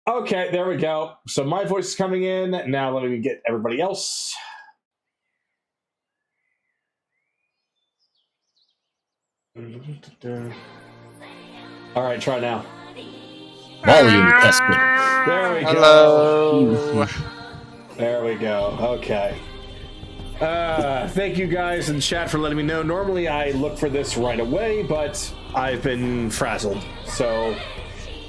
Okay, there we go. So my voice is coming in. Now let me get everybody else. All right, try now. Volume testing. There we Hello. go. There we go. Okay. Thank you guys in chat for letting me know. Normally I look for this right away, but I've been frazzled, so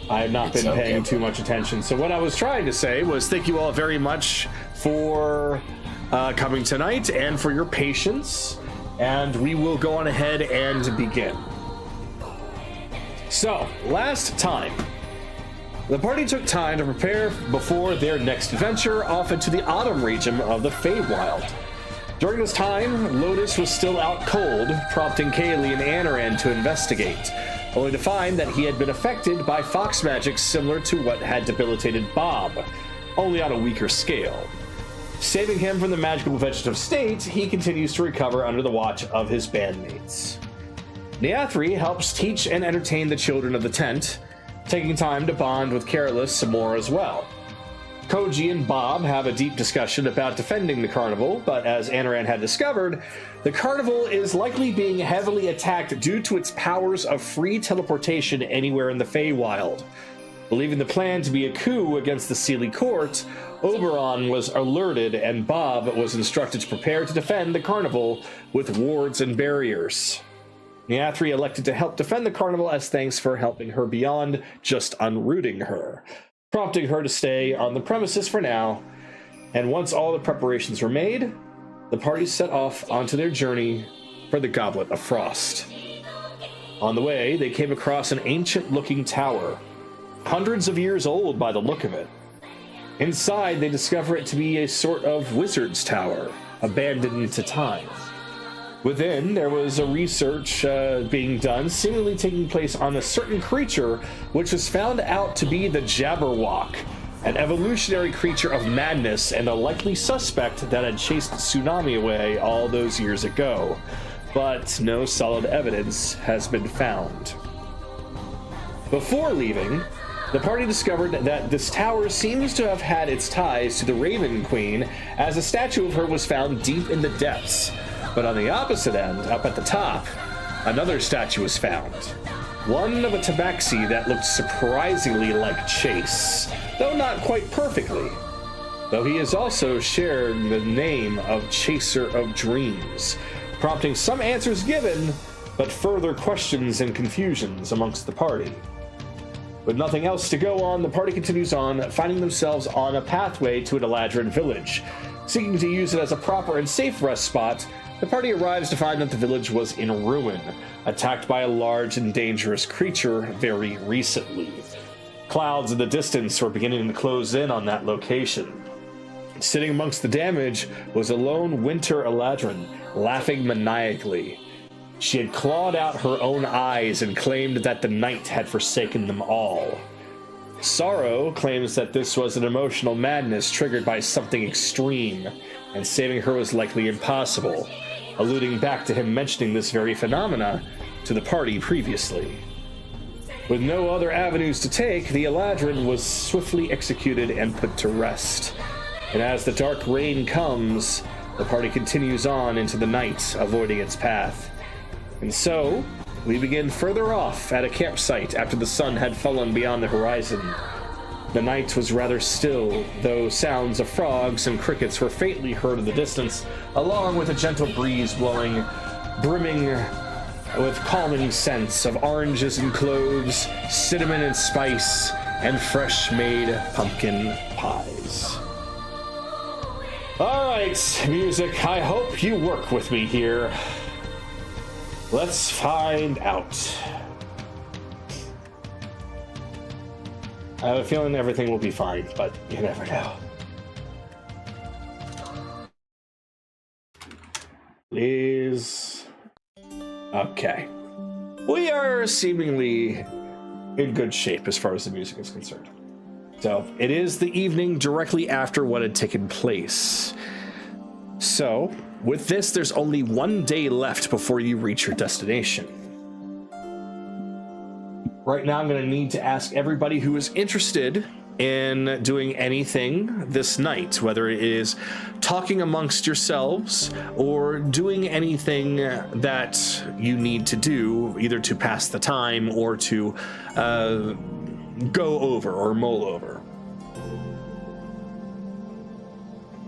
I have not been paying too much attention. So what I was trying to say was thank you all very much for coming tonight and for your patience, and we will go on ahead and begin. So, last time, the party took time to prepare before their next adventure off into the autumn region of the Feywild. During this time, Lotus was still out cold, prompting Kaylee and Anaran to investigate, only to find that he had been affected by fox magic similar to what had debilitated Bob, only on a weaker scale. Saving him from the magical vegetative state, he continues to recover under the watch of his bandmates. Neathri helps teach and entertain the children of the tent, taking time to bond with Careless some more as well. Koji and Bob have a deep discussion about defending the carnival, but as Anaran had discovered, the carnival is likely being heavily attacked due to its powers of free teleportation anywhere in the Feywild. Believing the plan to be a coup against the Seelie court, Oberon was alerted and Bob was instructed to prepare to defend the carnival with wards and barriers. Neathri elected to help defend the carnival as thanks for helping her beyond just unrooting her, prompting her to stay on the premises for now. And once all the preparations were made, the party set off onto their journey for the Goblet of Frost. On the way, they came across an ancient-looking tower, hundreds of years old by the look of it. Inside, they discover it to be a sort of wizard's tower, abandoned to time. Within, there was a research being done, seemingly taking place on a certain creature, which was found out to be the Jabberwock, an evolutionary creature of madness and a likely suspect that had chased Tsunami away all those years ago. But no solid evidence has been found. Before leaving, the party discovered that this tower seems to have had its ties to the Raven Queen, as a statue of her was found deep in the depths. But on the opposite end, up at the top, another statue was found. One of a tabaxi that looked surprisingly like Chase, though not quite perfectly. Though he has also shared the name of Chaser of Dreams, prompting some answers given, but further questions and confusions amongst the party. With nothing else to go on, the party continues on, finding themselves on a pathway to an Eladrin village. Seeking to use it as a proper and safe rest spot, the party arrives to find that the village was in ruin, attacked by a large and dangerous creature very recently. Clouds in the distance were beginning to close in on that location. Sitting amongst the damage was a lone winter Eladrin, laughing maniacally. She had clawed out her own eyes and claimed that the night had forsaken them all. Sorrow claims that this was an emotional madness triggered by something extreme, and saving her was likely impossible, alluding back to him mentioning this very phenomena to the party previously. With no other avenues to take, the Eladrin was swiftly executed and put to rest. And as the dark rain comes, the party continues on into the night, avoiding its path. And so, we begin further off at a campsite after the sun had fallen beyond the horizon. The night was rather still, though sounds of frogs and crickets were faintly heard in the distance, along with a gentle breeze blowing, brimming with calming scents of oranges and cloves, cinnamon and spice, and fresh-made pumpkin pies. All right, music, I hope you work with me here. Let's find out. I have a feeling everything will be fine, but you never know. Please. Okay. We are seemingly in good shape as far as the music is concerned. So, it is the evening directly after what had taken place. So, with this, there's only one day left before you reach your destination. Right now, I'm going to need to ask everybody who is interested in doing anything this night, whether it is talking amongst yourselves or doing anything that you need to do, either to pass the time or to go over or mull over.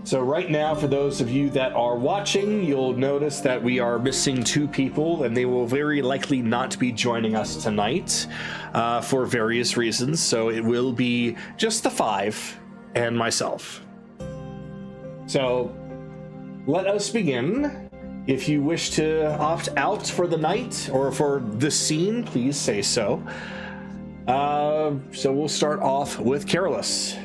So right now, for those of you that are watching, you'll notice that we are missing 2 people, and they will very likely not be joining us tonight for various reasons. So it will be just the 5 and myself. So let us begin. If you wish to opt out for the night or for the scene, please say so. So we'll start off with Carolus.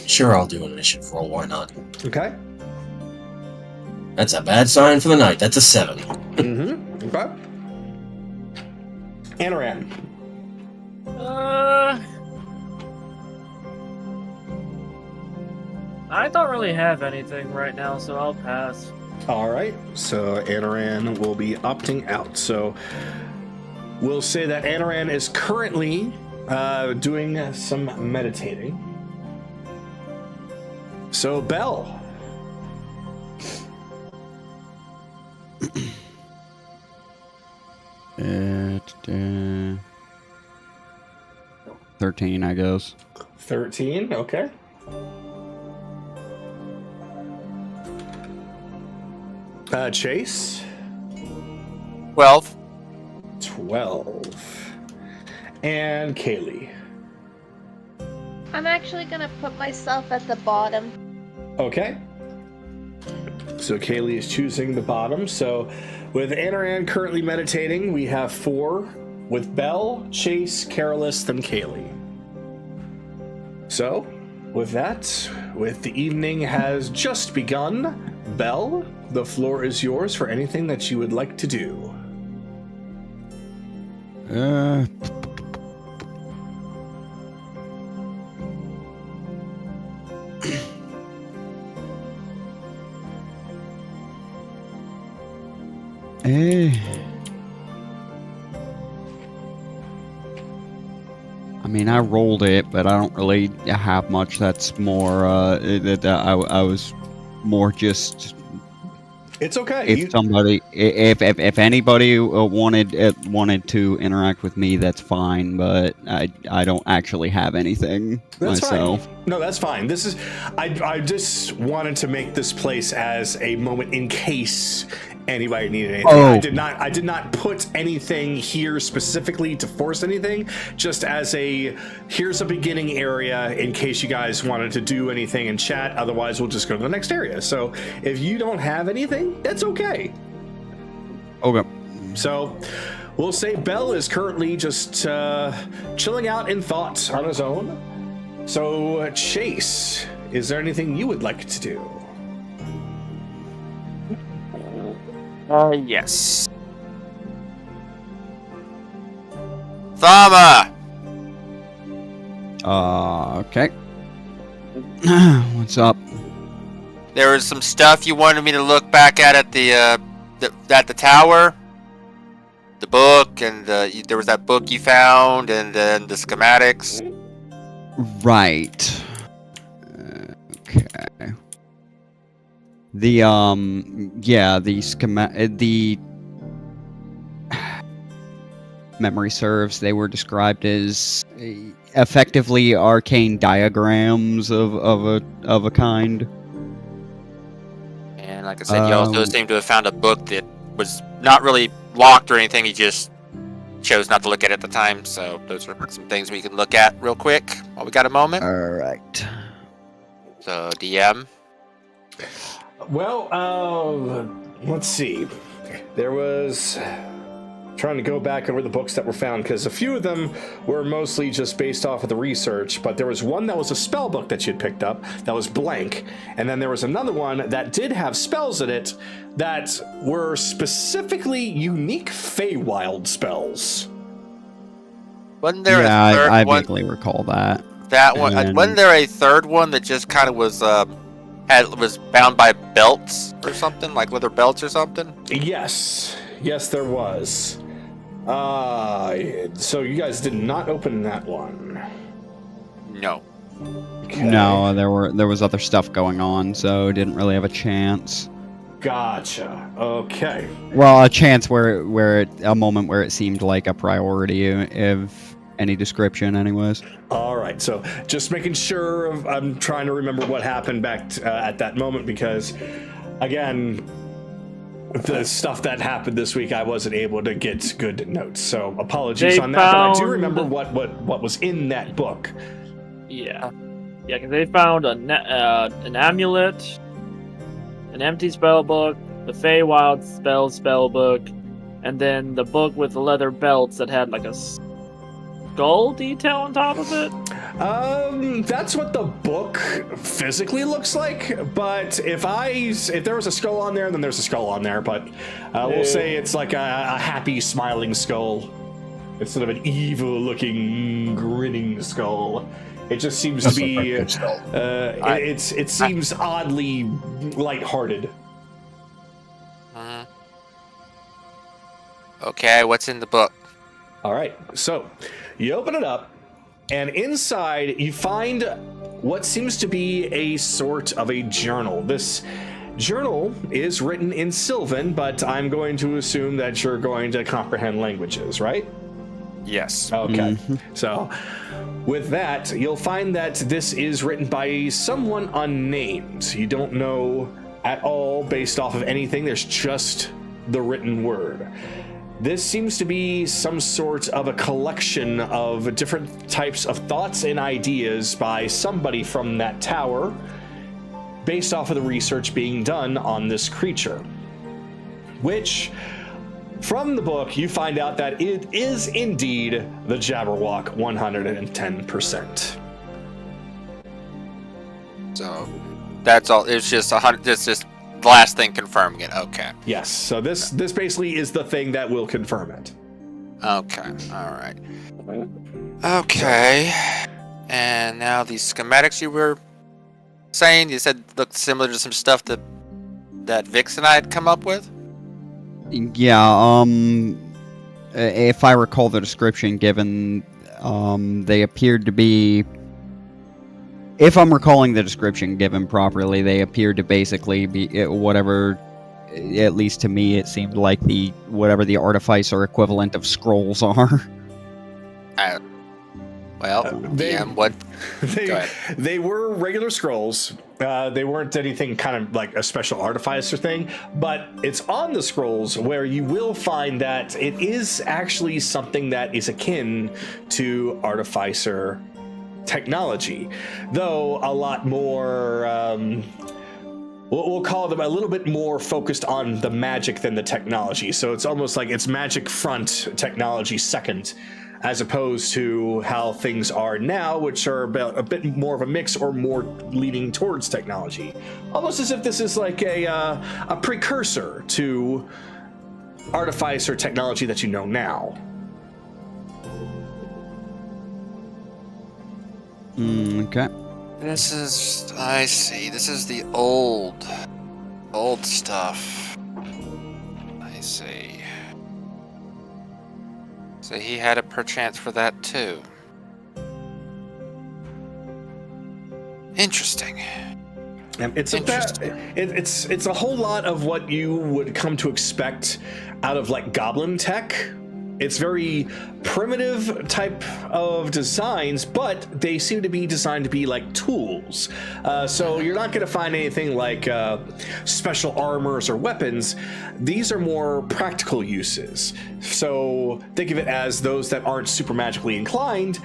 Sure, I'll do a mission for why not? Okay. That's a bad sign for the night. That's a 7. Mm-hmm. Okay. Anaran. I don't really have anything right now, so I'll pass. All right. So Anaran will be opting out. So we'll say that Anaran is currently doing some meditating. So, Belle. At 13, I guess. 13, okay. Chase. 12. 12. And Kaylee. I'm actually gonna put myself at the bottom. Okay. So Kaylee is choosing the bottom. So with Anaran currently meditating, we have 4. With Belle, Chase, Carolus, then Kaylee. So, with that, with the evening has just begun, Belle, the floor is yours for anything that you would like to do. I mean, I rolled it, but I don't really have much. That's more, I was more just... It's okay. If anybody wanted to interact with me, that's fine. But I don't actually have anything that's myself. Fine. No, that's fine. This is I just wanted to make this place as a moment in case anybody needed anything. Oh. I did not put anything here specifically to force anything. Just as here's a beginning area in case you guys wanted to do anything in chat. Otherwise, we'll just go to the next area. So if you don't have anything, that's okay. Okay. So we'll say Belle is currently just chilling out in thought on his own. So Chase, is there anything you would like to do? Yes. Thama! Okay. What's up? There was some stuff you wanted me to look back at the tower. The book, and there was that book you found, and then the schematics. Right. Okay. The the memory serves, they were described as effectively arcane diagrams of a kind. And like I said, you also seem to have found a book that was not really locked or anything. You just chose not to look at it at the time. So those are some things we can look at real quick while we got a moment. All right. So DM. Well, let's see. There was... trying to go back over the books that were found, because a few of them were mostly just based off of the research, but there was one that was a spell book that you had picked up that was blank, and then there was another one that did have spells in it that were specifically unique Feywild spells. Wasn't there a third I one? vaguely recall that. That one. And... wasn't there a third one that just kind of was was bound by belts or something, like leather belts or something? Yes, there was. So you guys did not open that one. No. Okay. No, there was other stuff going on, so didn't really have a chance. Gotcha. Okay. Well, a chance a moment where it seemed like a priority of any description, anyways. All right. So just making sure. I'm trying to remember what happened back at that moment because, again, the stuff that happened this week, I wasn't able to get good notes. So apologies on that. But I do remember what was in that book. Yeah. Yeah, 'cause they found an amulet, an empty spell book, the Feywild spell book, and then the book with the leather belts that had like a skull detail on top of it. That's what the book physically looks like. But if there was a skull on there, then there's a skull on there. But we'll say it's like a happy, smiling skull instead of an evil-looking, grinning skull. It just seems to be. It seems oddly lighthearted. Okay, what's in the book? All right, so you open it up, and inside you find what seems to be a sort of a journal. This journal is written in Sylvan, but I'm going to assume that you're going to comprehend languages, right? Yes. Okay, so with that, you'll find that this is written by someone unnamed. You don't know at all based off of anything. There's just the written word. This seems to be some sort of a collection of different types of thoughts and ideas by somebody from that tower based off of the research being done on this creature. Which, from the book, you find out that it is indeed the Jabberwock 110%. So that's all. It's just 100. It's just the last thing confirming it. Okay. Yes. So this basically is the thing that will confirm it. Okay. All right. Okay. And now these schematics you were saying, you said looked similar to some stuff that Vix and I had come up with. Yeah, if I recall the description given, they appeared to be... If I'm recalling the description given properly, they appeared to basically be whatever, at least to me, it seemed like whatever the artificer equivalent of scrolls are. They were regular scrolls. They weren't anything kind of like a special artificer thing, but it's on the scrolls where you will find that it is actually something that is akin to artificer technology, though a lot more, we'll call them a little bit more focused on the magic than the technology. So it's almost like it's magic front, technology second, as opposed to how things are now, which are about a bit more of a mix or more leaning towards technology. Almost as if this is like a precursor to artificer technology that you know now. Okay. I see. This is the old stuff. I see. So he had a perchance for that too. Interesting. It's a whole lot of what you would come to expect out of like goblin tech. It's very primitive type of designs, but they seem to be designed to be like tools. So you're not going to find anything like special armors or weapons. These are more practical uses. So think of it as those that aren't super magically inclined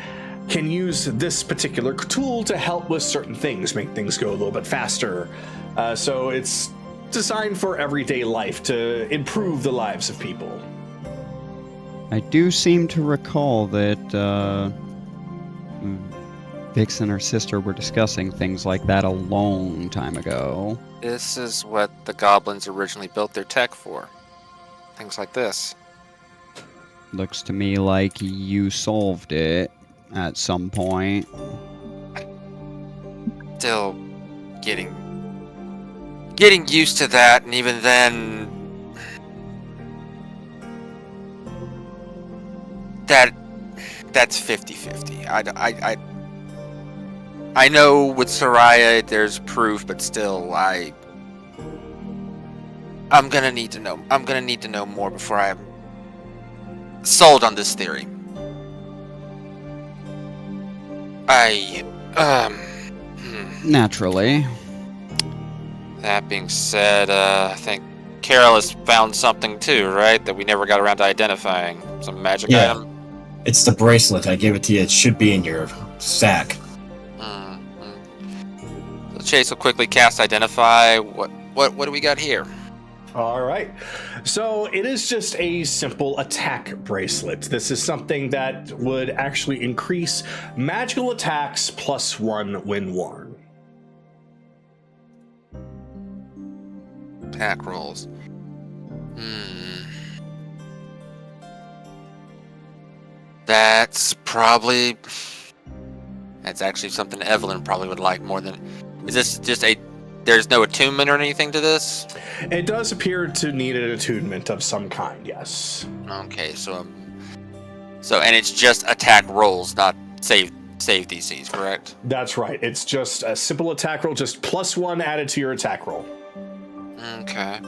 can use this particular tool to help with certain things, make things go a little bit faster. So it's designed for everyday life to improve the lives of people. I do seem to recall that Vix and her sister were discussing things like that a long time ago. This is what the goblins originally built their tech for. Things like this. Looks to me like you solved it at some point. Still getting used to that, and even then, that's 50-50. I know with Soraya there's proof, but still, I'm gonna need to know. I'm gonna need to know more before I'm sold on this theory. Naturally. That being said, I think Carol has found something too, right? That we never got around to identifying. Some magic Yeah. item. It's the bracelet. I gave it to you. It should be in your sack. So Chase will quickly cast Identify. What do we got here? All right. So it is just a simple attack bracelet. This is something that would actually increase magical attacks +1 when worn. Attack rolls. That's actually something Evelyn probably would like more than. Is this just there's no attunement or anything to this? It does appear to need an attunement of some kind, yes. Okay, so and it's just attack rolls, not save DCs, correct? That's right. It's just a simple attack roll, just +1 added to your attack roll. Okay.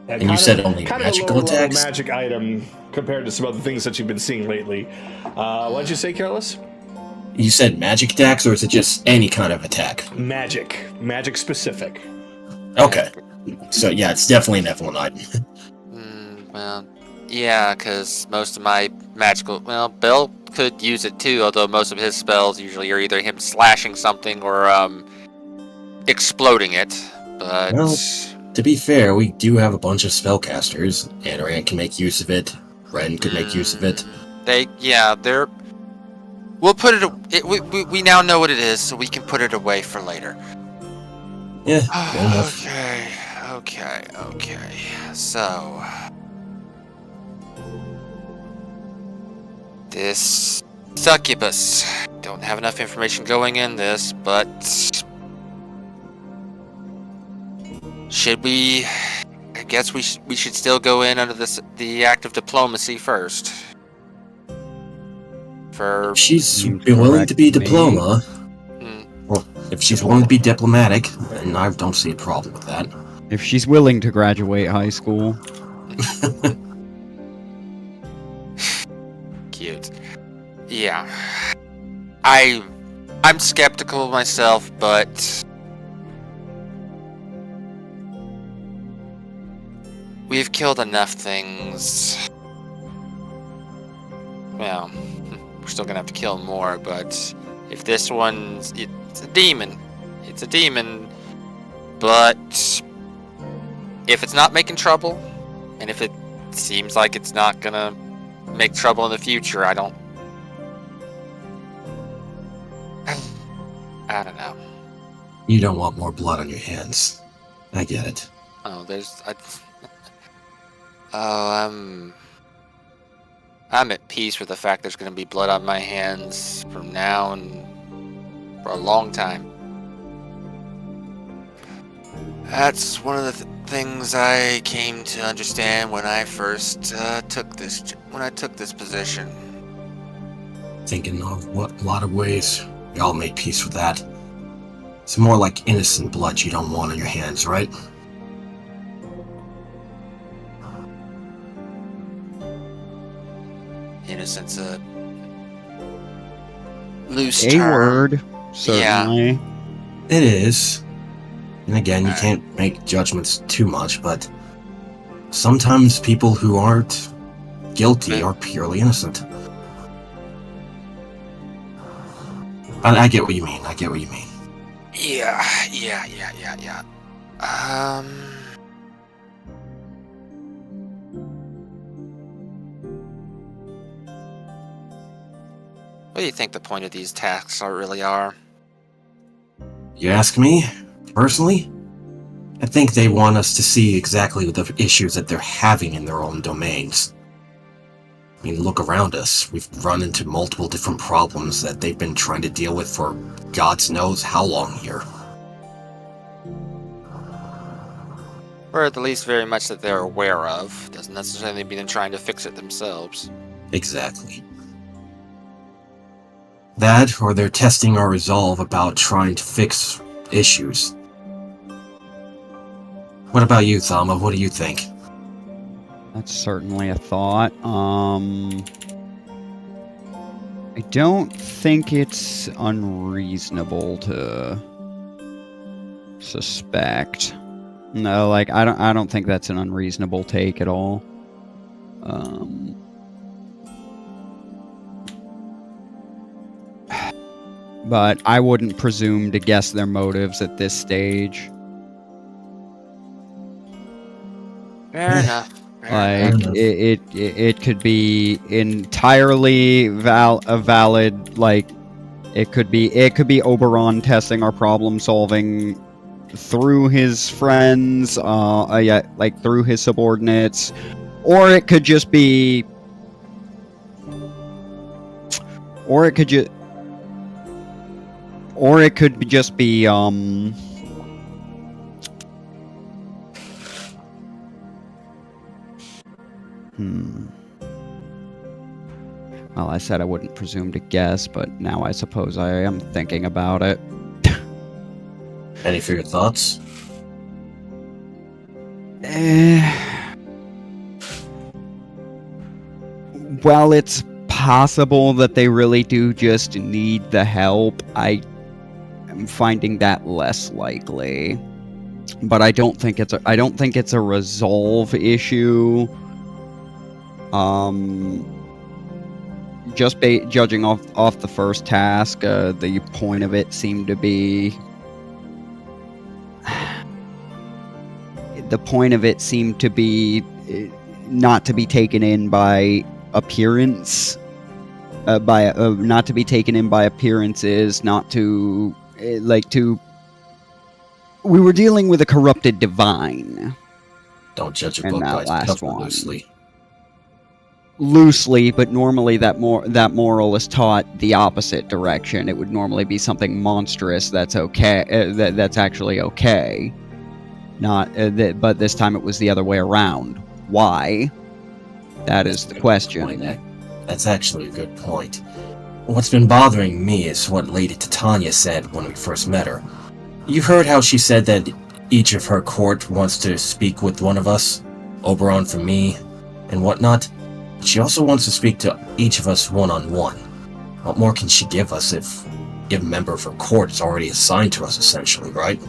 And you said only magical attacks? Magic item compared to some other things that you've been seeing lately. What did you say, Careless? You said magic attacks, or is it just any kind of attack? Magic specific. Okay. So yeah, it's definitely an Evelyn item. Well, yeah, because most of my magical... Well, Bill could use it too, although most of his spells usually are either him slashing something or exploding it. But... Well, to be fair, we do have a bunch of spellcasters. Anoran can make use of it. Ren could make use of it. They're... We'll put it... We now know what it is, so we can put it away for later. Yeah, fair enough. Okay. So... This... Succubus. Don't have enough information going in this, but... Should we... I guess we should still go in under the act of diplomacy first. If she's willing to be diploma, well, if she's willing to be diplomatic, then I don't see a problem with that. If she's willing to graduate high school. Cute. Yeah. I'm skeptical myself, but we've killed enough things. Well, we're still gonna have to kill more, but if this one's... It's a demon. It's a demon. But if it's not making trouble, and if it seems like it's not gonna make trouble in the future, I don't know. You don't want more blood on your hands. I get it. Oh, I'm at peace with the fact there's going to be blood on my hands from now and for a long time. That's one of the things I came to understand when I first took this position. Thinking of what a lot of ways we all made peace with that. It's more like innocent blood you don't want on your hands, right? Innocence, a loose A term. word, certainly. It is. And again, you can't make judgments too much, but sometimes people who aren't guilty are purely innocent. I get what you mean. Yeah. What do you think the point of these tasks really are? You ask me, personally? I think they want us to see exactly the issues that they're having in their own domains. I mean, look around us. We've run into multiple different problems that they've been trying to deal with for God knows how long here. Or at the least very much that they're aware of. Doesn't necessarily mean they're trying to fix it themselves. Exactly. That, or they're testing our resolve about trying to fix issues. What about you, Thama? What do you think? That's certainly a thought. I don't think it's unreasonable to suspect. No, like I don't think that's an unreasonable take at all. But I wouldn't presume to guess their motives at this stage. Fair enough. Like it could be entirely valid. Like it could be Oberon testing our problem solving through his friends, like through his subordinates, or it could just be, Well, I said I wouldn't presume to guess, but now I suppose I am thinking about it. Any further thoughts? Well, it's possible that they really do just need the help. I am finding that less likely. But I don't think it's a resolve issue. Just judging off the first task, the point of it seemed to be not to be taken in by appearance, not to be taken in by appearances, not to we were dealing with a corrupted divine. Don't judge a And book that by its last cover one. loosely. But normally that moral is taught the opposite direction. It would normally be something monstrous that's okay, that's actually okay. Not, but this time it was the other way around. Why? That is the question. That's actually a good point. What's been bothering me is what Lady Titania said when we first met her. You heard how she said that each of her court wants to speak with one of us, Oberon for me, and whatnot. She also wants to speak to each of us one-on-one. What more can she give us if a member of her court is already assigned to us, essentially, right?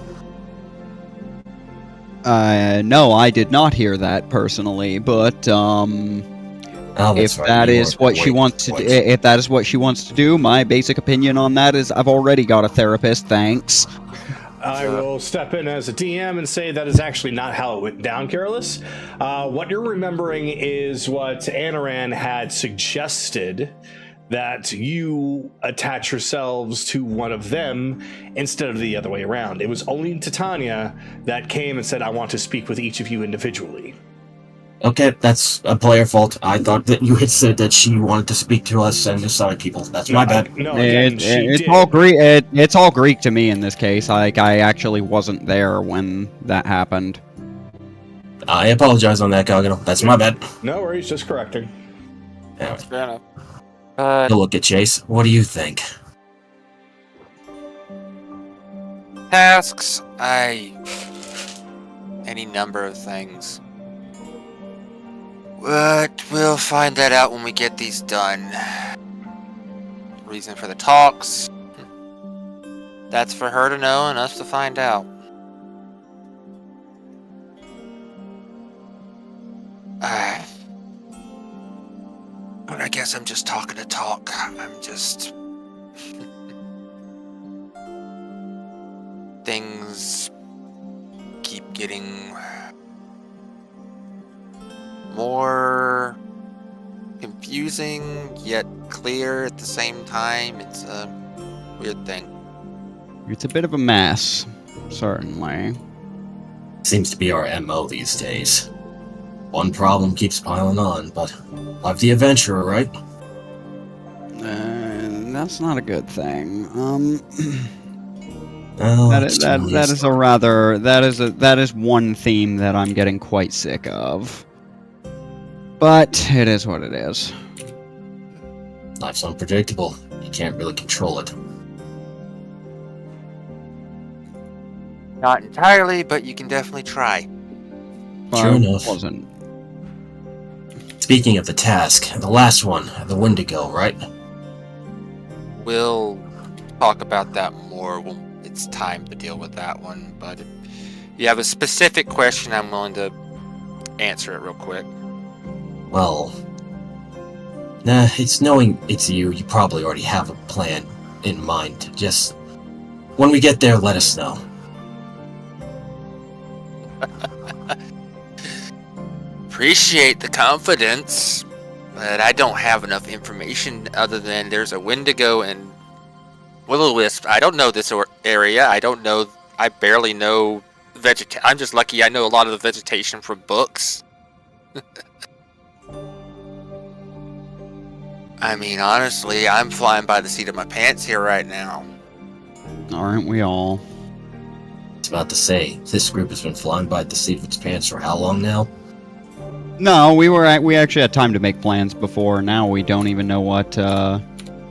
No, I did not hear that personally, but if that is what she wants to do, if that is what she wants to do, my basic opinion on that is I've already got a therapist, thanks. I will step in as a DM and say that is actually not how it went down, Careless. What you're remembering is what Anaran had suggested, that you attach yourselves to one of them instead of the other way around. It was only Titania that came and said, I want to speak with each of you individually. Okay, that's a player fault. I thought that you had said that she wanted to speak to us and assign people. That's my bad. No, again, it's all Greek. It's all Greek to me in this case. Like I actually wasn't there when that happened. I apologize on that, Kagato. That's my bad. No worries, just correcting. Anyway, Fair enough. to look at Chase, what do you think? Tasks, any number of things. But we'll find that out when we get these done. Reason for the talks, that's for her to know and us to find out. But I guess I'm just talking to talk. I'm just... Things keep getting more confusing yet clear at the same time. It's a weird thing. It's a bit of a mess, certainly. Seems to be our MO these days. One problem keeps piling on, but life the adventurer, right? That's not a good thing. That is one theme that I'm getting quite sick of. But it is what it is. Life's unpredictable. You can't really control it. Not entirely, but you can definitely try. True enough. Wasn't. Speaking of the task, the last one, the Wendigo, right? We'll talk about that more when it's time to deal with that one, but if you have a specific question, I'm willing to answer it real quick. Well, nah, it's knowing it's you. You probably already have a plan in mind. Just when we get there, let us know. Appreciate the confidence, but I don't have enough information other than there's a Wendigo and Will-O-Wisp. I don't know this area. I barely know I'm just lucky I know a lot of the vegetation from books. I mean, honestly, I'm flying by the seat of my pants here right now. Aren't we all? I was about to say, this group has been flying by the seat of its pants for how long now? No, we actually had time to make plans before. Now we don't even know what.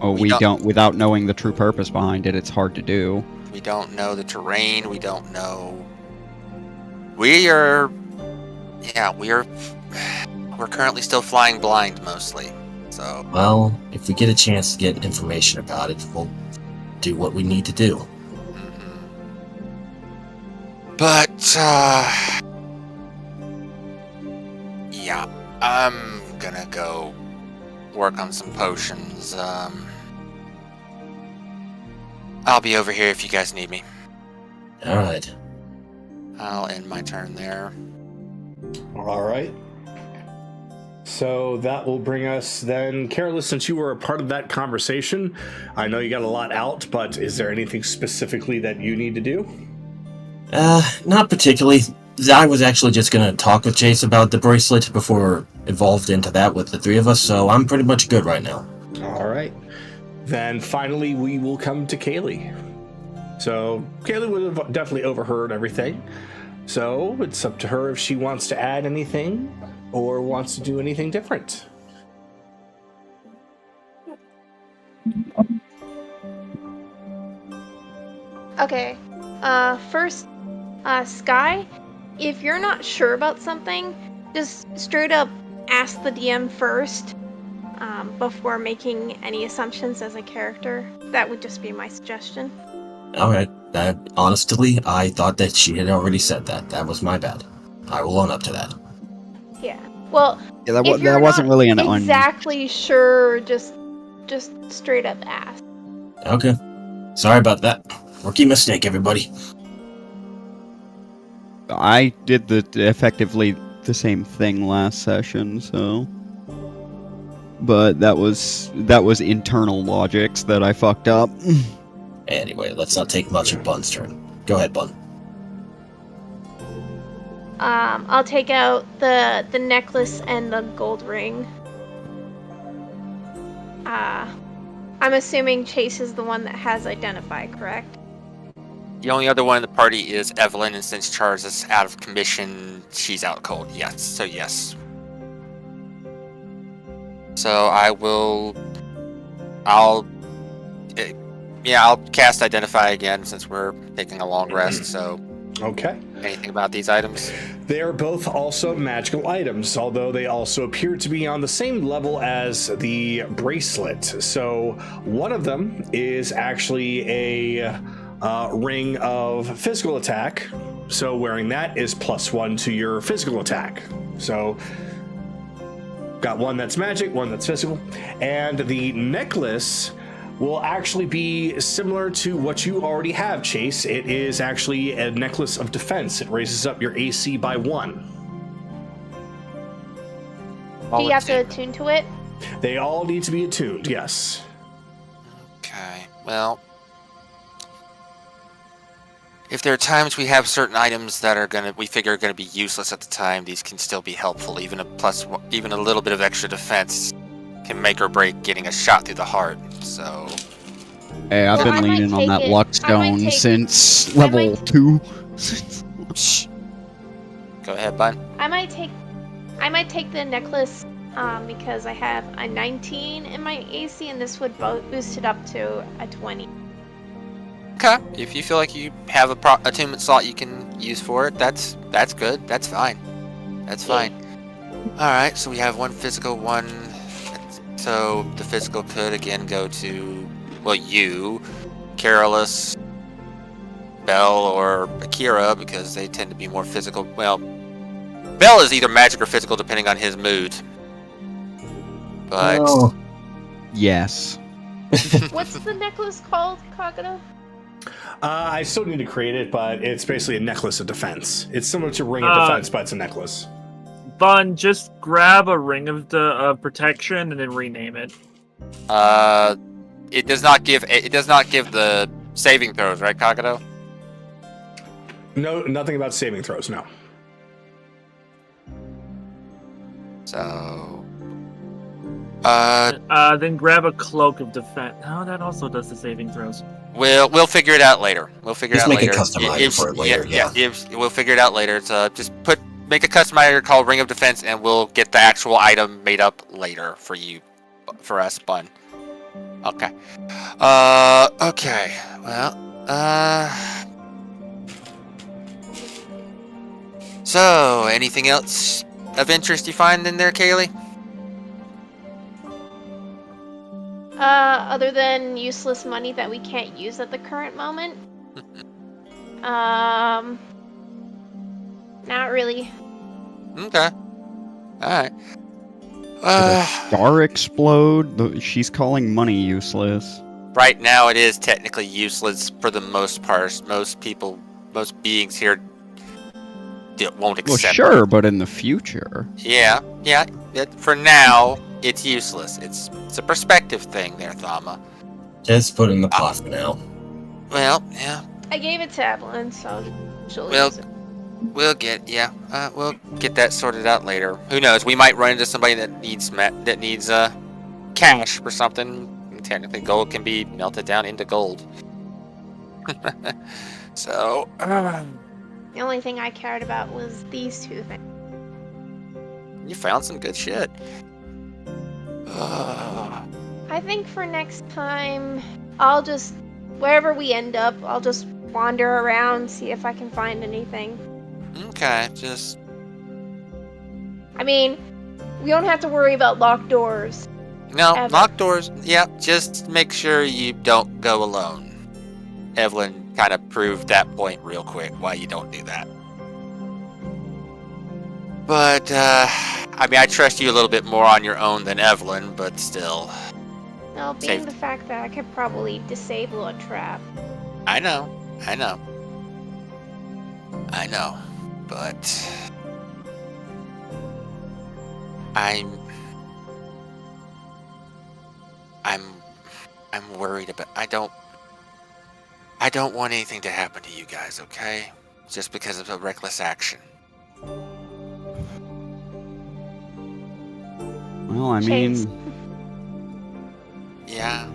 We don't. Without knowing the true purpose behind it, it's hard to do. We don't know the terrain. We don't know. We're currently still flying blind mostly. So. Well, if we get a chance to get information about it, we'll do what we need to do. Mm-hmm. But yeah, I'm gonna go work on some potions. I'll be over here if you guys need me. Alright. I'll end my turn there. Alright. So that will bring us then, Careless, since you were a part of that conversation, I know you got a lot out, but is there anything specifically that you need to do? Not particularly. I was actually just gonna talk with Chase about the bracelet before evolved into that with the three of us, so I'm pretty much good right now. Alright. Then finally we will come to Kaylee. So Kaylee would have definitely overheard everything. So it's up to her if she wants to add anything or wants to do anything different. Okay. First, Sky, if you're not sure about something, just straight up ask the DM first, before making any assumptions as a character. That would just be my suggestion. Alright. Honestly, I thought that she had already said that. That was my bad. I will own up to that. Yeah. Well, Yeah, if you're that wasn't not really an exactly sure, just straight up ask. Okay. Sorry about that. Rookie mistake, everybody. I did effectively the same thing last session, so. But that was internal logics that I fucked up. Anyway, let's not take much of Bun's turn. Go ahead, Bun. I'll take out the necklace and the gold ring. I'm assuming Chase is the one that has Identify, correct? The only other one in the party is Evelyn, and since Charles is out of commission, she's out cold. Yes, so yes. So I'll cast Identify again since we're taking a long rest, so... Okay. Anything about these items? They are both also magical items, although they also appear to be on the same level as the bracelet. So one of them is actually a ring of physical attack. So wearing that is +1 to your physical attack. So got one that's magic, one that's physical. And the necklace will actually be similar to what you already have, Chase. It is actually a necklace of defense. It raises up your AC by 1. Do you have to attune to it? They all need to be attuned, yes. Okay, well... If there are times we have certain items that we figure are gonna be useless at the time, these can still be helpful. Even a little bit of extra defense can make or break getting a shot through the heart. So, hey, I've been leaning on that luck stone since level 2. Shh. Go ahead, Bun. I might take the necklace because I have a 19 in my AC, and this would boost it up to a 20. Okay. If you feel like you have a attunement slot you can use for it, that's good. That's fine. That's fine. Alright, so we have one physical, one... So the physical could again go to, well, you, Carolus, Bell, or Akira, because they tend to be more physical. Well, Bell is either magic or physical depending on his mood. But... Oh. Yes. What's the necklace called, Kagato? I still need to create it, but it's basically a necklace of defense. It's similar to Ring of Defense, but it's a necklace. Bun, just grab a ring of protection and then rename it. it does not give the saving throws, right, Kagato? No, nothing about saving throws. No. So, then grab a cloak of defense. No, that also does the saving throws. we'll figure it out later. We'll figure it Just out make later. a custom item for it later. Yeah. We'll figure it out later. It's just make a custom item called Ring of Defense, and we'll get the actual item made up later for us, Bun. Okay. Okay. Well. So, anything else of interest you find in there, Kaylee? Other than useless money that we can't use at the current moment? Not really. Okay. Alright. Did a star explode? She's calling money useless. Right now it is technically useless for the most part. Most beings here won't Well, accept sure, it. but in the future. Yeah. For now, it's useless. It's a perspective thing there, Thama. Just put in the pot for now. Well, yeah. I gave it to Evelyn, so she'll Well, use it. we'll get that sorted out later. Who knows? We might run into somebody that needs cash or something. Technically, gold can be melted down into gold. So, The only thing I cared about was these two things. you found some good shit. I think for next time, I'll just, wherever we end up, I'll just wander around, see if I can find anything. Okay, I mean, we don't have to worry about locked doors. no, Ever. locked doors. Yeah, just make sure you don't go alone. Evelyn kind of proved that point real quick, why you don't do that. But, I mean, I trust you a little bit more on your own than Evelyn, but still. No, being the fact that I could probably disable a trap. I know, but I'm worried about. I don't want anything to happen to you guys, okay? Just because of a reckless action. Well, I Chase. mean, Yeah.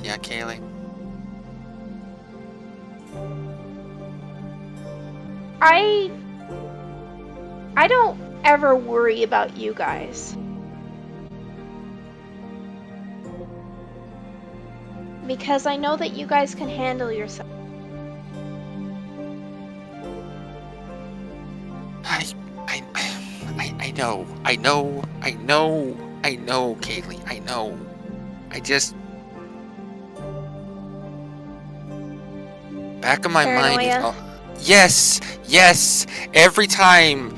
Yeah, Kaylee. I don't ever worry about you guys. Because I know that you guys can handle yourself. I know, Kaylee, I know. I just... Back of my mind is... Paranoia? Yes! Every time...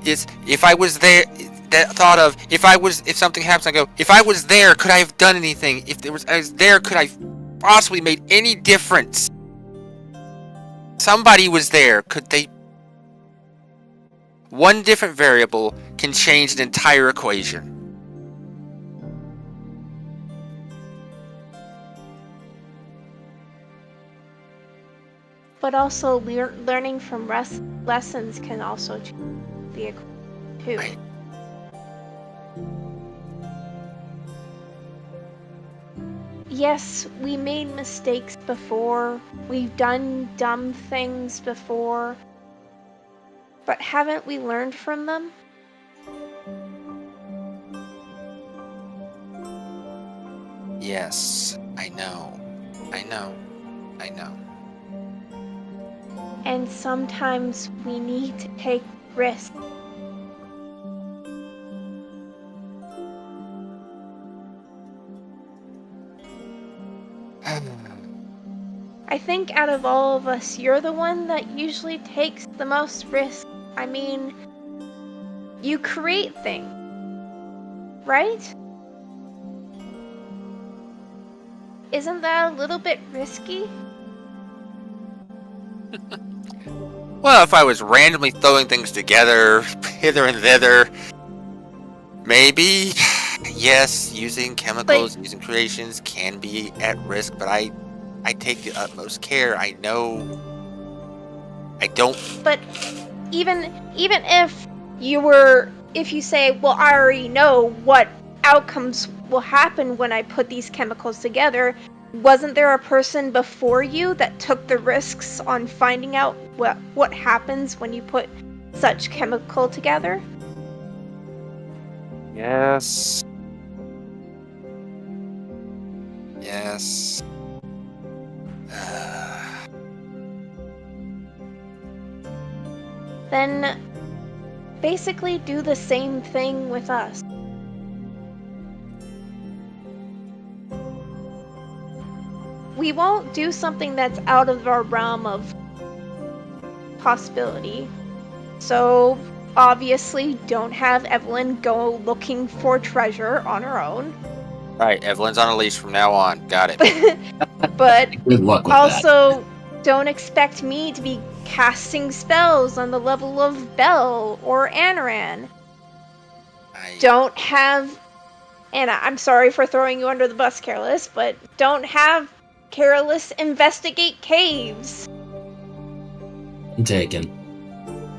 If I was there... That thought of, if something happens, I go, if I was there, could I have done anything? I was there, could I possibly made any difference? Somebody was there, could they... One different variable can change an entire equation. But also learning from lessons can also change the equation too. Right. Yes, we made mistakes before. We've done dumb things before. But haven't we learned from them? Yes, I know. And sometimes we need to take risks. I think out of all of us, you're the one that usually takes the most risk. I mean, you create things, right? Isn't that a little bit risky? Well, if I was randomly throwing things together, hither and thither, maybe. Yes, using chemicals, using creations can be at risk, but I take the utmost care. I know. I don't. But even if you say, well, I already know what outcomes will happen when I put these chemicals together, wasn't there a person before you that took the risks on finding out what happens when you put such chemical together? Yes. Then basically do the same thing with us. We won't do something that's out of our realm of possibility. So obviously don't have Evelyn go looking for treasure on her own. Right, Evelyn's on a leash from now on. Got it. But Good luck with also don't expect me to be casting spells on the level of Belle or Anaran. Don't have, and I'm sorry for throwing you under the bus, Careless, but don't have Careless investigate caves. Taken.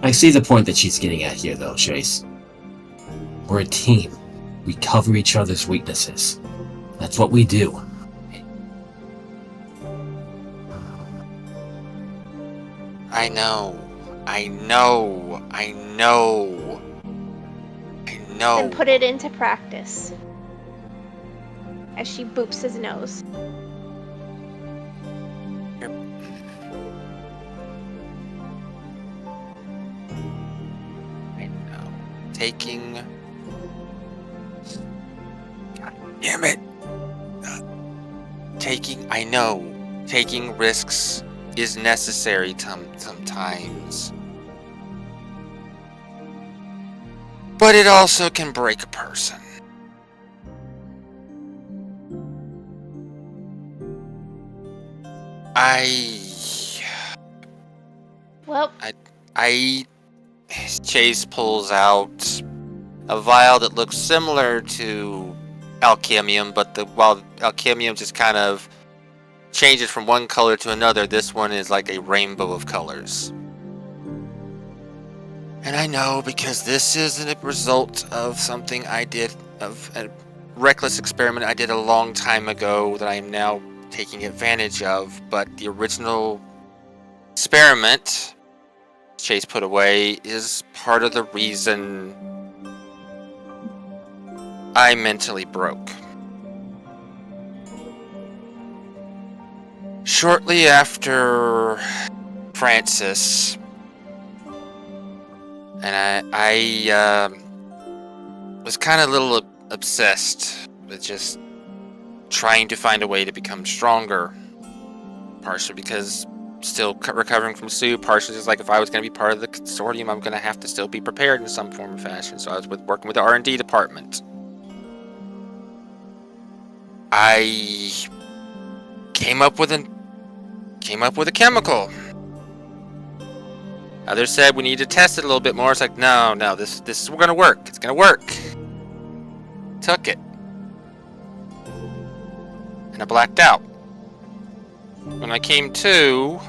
I see the point that she's getting at here, though, Chase. We're a team. We cover each other's weaknesses. That's what we do. I know. Then put it into practice. As she boops his nose. I know. Taking. God damn it. I know. Taking risks is necessary sometimes. But it also can break a person. Chase pulls out a vial that looks similar to alchemium, but while alchemium just kind of changes from one color to another, this one is like a rainbow of colors. And I know because this is a result of something I did, of a reckless experiment I did a long time ago that I am now taking advantage of, but the original experiment Chase put away is part of the reason I mentally broke. Shortly after Francis, and I was kind of a little obsessed with just trying to find a way to become stronger. Partially because still recovering from Sue, partially just like if I was going to be part of the consortium, I'm going to have to still be prepared in some form or fashion. So I was working with the R&D department. I came up with a chemical. Others said we need to test it a little bit more. It's like, no, this is going to work. It's going to work. Took it. And I blacked out. When I came to,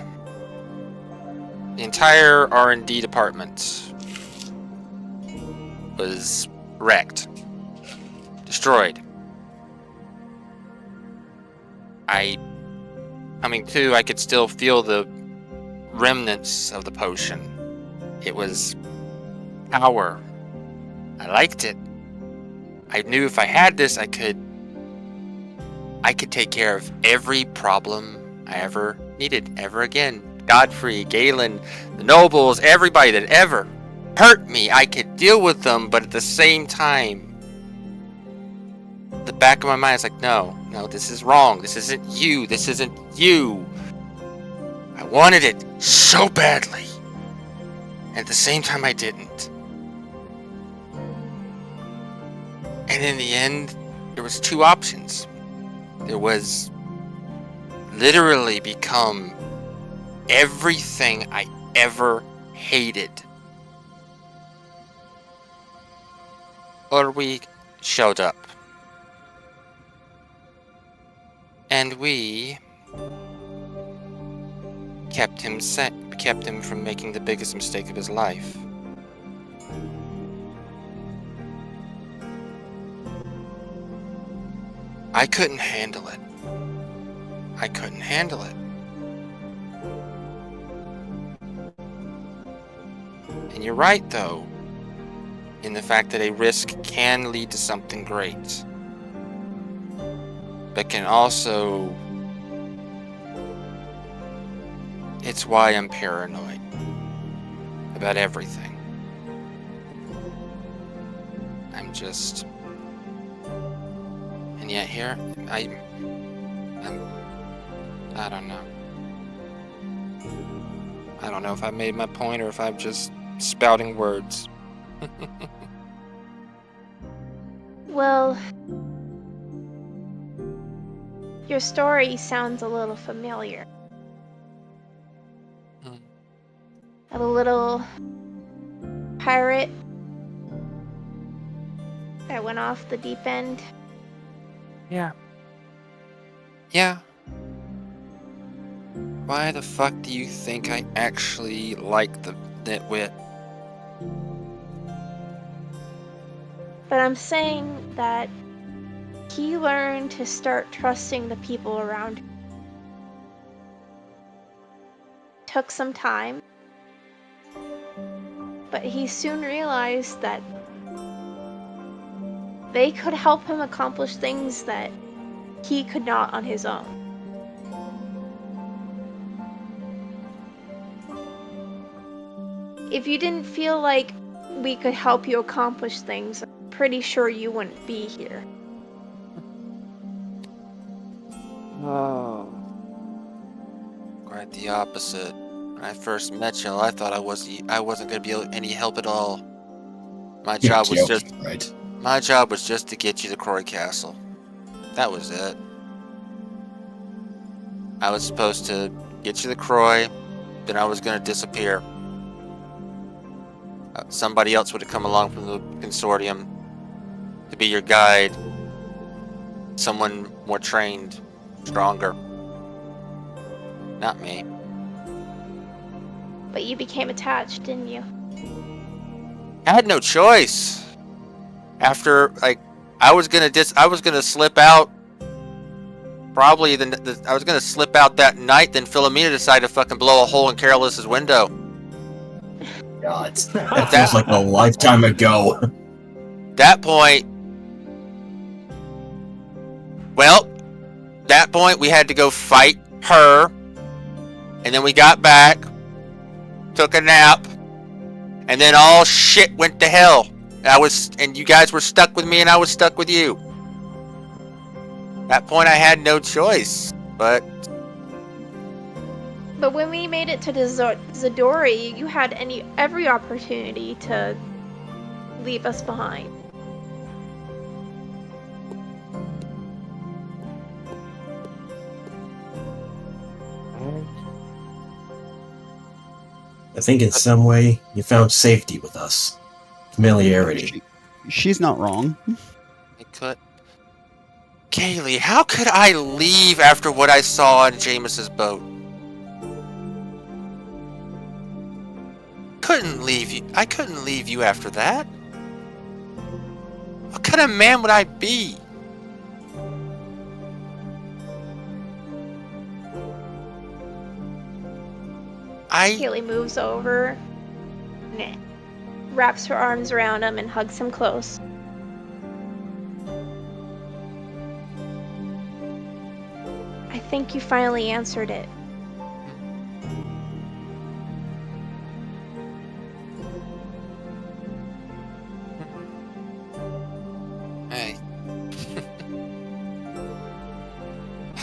the entire R&D department was wrecked. Destroyed. I could still feel the remnants of the potion. It was power. I liked it. I knew if I had this, I could take care of every problem I ever needed, ever again. Godfrey, Galen, the nobles, everybody that ever hurt me, I could deal with them, but at the same time, the back of my mind is like, no, this is wrong. This isn't you. This isn't you. I wanted it so badly. And at the same time, I didn't. And in the end, there was two options. There was literally become everything I ever hated. Or we showed up. And we kept him from making the biggest mistake of his life. I couldn't handle it. And you're right, though, in the fact that a risk can lead to something great. But can also... It's why I'm paranoid about everything. I'm just... And yet here, I don't know. I don't know if I made my point or if I'm just spouting words. Well, your story sounds a little familiar. Of a little pirate that went off the deep end. Yeah. Why the fuck do you think I actually like the nitwit? But I'm saying that he learned to start trusting the people around him. Took some time, but he soon realized that they could help him accomplish things that he could not on his own. If you didn't feel like we could help you accomplish things, I'm pretty sure you wouldn't be here. Oh. Quite the opposite. When I first met y'all, I thought I wasn't gonna be any help at all. My job was just to get you to Croy Castle. That was it. I was supposed to get you to Croy, then I was gonna disappear. Somebody else would have come along from the consortium to be your guide. Someone more trained, stronger. Not me. But you became attached, didn't you? I had no choice. After, I was gonna slip out. Probably I was gonna slip out that night. Then Philomena decided to fucking blow a hole in Carolys's window. God, that feels like a lifetime ago. That point, we had to go fight her, and then we got back, took a nap, and then all shit went to hell. And you guys were stuck with me, and I was stuck with you. At that point, I had no choice, but when we made it to Zadori, you had every opportunity to leave us behind. I think in some way you found safety with us. Familiarity. She's not wrong. I could. Kaylee, how could I leave after what I saw on Jameis's boat? I couldn't leave you after that. What kind of man would I be? Kaylee moves over, and wraps her arms around him and hugs him close. I think you finally answered it. Hey.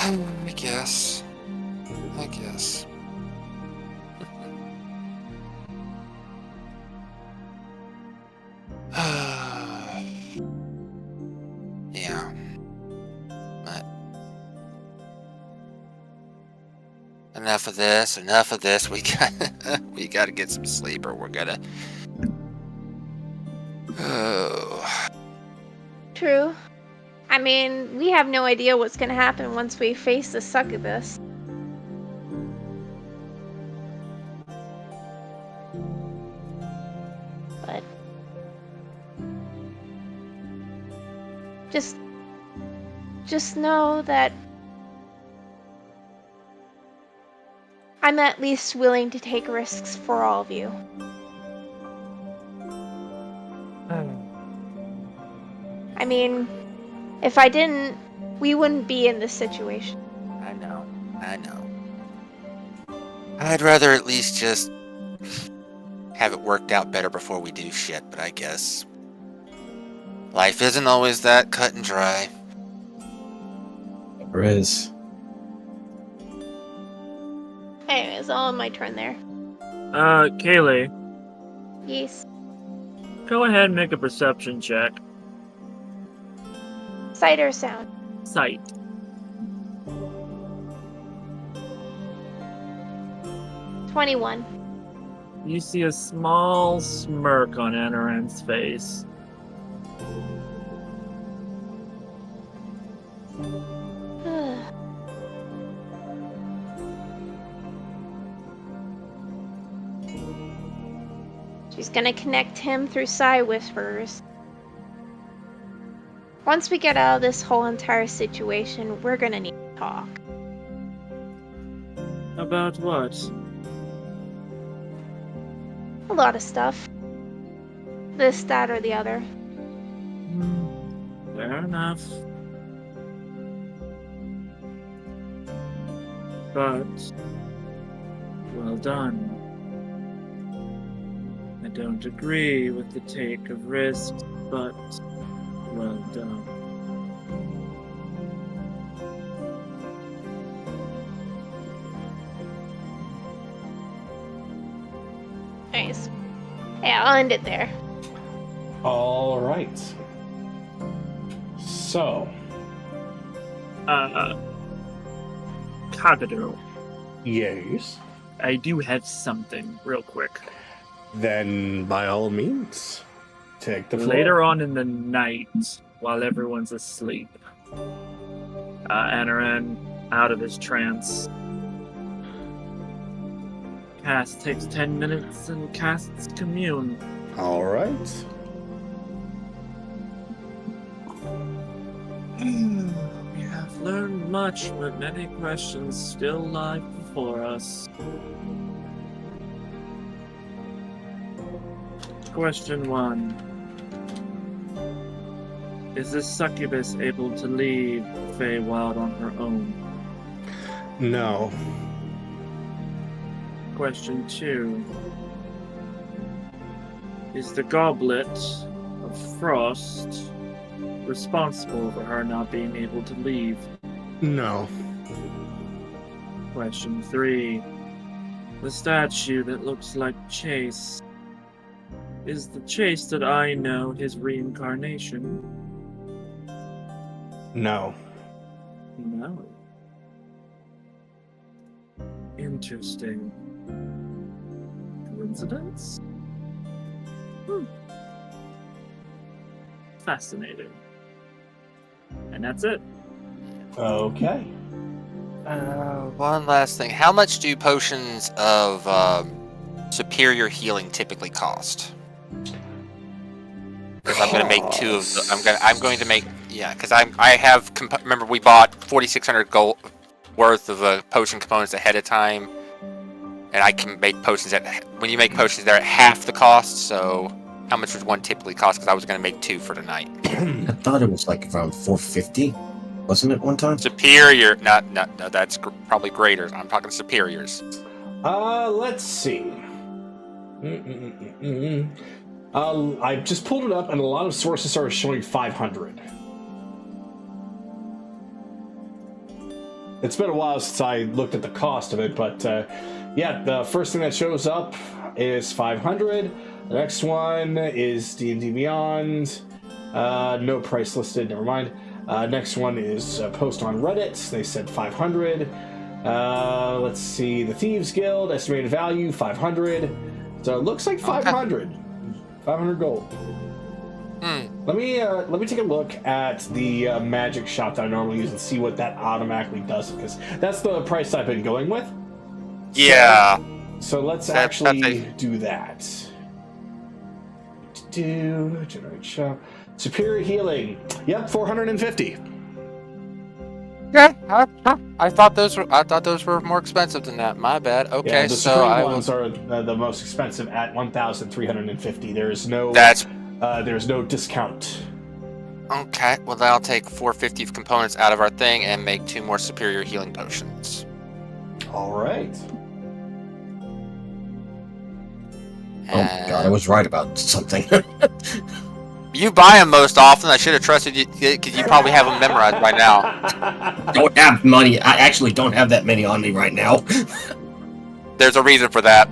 I guess. Yeah. But enough of this. We gotta get some sleep, or we're gonna. Oh. True. I mean, we have no idea what's gonna happen once we face the succubus. But just know that I'm at least willing to take risks for all of you. I mean, if I didn't, we wouldn't be in this situation. I know. I'd rather at least just have it worked out better before we do shit, but I guess life isn't always that cut and dry. There is. Anyways, all my turn there. Kaylee, Yes. go ahead and make a perception check. Sight or sound? Sight. $21. You see a small smirk on Anaran's face. She's gonna connect him through Psy Whispers. Once we get out of this whole entire situation, we're gonna need to talk. About what? A lot of stuff. This, that, or the other. Fair enough. But, well done. I don't agree with the take of risks, but well done. Nice. Yeah, I'll end it there. All right. So, Kagato, yes. I do have something real quick. Then, by all means, take the floor. Later on in the night, while everyone's asleep, Anaran, out of his trance, takes 10 minutes and casts Commune. All right. We have learned much, but many questions still lie before us. Question 1. Is this succubus able to leave Feywild on her own? No. Question 2. Is the Goblet of Frost responsible for her not being able to leave? No. Question 3. The statue that looks like Chase. Is the Chase that I know his reincarnation? No. No. Interesting. Coincidence? Fascinating. And that's it. Okay. One last thing. How much do potions of superior healing typically cost? Because I'm going to make 2 of them. I'm going to make, yeah, because remember we bought 4,600 gold worth of potion components ahead of time, And I can make potions when you make potions, they're at half the cost. So how much would one typically cost? Because I was going to make 2 for tonight. I thought it was like around 450, wasn't it one time? Superior, no, that's probably greater. I'm talking superiors. Let's see. I just pulled it up, and a lot of sources are showing 500. It's been a while since I looked at the cost of it, but yeah, the first thing that shows up is 500. The next one is D&D Beyond. No price listed, never mind. Next one is post on Reddit. They said 500. Let's see, the Thieves Guild, estimated value 500. So it looks like 500. 500 gold. Let me take a look at the magic shop that I normally use and see what that automatically does, because that's the price I've been going with. Yeah. So let's actually do that. Generate shop. Superior healing. Yep, 450. Okay. I thought those were more expensive than that. My bad. Okay, Yeah, the so supreme ones are the most expensive at 1,350. There's no discount. Okay. Well, then I'll take 450 of components out of our thing and make 2 more superior healing potions. All right. Oh my god, I was right about something. You buy them most often. I should have trusted you because you probably have them memorized by now. Don't have money. I actually don't have that many on me right now. There's a reason for that.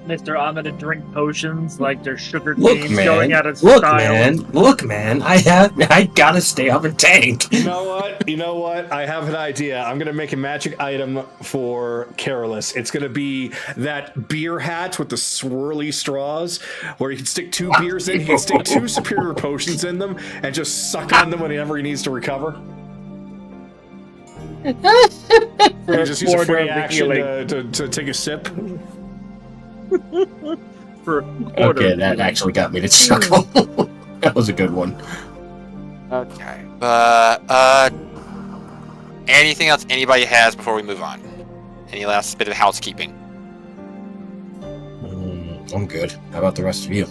Mister, I'm gonna drink potions like they're sugar Look, canes man. going out of Look, style. man. I gotta stay on the tank. You know what? I have an idea. I'm gonna make a magic item for Carolus. It's gonna be that beer hat with the swirly straws, where he can stick 2 beers in. He can stick 2 superior potions in them and just suck on them whenever he needs to recover. You just use a free action to take a sip. Okay, that actually got me to chuckle. That was a good one. Okay. Anything else anybody has before we move on? Any last bit of housekeeping? I'm good. How about the rest of you?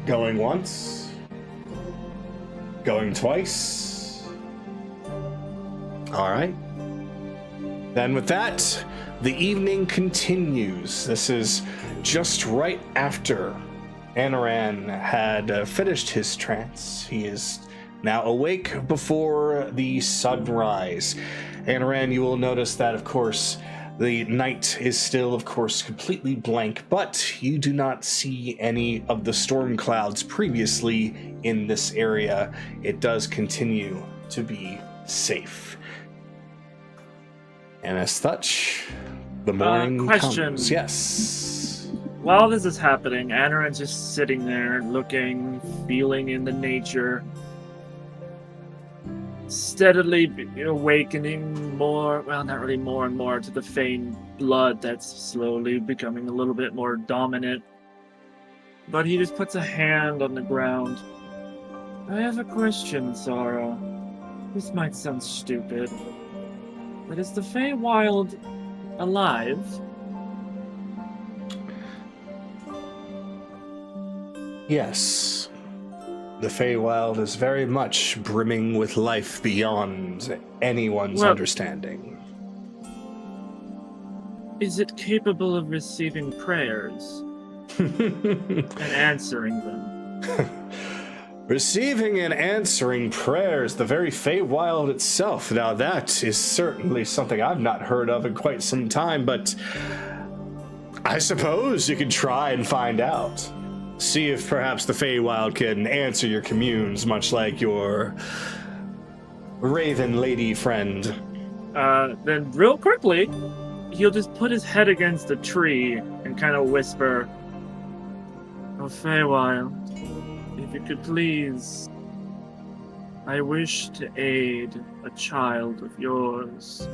Going once. Going twice. All right. Then with that, the evening continues. This is just right after Anaran had finished his trance. He is now awake before the sunrise. Anaran, you will notice that, of course, the night is still, of course, completely blank, but you do not see any of the storm clouds previously in this area. It does continue to be safe. And as such, the morning comes. Yes. While this is happening, Anaran's just sitting there, looking, feeling in the nature, steadily awakening more, well, not really more and more, to the faint blood that's slowly becoming a little bit more dominant. But he just puts a hand on the ground. I have a question, Zara. This might sound stupid. But is the Feywild alive? Yes. The Feywild is very much brimming with life beyond anyone's understanding. Is it capable of receiving prayers and answering them? Receiving and answering prayers, the very Feywild itself. Now that is certainly something I've not heard of in quite some time, but I suppose you could try and find out. See if perhaps the Feywild can answer your communes, much like your Raven Lady friend. Then real quickly, he'll just put his head against a tree and kind of whisper, "Oh, Feywild, if you could please, I wish to aid a child of yours,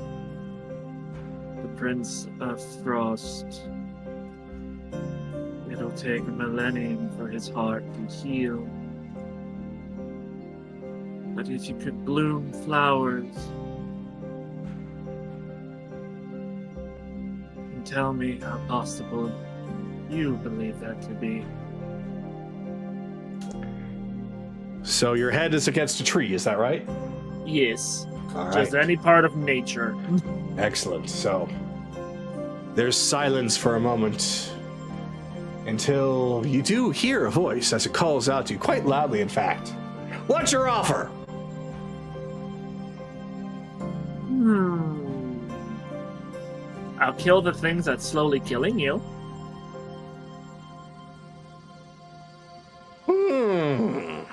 the Prince of Frost. It'll take a millennium for his heart to heal. But if you could bloom flowers and tell me how possible you believe that to be. So your head is against a tree, is that right? Yes. All Just right. any part of nature. Excellent. So there's silence for a moment until you do hear a voice as it calls out to you, quite loudly, in fact. What's your offer? I'll kill the things that's slowly killing you. The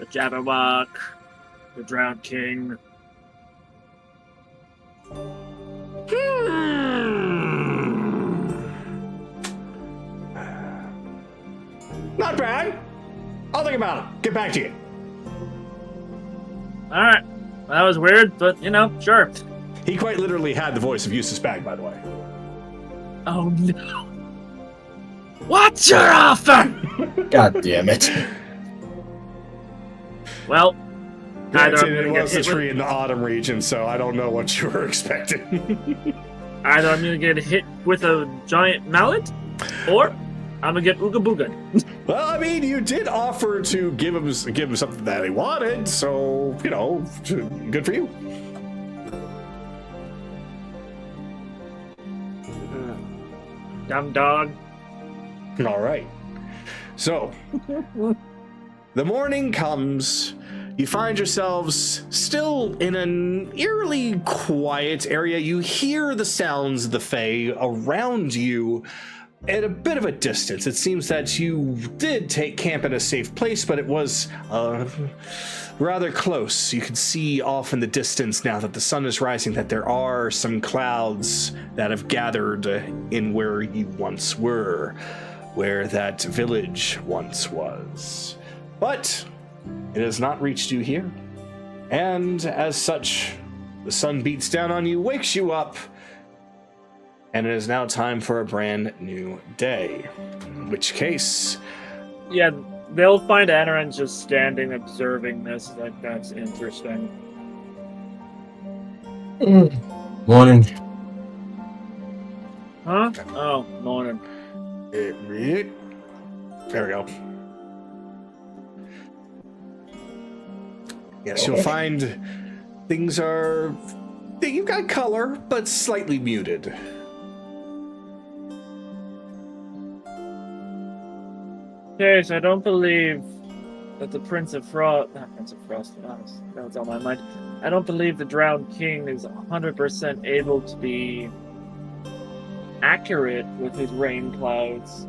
Jabberwock, the Drowned King. Not bad. I'll think about it. Get back to you. Alright. That was weird, but, sure. He quite literally had the voice of Eustace Bag, by the way. Oh no. What's your offer? God damn it. Well, Granted, it I'm was a gonna tree in the autumn region, so I don't know what you were expecting. either I'm gonna get hit with a giant mallet, or I'm gonna get ooga booga. Well, I mean, you did offer to give him something that he wanted, so, good for you. Dumb dog. All right. So, the morning comes. You find yourselves still in an eerily quiet area. You hear the sounds of the Fae around you at a bit of a distance. It seems that you did take camp in a safe place, but it was rather close. You can see off in the distance, now that the sun is rising, that there are some clouds that have gathered in where you once were, where that village once was. But it has not reached you here. And as such, the sun beats down on you, wakes you up, and it is now time for a brand new day. In which case... Yeah, they'll find Anaran just standing observing this. Like, that's interesting. Morning. Huh? Oh, morning. There we go. Yes, you'll find things are... You've got color, but slightly muted. Okay, so I don't believe that the Prince of Frost... Not Prince of Frost, that was on my mind. I don't believe the Drowned King is 100% able to be accurate with his rain clouds.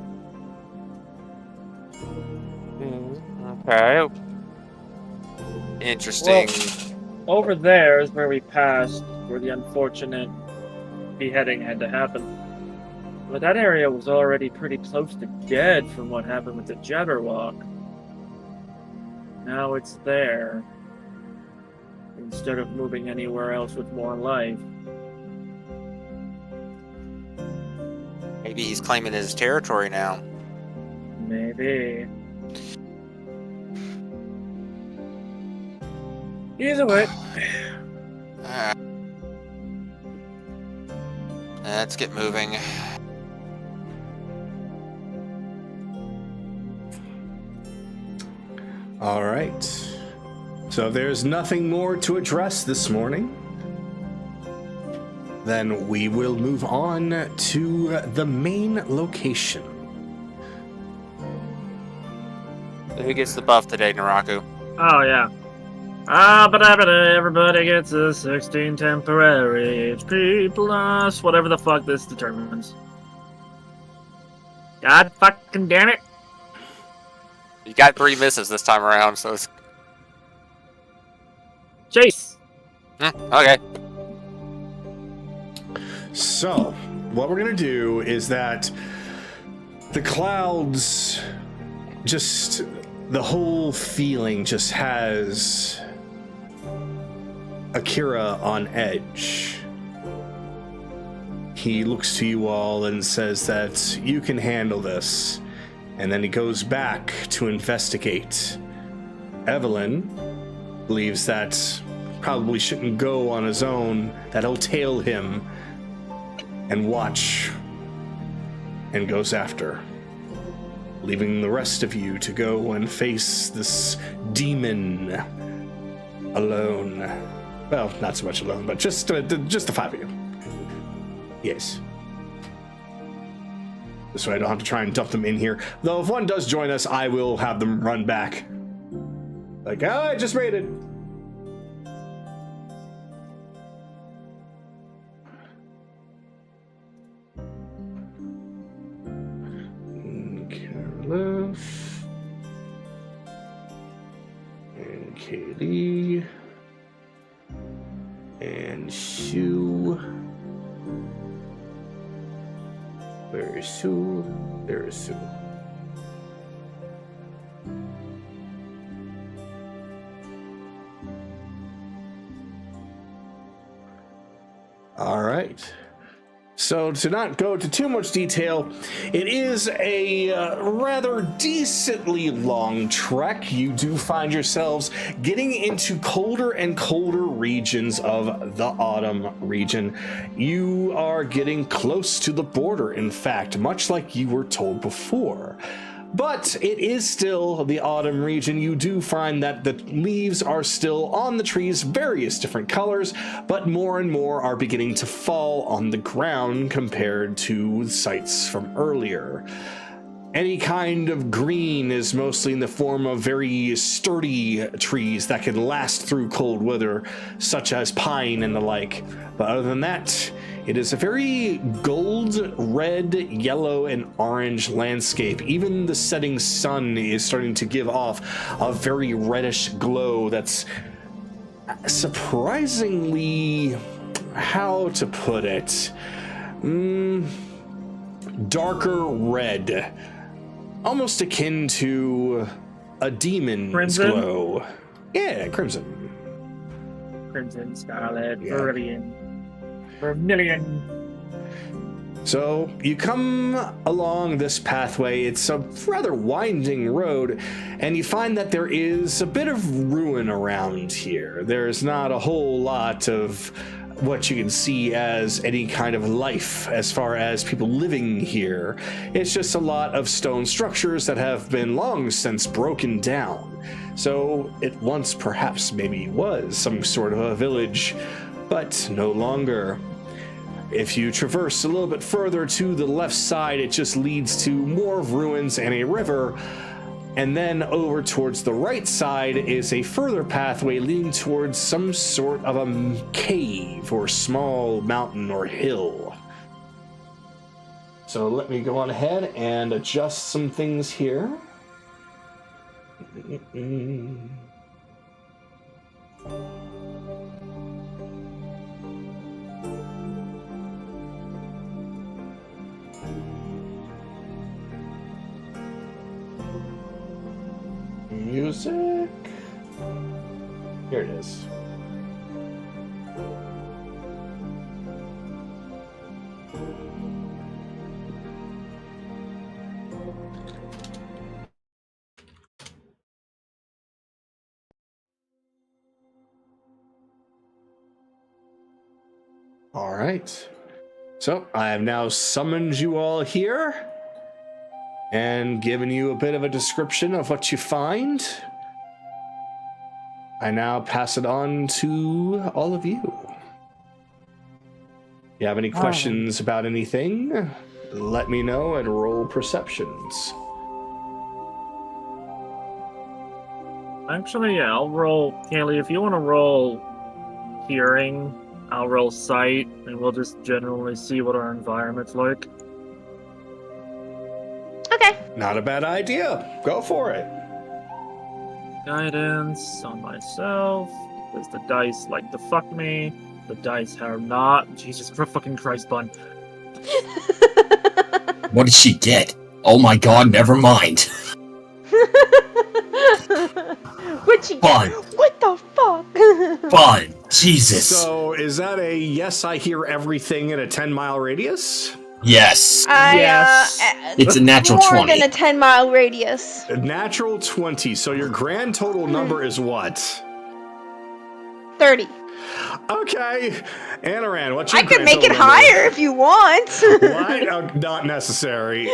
Okay. Interesting. Well, over there is where we passed, where the unfortunate beheading had to happen. But that area was already pretty close to dead from what happened with the Jabberwock. Now it's there, instead of moving anywhere else with more life. Maybe he's claiming his territory now. Maybe. Either way. Alright. Let's get moving. All right. So if there's nothing more to address this morning, then we will move on to the main location. Who gets the buff today, Naraku? Oh, yeah. But everybody gets a 16 temporary HP plus whatever the fuck this determines. God fucking damn it. You got 3 misses this time around, so it's... Chase! Okay. So, what we're going to do is that the clouds, just the whole feeling just has Akira on edge. He looks to you all and says that you can handle this. And then he goes back to investigate. Evelyn, believes that probably shouldn't go on his own, that he'll tail him and watch, and goes after, leaving the rest of you to go and face this demon alone. Well, not so much alone, but just the five of you. Yes. This way I don't have to try and dump them in here. Though if one does join us, I will have them run back. Like, oh, I just made it. Carolith. And Katie. And Sue. Where is Sue? There is Sue. All right. So to not go into too much detail, it is a rather decently long trek. You do find yourselves getting into colder and colder regions of the autumn region. You are getting close to the border, in fact, much like you were told before. But it is still the autumn region. You do find that the leaves are still on the trees, various different colors, but more and more are beginning to fall on the ground compared to sites from earlier. Any kind of green is mostly in the form of very sturdy trees that can last through cold weather, such as pine and the like. But other than that, it is a very gold, red, yellow, and orange landscape. Even the setting sun is starting to give off a very reddish glow that's surprisingly, how to put it, darker red. Almost akin to a demon's Crimson? glow. Yeah, crimson. Crimson, Scarlet, Yeah. Vermilion. So you come along this pathway. It's a rather winding road, and you find that there is a bit of ruin around here. There's not a whole lot of what you can see as any kind of life as far as people living here. It's just a lot of stone structures that have been long since broken down. So it once perhaps maybe was some sort of a village, but no longer. If you traverse a little bit further to the left side, it just leads to more ruins and a river. And then over towards the right side is a further pathway leading towards some sort of a cave or small mountain or hill. So let me go on ahead and adjust some things here. Music. Here it is. All right. So I have now summoned you all here and given you a bit of a description of what you find. I now pass it on to all of you. If you have any questions about anything, let me know and roll perceptions. Actually, yeah, I'll roll. Kaylee, if you want to roll hearing, I'll roll sight, and we'll just generally see what our environment's like. Okay. Not a bad idea. Go for it. Guidance on myself, because the dice like to fuck me. The dice are not. Jesus fucking Christ, Bun. What did she get? Oh my god, never mind. What'd you Fun. get? What the fuck? Fun. Jesus. So is that a yes, I hear everything in a 10-mile radius? Yes. Yes. It's a natural more 20. than a 10-mile radius. A natural 20. So your grand total number is what? 30. Okay. Anaran, what's your I can grand make it total number? higher if you want. What? Oh, not necessary.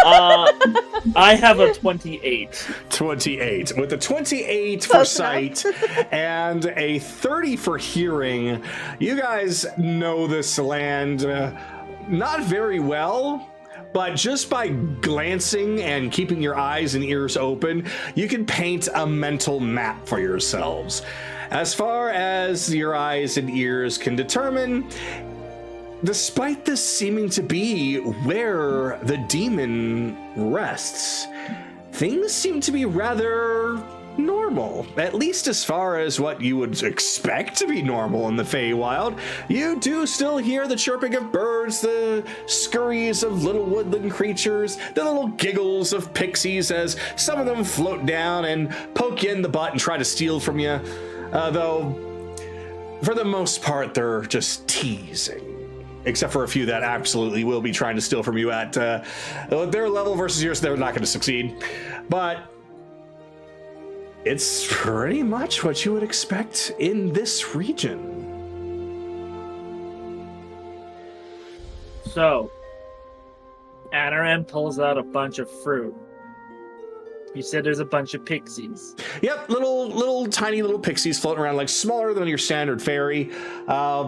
I have a 28. 28. With a 28 for Close sight and a 30 for hearing, you guys know this land not very well. But just by glancing and keeping your eyes and ears open, you can paint a mental map for yourselves. As far as your eyes and ears can determine, despite this seeming to be where the demon rests, things seem to be rather normal, at least as far as what you would expect to be normal in the Feywild. You do still hear the chirping of birds, the scurries of little woodland creatures, the little giggles of pixies as some of them float down and poke you in the butt and try to steal from you, though for the most part they're just teasing. Except for a few that absolutely will be trying to steal from you at their level versus yours, they're not going to succeed. But it's pretty much what you would expect in this region. So, Anaran pulls out a bunch of fruit. You said there's a bunch of pixies. Yep, little tiny little pixies floating around, like smaller than your standard fairy.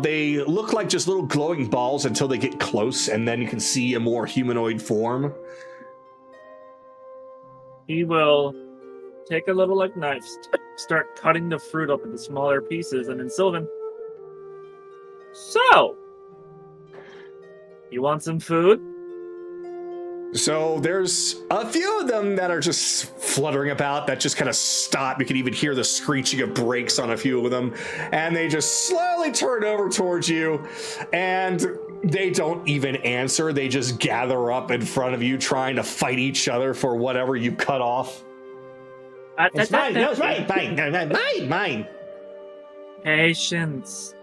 They look like just little glowing balls until they get close, and then you can see a more humanoid form. He will take a little knife, start cutting the fruit up into smaller pieces, and then Sylvan. So, you want some food? So there's a few of them that are just fluttering about that just kind of stop. You can even hear the screeching of brakes on a few of them. And they just slowly turn over towards you. And they don't even answer. They just gather up in front of you trying to fight each other for whatever you cut off. It's mine. No, it's mine. Mine. Patience.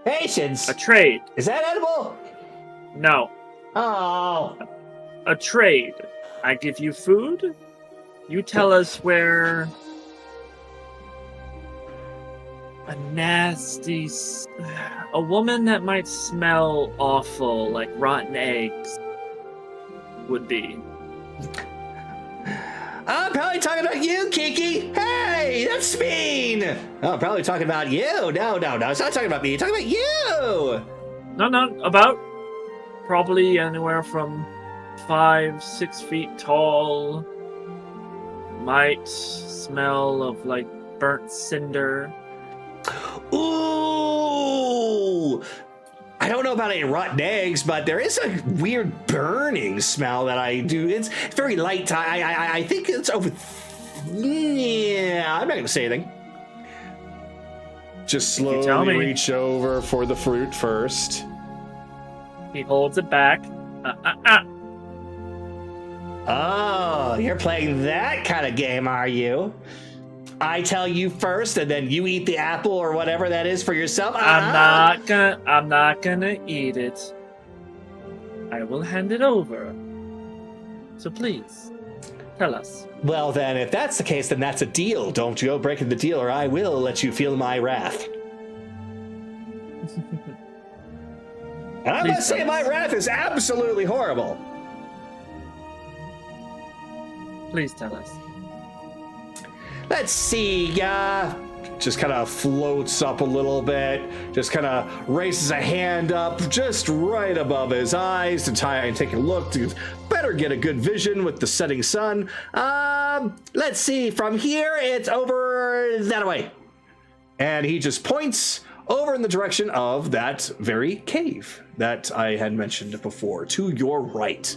Patience. A trade. Is that edible? No. Oh. A trade. I give you food. You tell us where a woman that might smell awful, like rotten eggs, would be. I'm probably talking about you, Kiki. Hey, that's mean. Oh, I'm probably talking about you. No. It's not talking about me. It's talking about you. No. About probably anywhere from 5-6 feet tall. Might smell of like burnt cinder. Ooh. I don't know about any rotten eggs, but there is a weird burning smell that I do. It's very light. I think it's over. Yeah, I'm not going to say anything. Just slowly reach over for the fruit first. He holds it back. Oh, you're playing that kind of game, are you? I tell you first, and then you eat the apple or whatever that is for yourself. I'm not gonna eat it. I will hand it over. So please, tell us. Well then, if that's the case, then that's a deal. Don't you go breaking the deal, or I will let you feel my wrath. And I must say, my wrath is absolutely horrible. Please tell us. Let's see, just kind of floats up a little bit, just kind of raises a hand up just right above his eyes to try and take a look to better get a good vision with the setting sun. Let's see, from here, it's over that way. And he just points over in the direction of that very cave that I had mentioned before, to your right.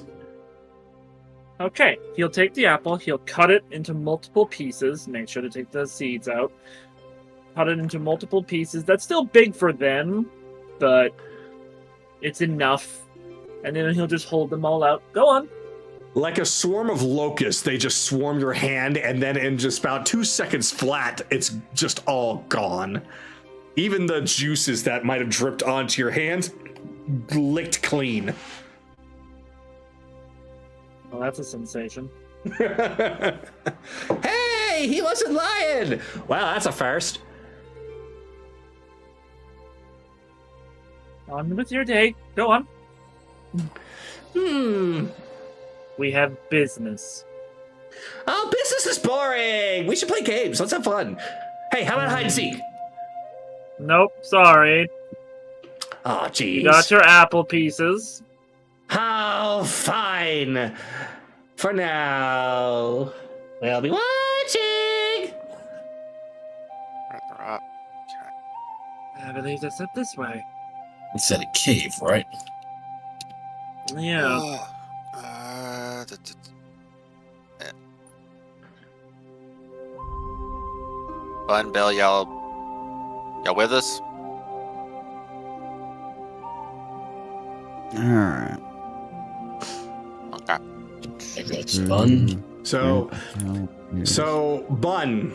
Okay, he'll take the apple, he'll cut it into multiple pieces, make sure to take the seeds out. Cut it into multiple pieces. That's still big for them, but it's enough. And then he'll just hold them all out. Go on. Like a swarm of locusts, they just swarm your hand, and then in just about 2 seconds flat, it's just all gone. Even the juices that might have dripped onto your hand, licked clean. Well, that's a sensation. Hey, he wasn't lying! Wow, that's a first. On with your day. Go on. We have business. Oh, business is boring. We should play games. Let's have fun. Hey, how about hide and seek? Nope, sorry. Oh, jeez. You got your apple pieces. Oh, fine. For now, we'll be watching. I believe that's it this way. You said a cave, right? Yeah. Bun, Bell, y'all with us? Alright. Okay. Maybe it's fun. So, Bun,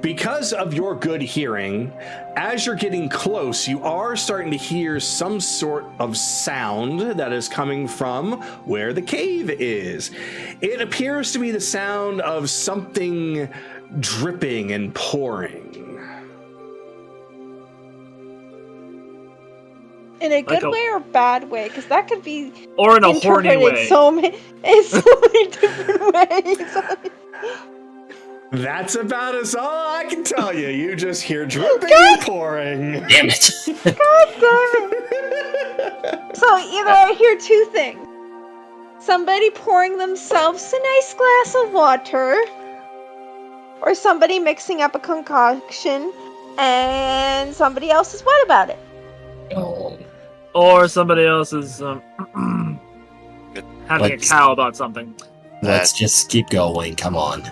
because of your good hearing, as you're getting close, you are starting to hear some sort of sound that is coming from where the cave is. It appears to be the sound of something dripping and pouring. In a good Like a- way or bad way? Because that could be Or in a horny interpreted way. in so many different ways. That's about as all I can tell you. You just hear dripping and pouring. Damn it! God damn it. So either I hear two things. Somebody pouring themselves a nice glass of water, or somebody mixing up a concoction, and somebody else is what about it? Oh, Or somebody else is having a Let's- cow about something. let's just keep going. Come on.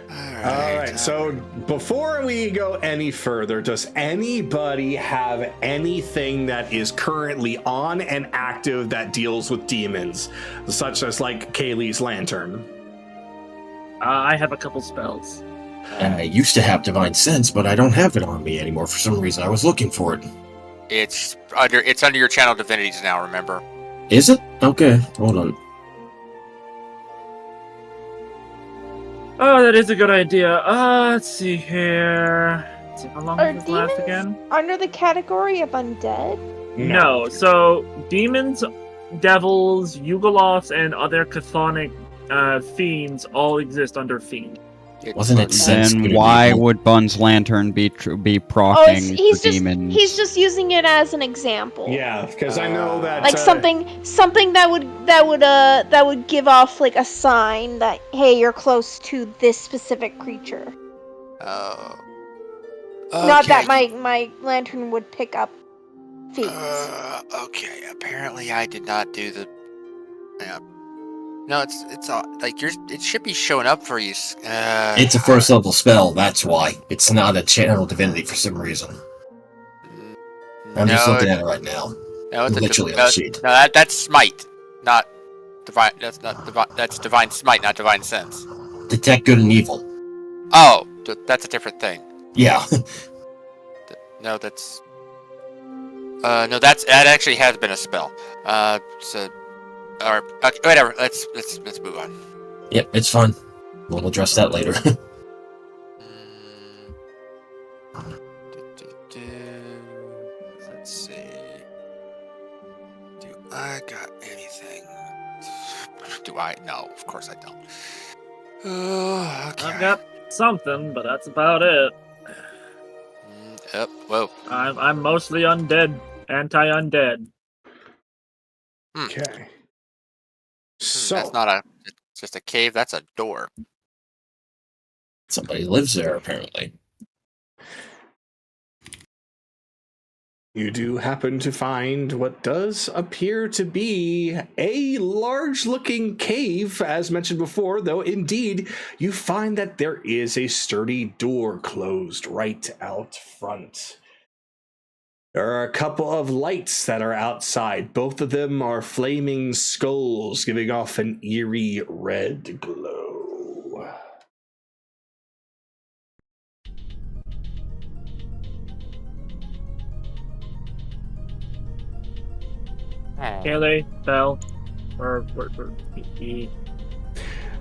All right, so before we go any further, does anybody have anything that is currently on and active that deals with demons, such as like Kaylee's lantern? I have a couple spells. I used to have Divine Sense, but I don't have it on me anymore for some reason. I was looking for it. It's under your channel divinities now, remember? Is it? Okay, hold on. Oh, that is a good idea. Let's see here. Let's see, how long Are does this last demons again? under the category of undead? No. So demons, devils, Yugoloths, and other chthonic fiends all exist under fiend. Wasn't it sense? Then why would Bun's lantern be proccing he's for just demons? he's just using it as an example. Yeah, because I know that Like something that would give off like a sign that hey, you're close to this specific creature. Oh. Not that my lantern would pick up fiends. Okay. Apparently, I did not do the. No, it's all like it should be showing up for you. It's a first level spell, that's why. It's not a channel divinity for some reason. I'm just looking at it right now. No, it's Literally on the sheet. No, that's smite, not divine. That's not divine. That's divine smite, not divine sense. Detect good and evil. Oh, that's a different thing. Yeah. No, that's. No, that actually has been a spell. So. Or okay, whatever. Let's move on. Yep, it's fun. We'll address that later. Let's see. Do I got anything? Do I? No, of course I don't. Okay. I've got something, but that's about it. Yep. Whoa. I'm mostly undead, anti-undead. Okay. So That's not a. It's just a cave. That's a door. Somebody lives there, apparently. you do happen to find what does appear to be a large-looking cave, as mentioned before, though indeed you find that there is a sturdy door closed right out front. There are a couple of lights that are outside. Both of them are flaming skulls giving off an eerie red glow. Kaylee, Bell, or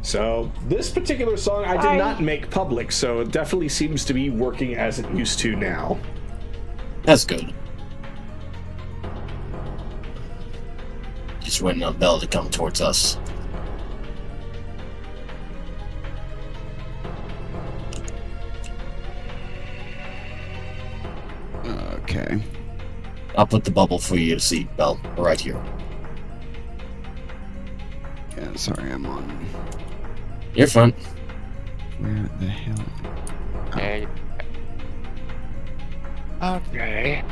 So this particular song I did not make public, so it definitely seems to be working as it used to now. That's good. Just waiting on Belle to come towards us. Okay. I'll put the bubble for you to see, Belle. Right here. Yeah, sorry, I'm on. You're fine. Where the hell? Okay. Okay.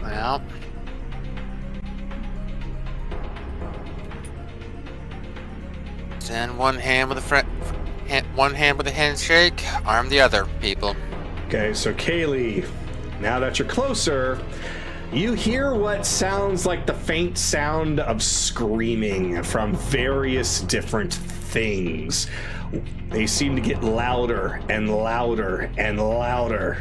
Well. Send one hand with one hand with a handshake, arm the other, people. Okay, so Kaylee, now that you're closer, you hear what sounds like the faint sound of screaming from various different things. They seem to get louder and louder and louder.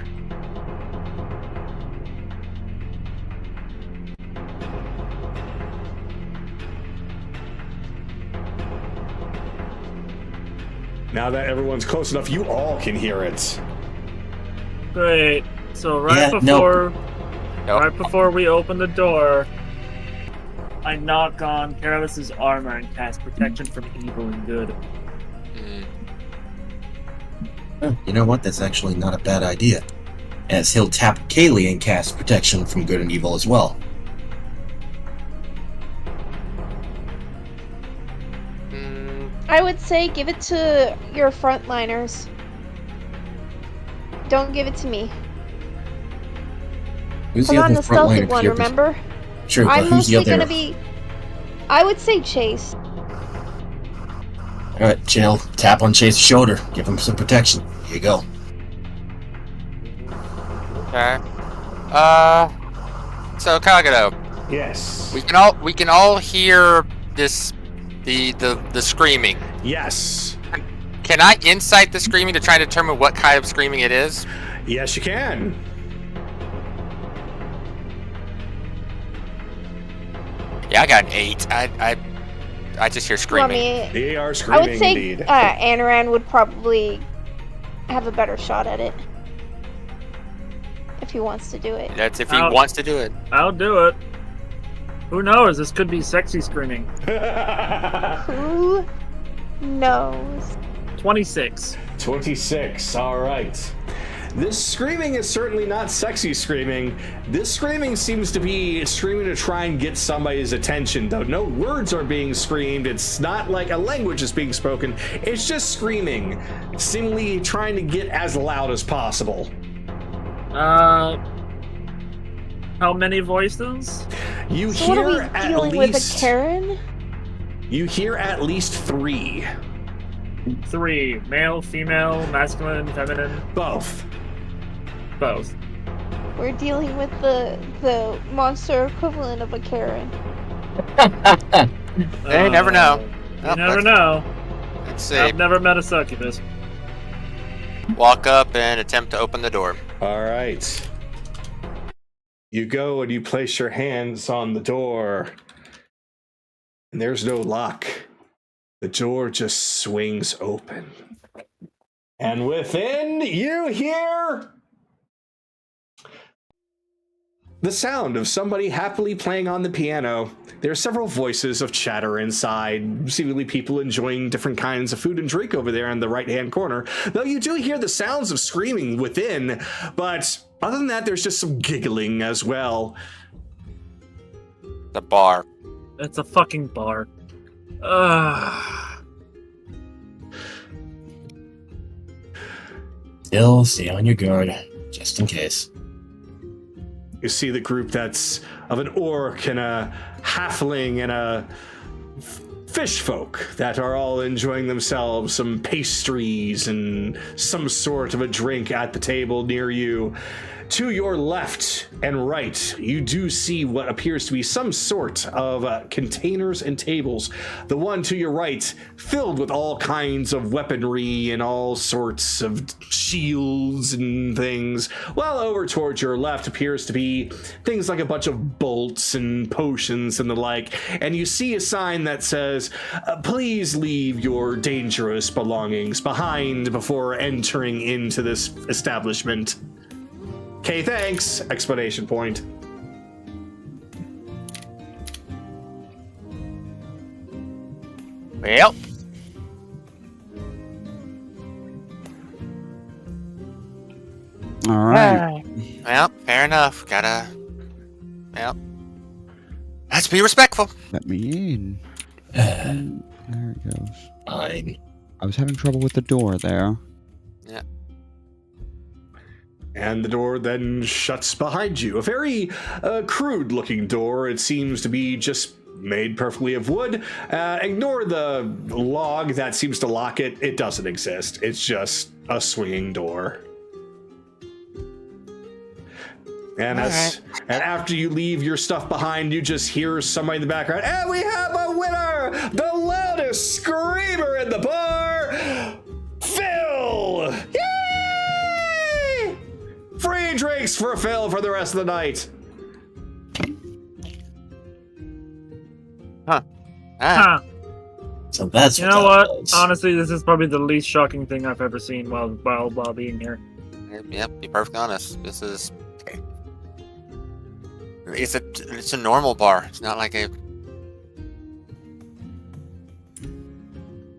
Now that everyone's close enough, you all can hear it. Great. So Yeah, right Nope. before we open the door, I knock on Careless's armor and cast protection from evil and good. Mm. Oh, you know what? That's actually not a bad idea. As he'll tap Kaylee and cast protection from good and evil as well. I would say give it to your frontliners. Don't give it to me. Who's I'm the on other the stealthy frontliner one, here? remember? True, but I'm who's the mostly other? gonna be... I would say Chase. Alright, Jill, tap on Chase's shoulder. Give him some protection. Here you go. Okay. So Kagato, Yes. we can all hear this the screaming. Yes. Can I insight the screaming to try to determine what kind of screaming it is? Yes, you can. Yeah, I got an 8. I just hear You want screaming. me... They are I screaming would say indeed. Anaran would probably have a better shot at it. If he wants to do it. That's if he Ow. wants to do it. I'll do it. Who knows? This could be sexy screaming. Who knows? 26. 26, alright. This screaming is certainly not sexy screaming. This screaming seems to be screaming to try and get somebody's attention, though no words are being screamed. It's not like a language is being spoken. It's just screaming, seemingly trying to get as loud as possible. How many voices? You So what are we hear at dealing with, a least Karen? you hear at least 3. 3. Male, female, masculine, feminine, Both. both. We're dealing with the monster equivalent of a Karen. Hey, never know. You Oh, never know. Let's see. I've never met a succubus. Walk up and attempt to open the door. All right. You go and you place your hands on the door. And there's no lock. The door just swings open. And within, you hear the sound of somebody happily playing on the piano. There are several voices of chatter inside, seemingly people enjoying different kinds of food and drink over there in the right-hand corner. Though you do hear the sounds of screaming within, but other than that, there's just some giggling as well. The bar. It's a fucking bar. Still, stay on your guard, just in case. You see the group that's of an orc and a halfling and a fish folk that are all enjoying themselves, some pastries and some sort of a drink at the table near you. To your left and right, you do see what appears to be some sort of containers and tables. The one to your right, filled with all kinds of weaponry and all sorts of shields and things. While over towards your left appears to be things like a bunch of bolts and potions and the like. And you see a sign that says, please leave your dangerous belongings behind before entering into this establishment. Okay, thanks! Explanation point. Well, All right. well, fair enough. Well, let's be respectful. Let me in. There it goes. Fine. I was having trouble with the door there. And the door then shuts behind you. A very crude-looking door. It seems to be just made perfectly of wood. Ignore the log that seems to lock it. It doesn't exist. It's just a swinging door. And and after you leave your stuff behind, you just hear somebody in the background. And we have a winner! The loudest screamer in the bar, Phil! Yay! Free drinks for Phil for the rest of the night. Huh. So that's You know what? was. Honestly, this is probably the least shocking thing I've ever seen while being here. Yep, be perfectly honest. This is. It's a normal bar. It's not like a.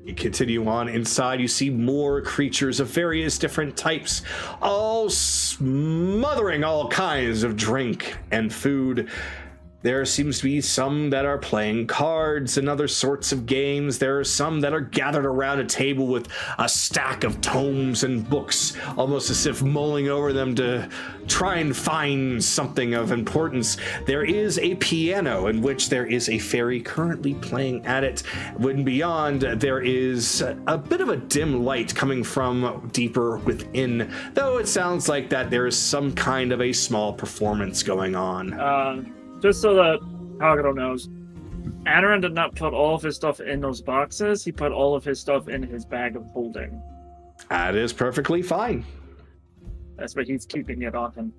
You continue on inside. You see more creatures of various different types, all smothering all kinds of drink and food. There seems to be some that are playing cards and other sorts of games. There are some that are gathered around a table with a stack of tomes and books, almost as if mulling over them to try and find something of importance. There is a piano in which there is a fairy currently playing at it. When beyond, there is a bit of a dim light coming from deeper within, though it sounds like that there is some kind of a small performance going on. Just so that Kagato knows, Anaran did not put all of his stuff in those boxes. He put all of his stuff in his bag of holding. That is perfectly fine. That's why he's keeping it on him.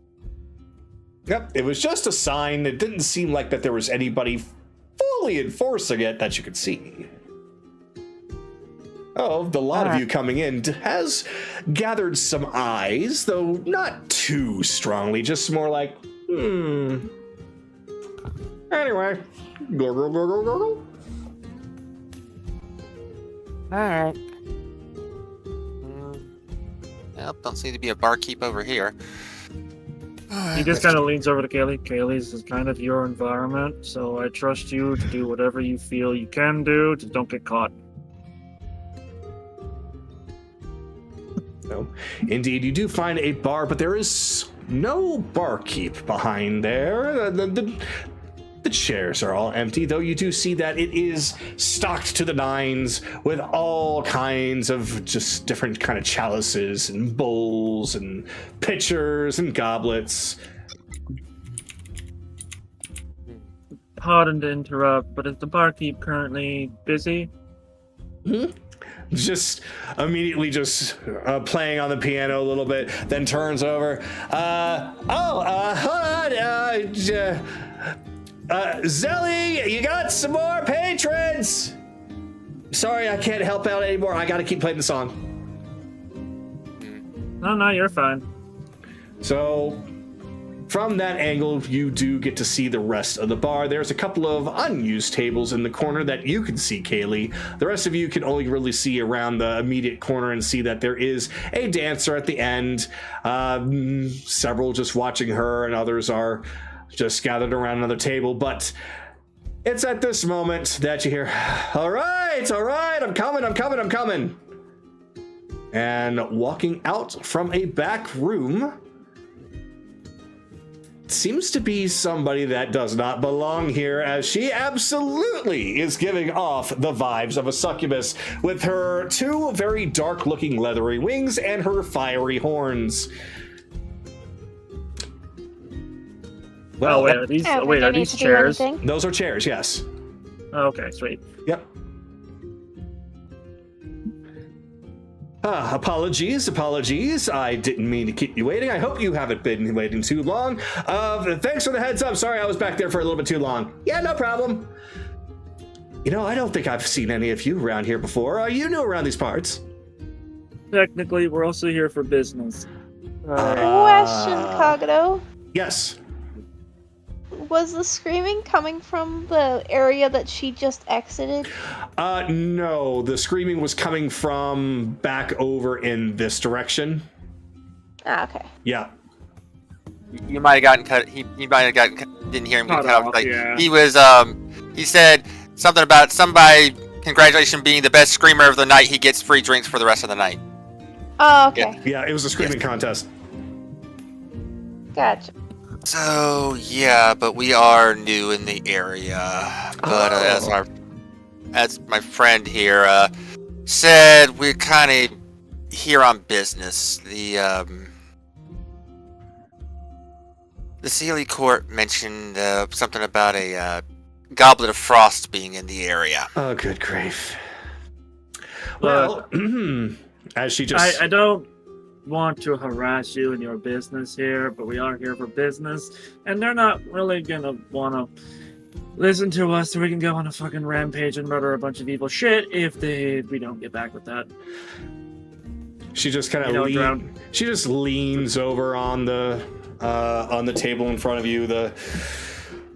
Yep, it was just a sign. It didn't seem like that there was anybody fully enforcing it that you could see. Oh, the lot of you coming in has gathered some eyes, though not too strongly, just more like, Anyway, go. Alright. Yep, don't seem to be a barkeep over here. He just kind of leans over to Kaylee. Kaylee, this is kind of your environment, so I trust you to do whatever you feel you can do. Just don't get caught. No. Indeed, you do find a bar, but there is no barkeep behind there. The chairs are all empty, though you do see that it is stocked to the nines with all kinds of just different kind of chalices and bowls and pitchers and goblets. Pardon to interrupt, but is the barkeep currently busy? Just immediately playing on the piano a little bit, then turns over. Hold on. Zelly, you got some more patrons? Sorry, I can't help out anymore. I gotta keep playing the song. No, you're fine. So, from that angle, you do get to see the rest of the bar. There's a couple of unused tables in the corner that you can see, Kaylee. The rest of you can only really see around the immediate corner and see that there is a dancer at the end. Several just watching her, and others are just gathered around another table. But it's at this moment that you hear, all right, I'm coming. And walking out from a back room seems to be somebody that does not belong here, as she absolutely is giving off the vibes of a succubus with her two very dark-looking leathery wings and her fiery horns. Well, are these chairs? Those are chairs, yes. Okay, sweet. Yep. Apologies. I didn't mean to keep you waiting. I hope you haven't been waiting too long. Thanks for the heads up. Sorry I was back there for a little bit too long. Yeah, no problem. You know, I don't think I've seen any of you around here before. Are you new around these parts? Technically, we're also here for business. Question, Kagato. Yes. Was the screaming coming from the area that she just exited? No, the screaming was coming from back over in this direction. Ah, okay. Yeah. You might have gotten cut. He might have gotten. Didn't hear him get Cut cut off. off, Like yeah. he was. He said something about somebody. Congratulations, being the best screamer of the night. He gets free drinks for the rest of the night. Oh, okay. Yeah, it was a screaming contest. Gotcha. So yeah, but we are new in the area. But as my friend here said, we're kind of here on business. The Sealy Court mentioned something about a Goblet of Frost being in the area. Oh, good grief. Well, as she just... I don't want to harass you in your business here, but we are here for business, and they're not really gonna want to listen to us so we can go on a fucking rampage and murder a bunch of evil shit if we don't get back with that. She just kind of she just leans over on the table in front of you. The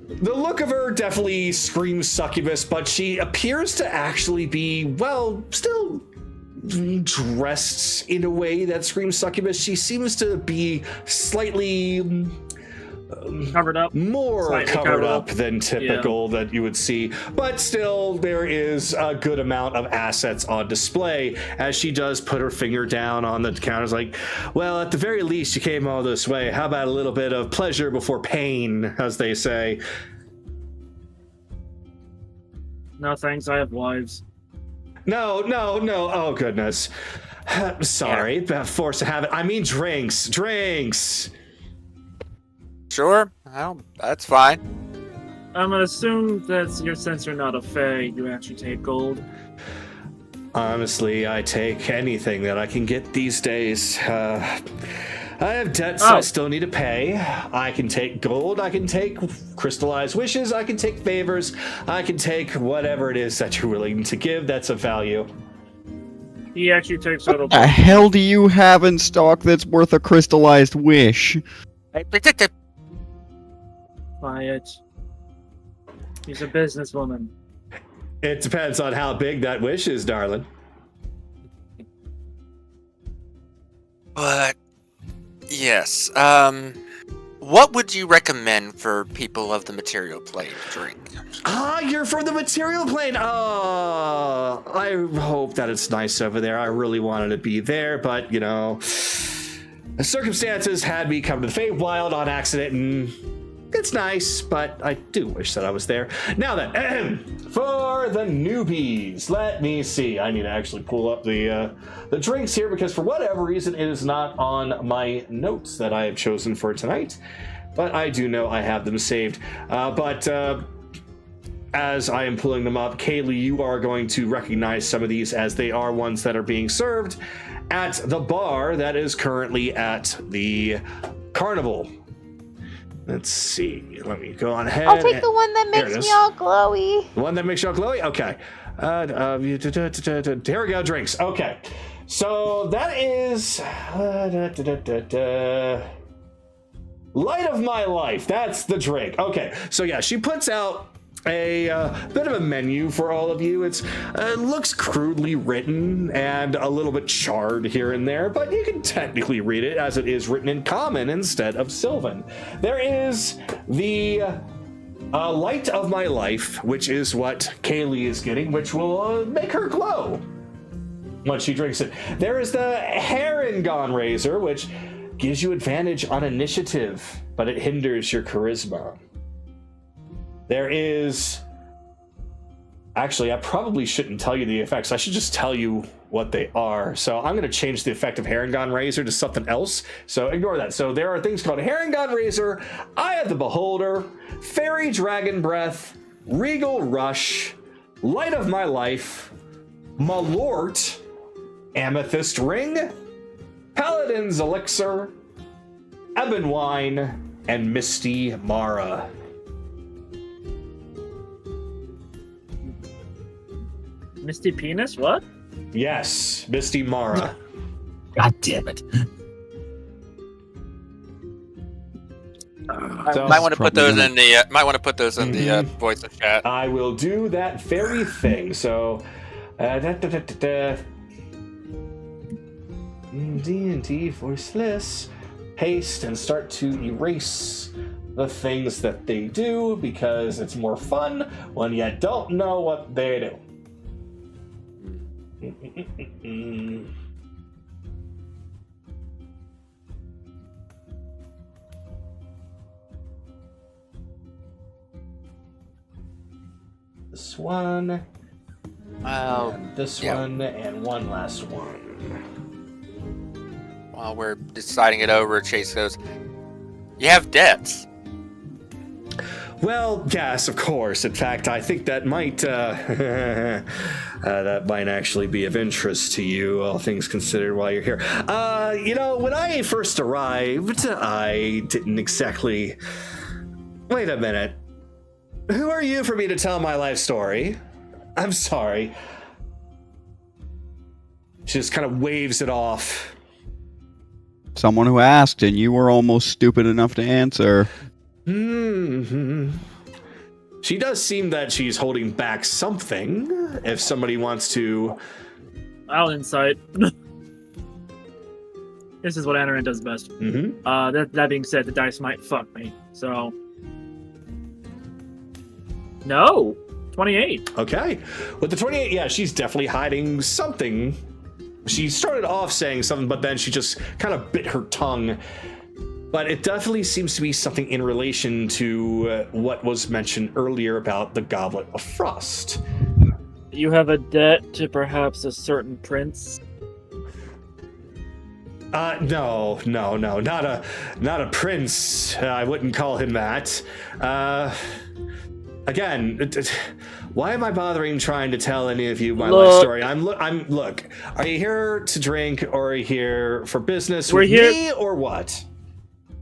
look of her definitely screams succubus, but she appears to actually be, well, still dressed in a way that screams succubus. She seems to be slightly Covered up. more Slightly covered up than typical that you would see, but still there is a good amount of assets on display as she does put her finger down on the counters like, well, at the very least you came all this way. How about a little bit of pleasure before pain, as they say? No thanks, I have wives. No, oh goodness. Sorry, forced to have it. I mean drinks. Sure, well, that's fine. I'm gonna assume that since you're not a fae, you actually take gold. Honestly, I take anything that I can get these days. I have debts I still need to pay. I can take gold, I can take crystallized wishes, I can take favors, I can take whatever it is that you're willing to give that's of value. He actually takes out What the hell do you have in stock that's worth a crystallized wish? Quiet. He's a businesswoman. It depends on how big that wish is, darling. But yes, what would you recommend for people of the material plane to drink? You're from the material plane. I hope that it's nice over there. I really wanted to be there, but you know, the circumstances had me come to the Feywild on accident, and it's nice, but I do wish that I was there. Now then, for the newbies, let me see. I need to actually pull up the drinks here because for whatever reason it is not on my notes that I have chosen for tonight, but I do know I have them saved. As I am pulling them up, Kaylee, you are going to recognize some of these as they are ones that are being served at the bar that is currently at the carnival. Let's see. Let me go on ahead. I'll take the one that makes me all glowy. The one that makes you all glowy? Okay. Here we go, drinks. Okay. So that is... Light of My Life. That's the drink. Okay. So yeah, she puts out a bit of a menu for all of you. It looks crudely written and a little bit charred here and there, but you can technically read it as it is written in Common instead of Sylvan. There is the Light of My Life, which is what Kaylee is getting, which will make her glow once she drinks it. There is the Herringon Razor, which gives you advantage on initiative, but it hinders your charisma. There is... Actually, I probably shouldn't tell you the effects. I should just tell you what they are. So I'm going to change the effect of Herringon Razor to something else. So ignore that. So there are things called Herringon Razor, Eye of the Beholder, Fairy Dragon Breath, Regal Rush, Light of My Life, Malort, Amethyst Ring, Paladin's Elixir, Ebon Wine, and Misty Mara. Misty Penis? What? Yes, Misty Mara. God damn it. So- Might want to put Probably those gonna- in the. Might want to put those in the Mhm. voice of chat. I will do that very thing. So, D&D voiceless. Paste and start to erase the things that they do because it's more fun when you don't know what they do. This one, and this yeah. one, and one last one. While we're deciding it over, Chase goes, "You have debts." Well, yes, of course. In fact, I think that might that might actually be of interest to you, all things considered, while you're here. When I first arrived, I didn't exactly. Wait a minute. Who are you for me to tell my life story? I'm sorry. She just kind of waves it off. Someone who asked, and you were almost stupid enough to answer. Hmm. She does seem that she's holding back something. If somebody wants to. I'll insight. This is what Anaran does best. Mm-hmm. That being said, the dice might fuck me. So. No! 28. Okay. With the 28, yeah, she's definitely hiding something. She started off saying something, but then she just kind of bit her tongue. But it definitely seems to be something in relation to what was mentioned earlier about the Goblet of Frost. You have a debt to perhaps a certain prince? No, not a prince. I wouldn't call him that. Again, why am I bothering trying to tell any of you my life story? Look. Are you here to drink, or are you here for business with me, or what?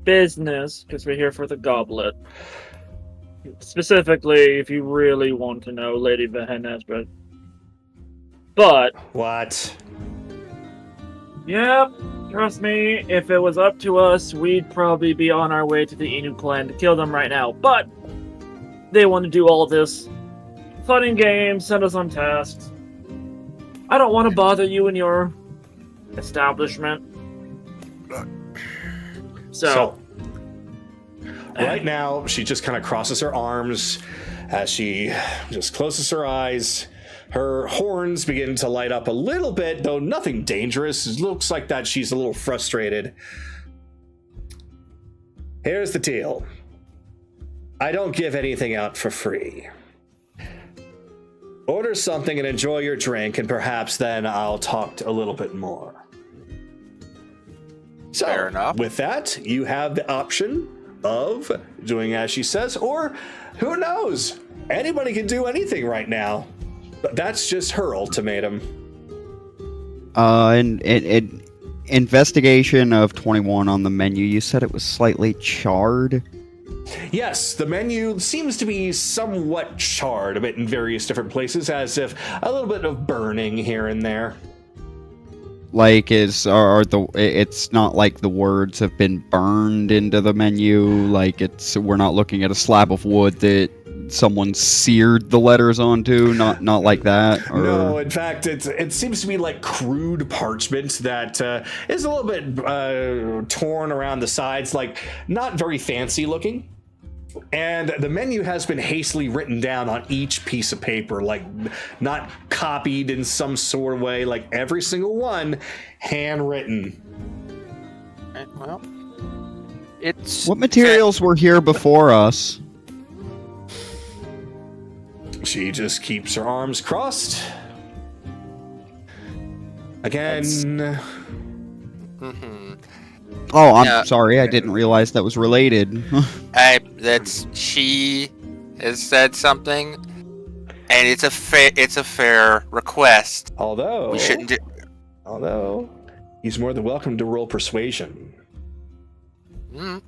Business, because we're here for the goblet. Specifically, if you really want to know, Lady Vehenesbeth. But What? yep, trust me, if it was up to us, we'd probably be on our way to the Inu clan to kill them right now. But they want to do all this. Fun and games, send us on tasks. I don't want to bother you in your establishment. So right now, she just kind of crosses her arms as she just closes her eyes. Her horns begin to light up a little bit, though nothing dangerous. It looks like that she's a little frustrated. Here's the deal. I don't give anything out for free. Order something and enjoy your drink, and perhaps then I'll talk a little bit more. So, Fair enough. with that, you have the option of doing as she says, or who knows? Anybody can do anything right now. But that's just her ultimatum. Investigation of 21 on the menu. You said it was slightly charred. Yes, the menu seems to be somewhat charred a bit in various different places, as if a little bit of burning here and there. Like, it's not like the words have been burned into the menu. Like, we're not looking at a slab of wood that someone seared the letters onto. Not like that. Or... No, in fact, it seems to be like crude parchment that is a little bit torn around the sides, like not very fancy looking. And the menu has been hastily written down on each piece of paper, like not copied in some sort of way, like every single one handwritten. Right, well, it's What materials were here before us? She just keeps her arms crossed. Again. Mhm. Oh, I'm Yeah. sorry. I didn't realize that was related. She has said something, and it's a fair request. Although We shouldn't do. Although he's more than welcome to roll persuasion. Mm,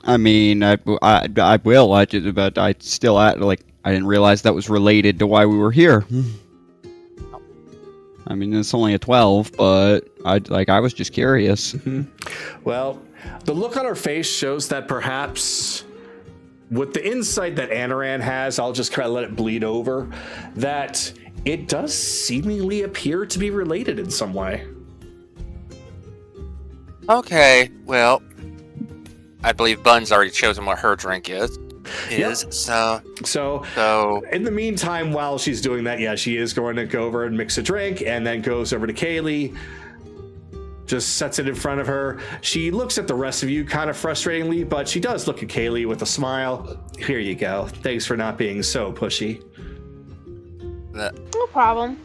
I mean, I will. But I still I didn't realize that was related to why we were here. I mean, it's only a 12, but I was just curious. Well, the look on her face shows that perhaps with the insight that Anaran has, I'll just kind of let it bleed over, that it does seemingly appear to be related in some way. Okay, well, I believe Bun's already chosen what her drink is. Yep. So In the meantime, while she's doing that, yeah, she is going to go over and mix a drink, and then goes over to Kaylee, just sets it in front of her. She looks at the rest of you kind of frustratingly, but she does look at Kaylee with a smile. Here you go. Thanks for not being so pushy. No problem.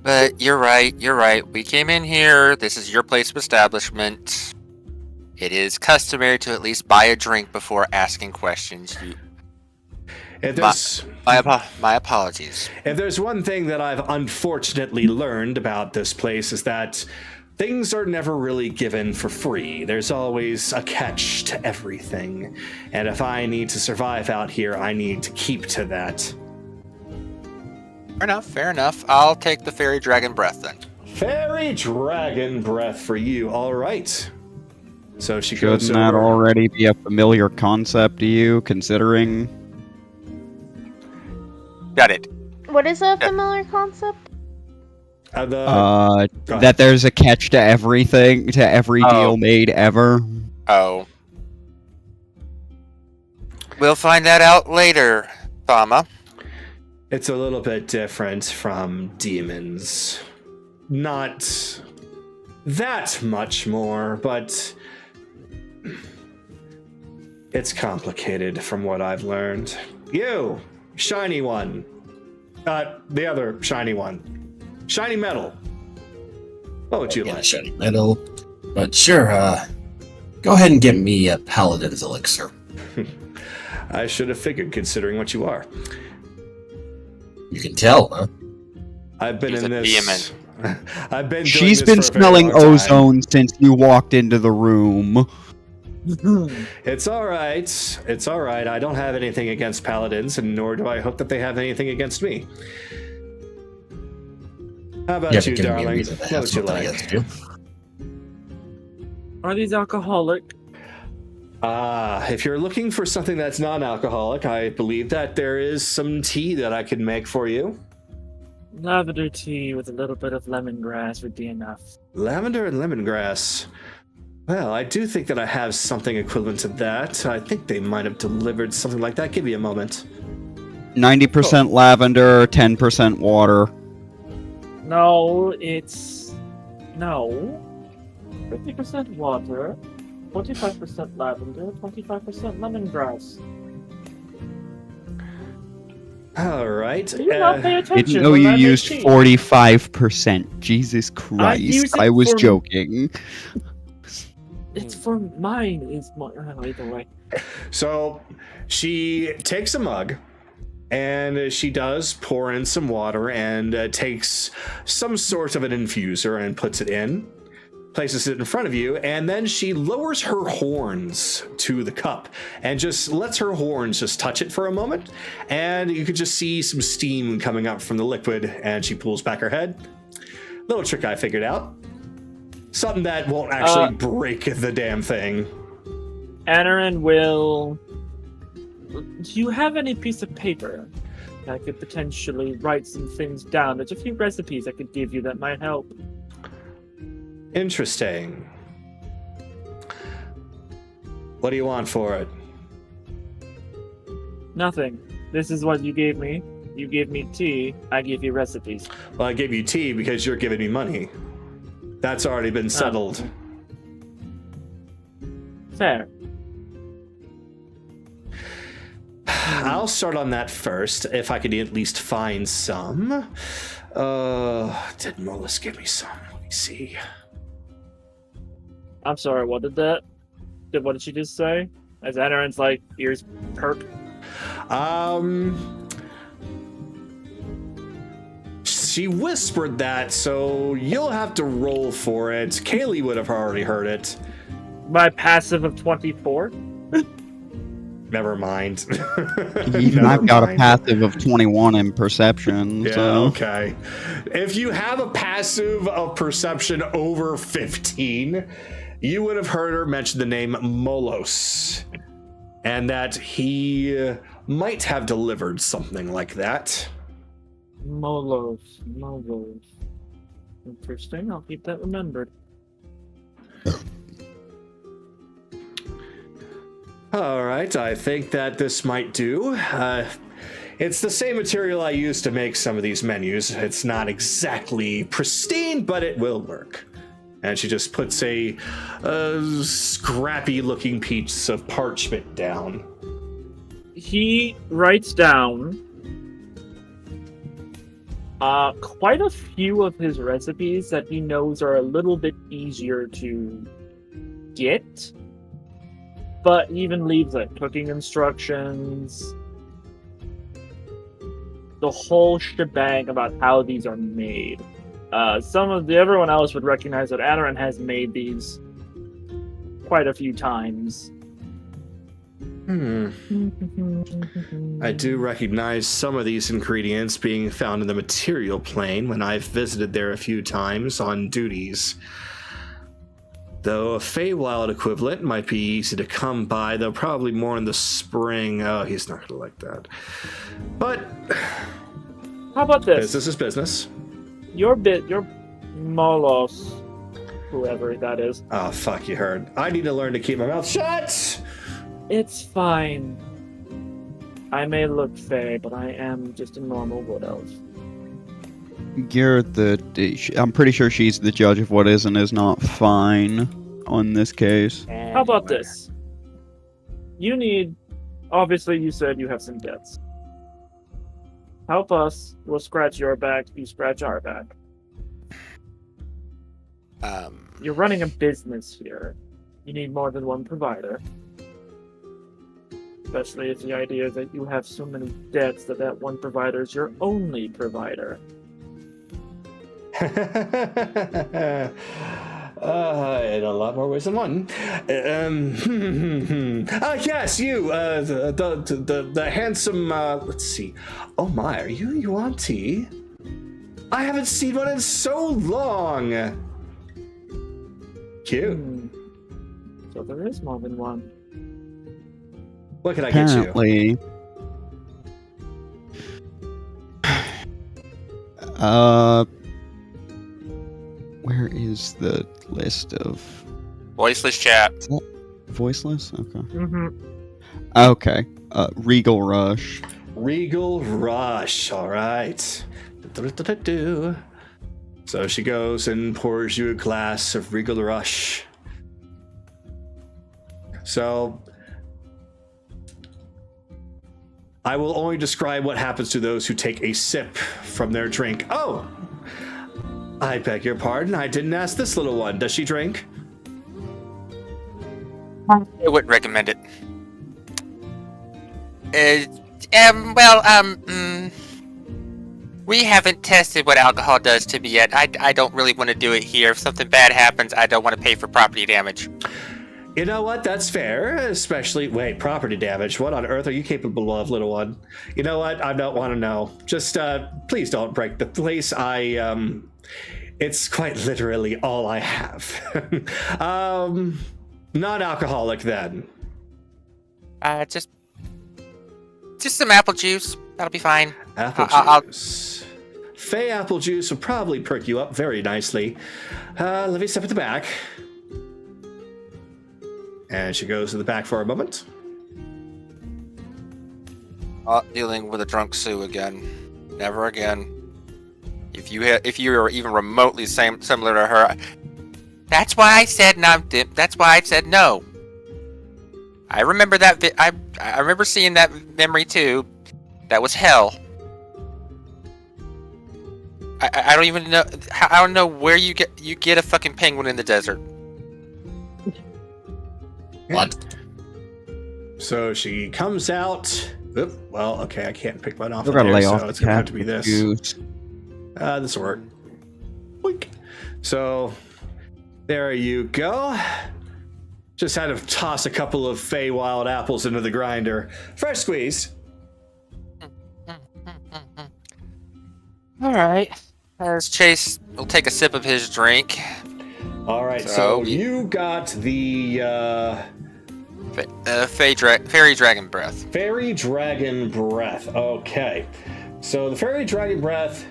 But you're right. We came in here. This is your place of establishment. It is customary to at least buy a drink before asking questions. My apologies. If there's one thing that I've unfortunately learned about this place is that things are never really given for free. There's always a catch to everything. And if I need to survive out here, I need to keep to that. Fair enough. I'll take the fairy dragon breath then. Fairy dragon breath for you. All right. So she goes Shouldn't that over. already be a familiar concept to you, considering? Got it. What is a familiar concept? That there's a catch to everything, to every deal made ever. Oh. We'll find that out later, Fama. It's a little bit different from demons. Not that much more, but it's complicated from what I've learned. You, shiny one. The other shiny one. Shiny metal. What would you like? Shiny metal. But sure, go ahead and get me a paladin's elixir. I should have figured, considering what you are. You can tell, huh? I've been He's in a this. demon. I've been. She's doing been this for a very smelling long time. ozone since you walked into the room. It's all right. It's all right. I don't have anything against paladins, and nor do I hope that they have anything against me. How about you, darling? What would you like? Are these alcoholic? If you're looking for something that's non-alcoholic, I believe that there is some tea that I can make for you. Lavender tea with a little bit of lemongrass would be enough. Lavender and lemongrass. Well, I do think that I have something equivalent to that. I think they might have delivered something like that. Give me a moment. 90% lavender, 10% water. No, it's... No. 50% water, 45% lavender, 25% lemongrass. All right. Do you not pay attention? Didn't know when you I make used tea? 45%. Jesus Christ. use it I was for- joking. It's for mine. It's more... either way. So she takes a mug and she does pour in some water and takes some sort of an infuser and puts it in, places it in front of you, and then she lowers her horns to the cup and just lets her horns just touch it for a moment, and you can just see some steam coming up from the liquid, and she pulls back her head. Little trick I figured out. Something that won't actually break the damn thing. Anaran will... Do you have any piece of paper? I could potentially write some things down. There's a few recipes I could give you that might help. Interesting. What do you want for it? Nothing. This is what you gave me. You gave me tea. I gave you recipes. Well, I gave you tea because you're giving me money. That's already been settled. Fair. I'll start on that first, if I could at least find some. Did Mollis give me some? Let me see. I'm sorry, what did that? What did she just say? As Anaran's like, ears perk. She whispered that, so you'll have to roll for it. Kaylee would have already heard it. My passive of 24? Never mind. Even I've got a mind. passive of 21 in perception. Yeah, So. okay. If you have a passive of perception over 15, you would have heard her mention the name Molos, and that he might have delivered something like that. Molos. Interesting. I'll keep that remembered. All right, I think that this might do. It's the same material I used to make some of these menus. It's not exactly pristine, but it will work. And she just puts a scrappy-looking piece of parchment down. He writes down quite a few of his recipes that he knows are a little bit easier to get, but even leaves like cooking instructions, the whole shebang about how these are made. Everyone else would recognize that Adaran has made these quite a few times. I do recognize some of these ingredients being found in the material plane when I've visited there a few times on duties. Though a Feywild equivalent might be easy to come by, though probably more in the spring. Oh, he's not gonna like that. But How about this? business is business. Your Molos, whoever that is. Oh, fuck, you heard. I need to learn to keep my mouth shut! It's fine. I may look fey, but I am just a normal wood elf. I'm pretty sure she's the judge of what is and is not fine on this case. How about this? Obviously you said you have some debts. Help us, we'll scratch your back, you scratch our back. You're running a business here. You need more than one provider. Especially if the idea is that you have so many debts that one provider is your only provider. In a lot more ways than one. Yes, you, the handsome, let's see. Oh my, are you Yuan-Ti? I haven't seen one in so long. Cute. So there is more than one. What can I get you? Apparently. Where is the list of Voiceless chat. voiceless? Okay. Mm-hmm. Okay. Regal Rush. Regal Rush, all right. So she goes and pours you a glass of Regal Rush. So I will only describe what happens to those who take a sip from their drink. Oh, I beg your pardon. I didn't ask this little one. Does she drink? I wouldn't recommend it. We haven't tested what alcohol does to me yet. I don't really want to do it here. If something bad happens, I don't want to pay for property damage. You know what? That's fair. Especially, wait, property damage. What on earth are you capable of, little one? You know what? I don't want to know. Just, please don't break the place. It's quite literally all I have. Non-alcoholic then. Just some apple juice. That'll be fine. Apple juice. Fey apple juice will probably perk you up very nicely. Let me step at the back. And she goes to the back for a moment. Not dealing with a drunk Sue again. Never again. If you are even remotely similar to her, that's why I said no. That's why I said no. I remember that. I remember seeing that memory too. That was hell. I don't even know. I don't know where you get a fucking penguin in the desert. What? So she comes out. Oop, well, okay, I can't pick one off We're of gonna there, lay so off it's the gonna have cat to be this. juice. This will work. Boink. So there you go. Just had to toss a couple of Feywild apples into the grinder. Fresh squeezed. All right. As Chase will take a sip of his drink. All right, so So you got the Fairy Dragon Breath. Fairy Dragon Breath. Okay. So the Fairy Dragon Breath,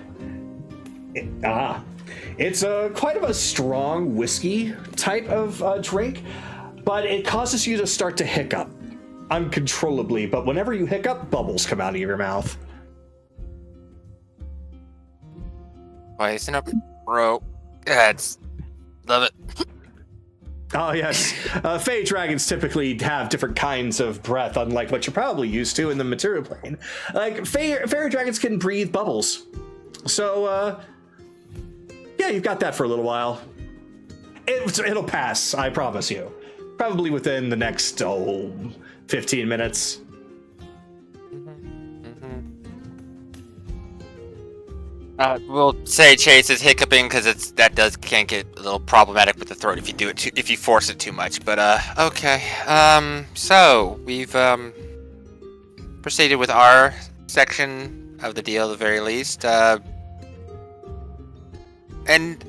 it's quite of a strong whiskey type of drink, but it causes you to start to hiccup uncontrollably. But whenever you hiccup, bubbles come out of your mouth. Poison up, bro. That's love it. Oh, yes. Fey dragons typically have different kinds of breath, unlike what you're probably used to in the material plane. Like, fairy dragons can breathe bubbles. So, yeah, you've got that for a little while. It'll pass, I promise you. Probably within the next, 15 minutes. We'll say Chase is hiccuping because can get a little problematic with the throat if you force it too much. But okay. So we've proceeded with our section of the deal, at the very least. And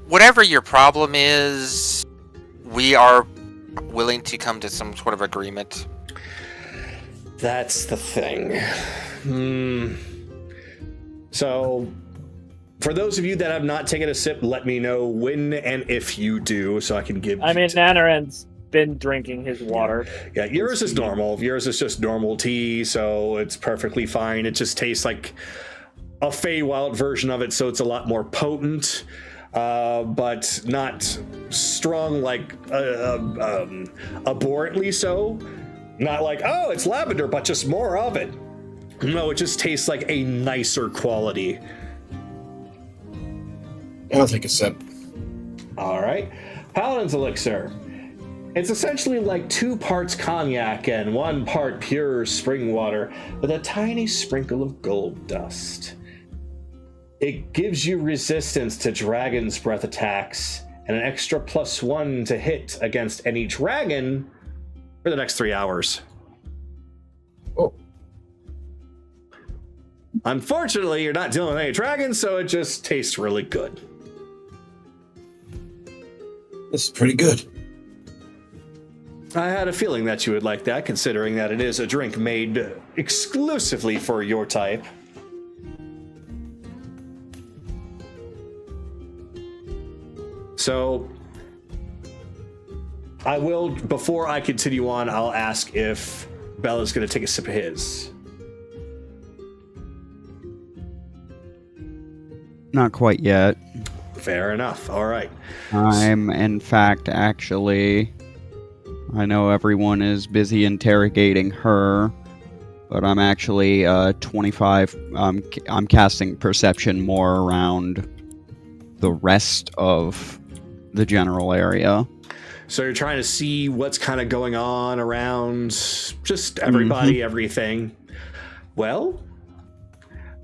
whatever your problem is, we are willing to come to some sort of agreement. That's the thing. So, for those of you that have not taken a sip, let me know when and if you do, so I can give... I mean, Nanaran's been drinking his water. Yeah, yours is normal. Yours is just normal tea, so it's perfectly fine. It just tastes like a Feywild version of it, so it's a lot more potent, but not strong like abhorrently so. Not like, oh, it's lavender, but just more of it. No, it just tastes like a nicer quality. I'll take a sip. All right. Paladin's Elixir. It's essentially like 2 parts cognac and 1 part pure spring water with a tiny sprinkle of gold dust. It gives you resistance to dragon's breath attacks and an extra +1 to hit against any dragon for the next 3 hours. Oh. Unfortunately, you're not dealing with any dragons, so it just tastes really good. This is pretty good. I had a feeling that you would like that, considering that it is a drink made exclusively for your type. So, I will, before I continue on, I'll ask if Bella's going to take a sip of his. Not quite yet. Fair enough. All right. I'm, in fact, actually... I know everyone is busy interrogating her, but I'm actually 25. I'm casting perception more around the rest of the general area. So you're trying to see what's kind of going on around just everybody, everything. Well,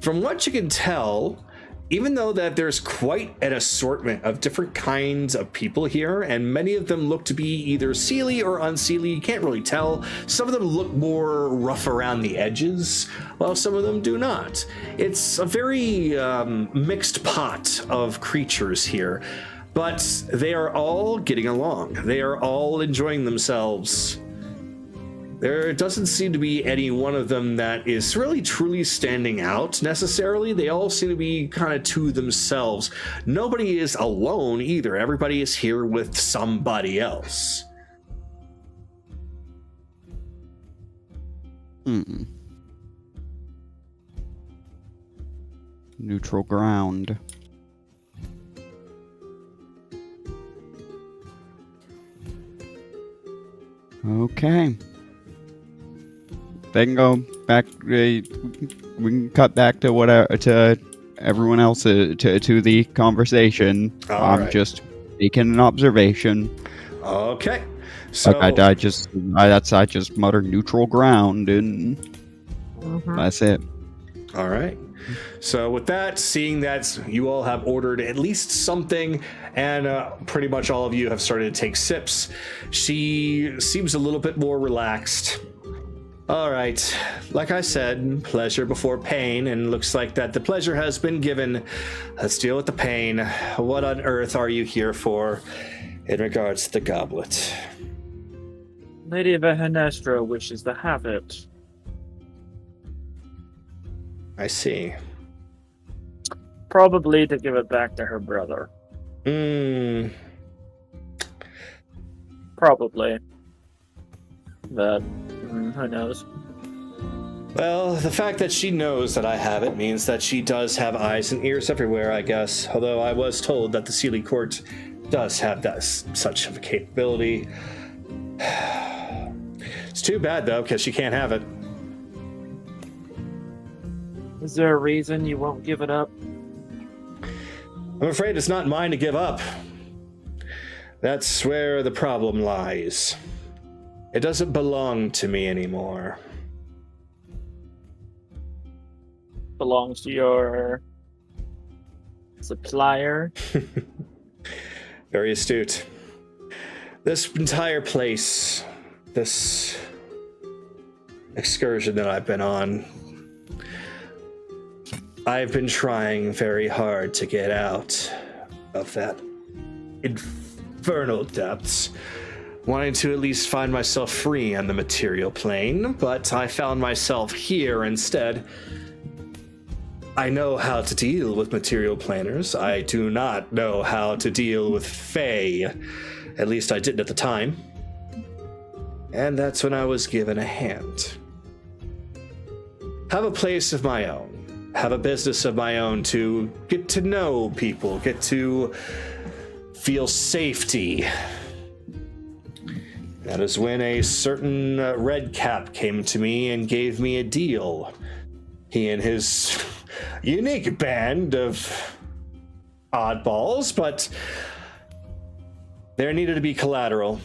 from what you can tell, even though that there's quite an assortment of different kinds of people here, and many of them look to be either seelie or unseelie, you can't really tell. Some of them look more rough around the edges, while some of them do not. It's a very mixed pot of creatures here, but they are all getting along. They are all enjoying themselves. There doesn't seem to be any one of them that is really truly standing out necessarily. They all seem to be kind of to themselves. Nobody is alone either. Everybody is here with somebody else. Neutral ground. Okay. They can go back. We can cut back to to everyone else to the conversation. I'm just making an observation. Okay. So I just muttered neutral ground and that's it. All right. So with that, seeing that you all have ordered at least something, and pretty much all of you have started to take sips, she seems a little bit more relaxed. All right. Like I said, pleasure before pain, and looks like that the pleasure has been given. Let's deal with the pain. What on earth are you here for in regards to the goblet? Lady Vehenestra wishes to have it. I see. Probably to give it back to her brother. Probably. But who knows? Well, the fact that she knows that I have it means that she does have eyes and ears everywhere, I guess. Although I was told that the Sealy Court does have such of a capability. It's too bad, though, because she can't have it. Is there a reason you won't give it up? I'm afraid it's not mine to give up. That's where the problem lies. It doesn't belong to me anymore. Belongs to your supplier? Very astute. This entire place, this excursion that I've been on, I've been trying very hard to get out of that infernal depths, wanting to at least find myself free on the material plane, but I found myself here instead. I know how to deal with material planers. I do not know how to deal with Fae. At least I didn't at the time. And that's when I was given a hand. Have a place of my own. Have a business of my own to get to know people, get to feel safety. That is when a certain red cap came to me and gave me a deal. He and his unique band of oddballs, but there needed to be collateral.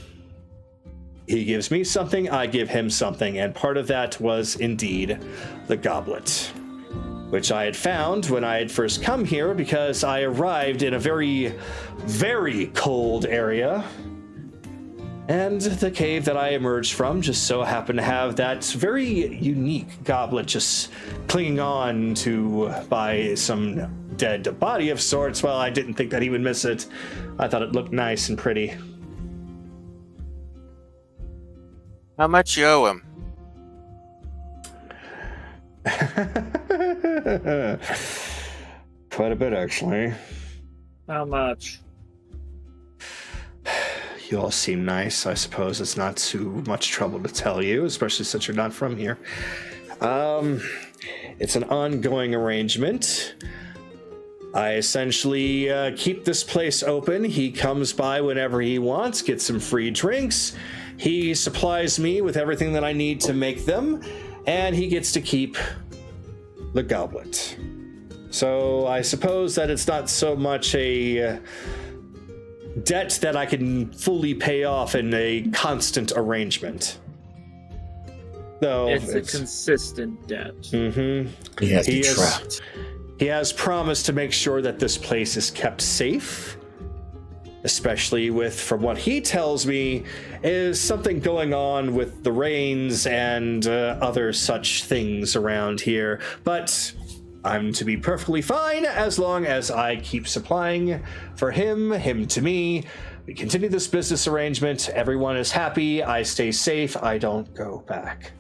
He gives me something, I give him something, and part of that was indeed the goblet, which I had found when I had first come here because I arrived in a very, very cold area. And the cave that I emerged from just so happened to have that very unique goblet just clinging on to by some dead body of sorts. Well, I didn't think that he would miss it. I thought it looked nice and pretty. How much you owe him? Quite a bit, actually. How much? You all seem nice. I suppose it's not too much trouble to tell you, especially since you're not from here. It's an ongoing arrangement. I essentially keep this place open. He comes by whenever he wants, gets some free drinks. He supplies me with everything that I need to make them, and he gets to keep the goblet. So I suppose that it's not so much a debt that I can fully pay off in a constant arrangement. Though it's a consistent debt. Mm-hmm. He has you trapped. He has promised to make sure that this place is kept safe, especially with, from what he tells me, is something going on with the rains and other such things around here. But I'm to be perfectly fine as long as I keep supplying for him to me. We continue this business arrangement. Everyone is happy. I stay safe. I don't go back.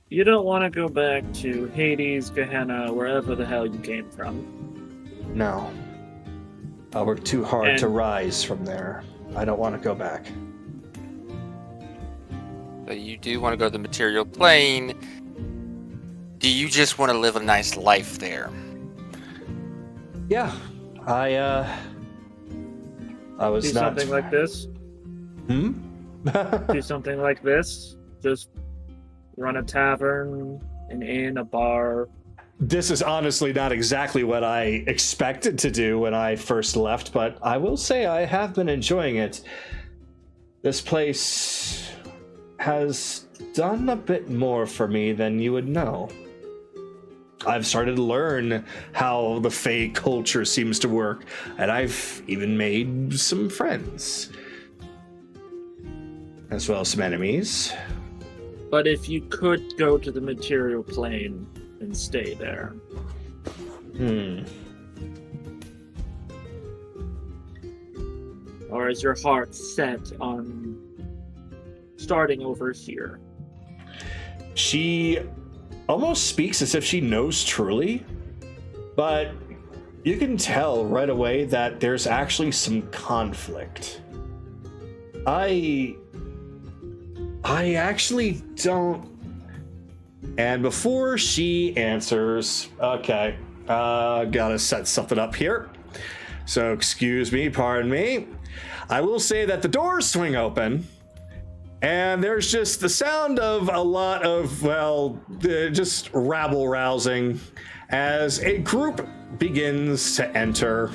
You don't want to go back to Hades, Gehenna, wherever the hell you came from. No. I worked too hard to rise from there. I don't want to go back. So you do want to go to the material plane. Do you just want to live a nice life there? Yeah. I was Do not... something like this? Do something like this? Just run a tavern, an inn, a bar. This is honestly not exactly what I expected to do when I first left, but I will say I have been enjoying it. This place has done a bit more for me than you would know. I've started to learn how the Fae culture seems to work, and I've even made some friends. As well as some enemies. But if you could go to the material plane and stay there. Or is your heart set on starting over here? She almost speaks as if she knows truly, but you can tell right away that there's actually some conflict. I actually don't. And before she answers, okay, gotta set something up here. So excuse me, pardon me. I will say that the doors swing open, and there's just the sound of a lot of, well, just rabble-rousing as a group begins to enter.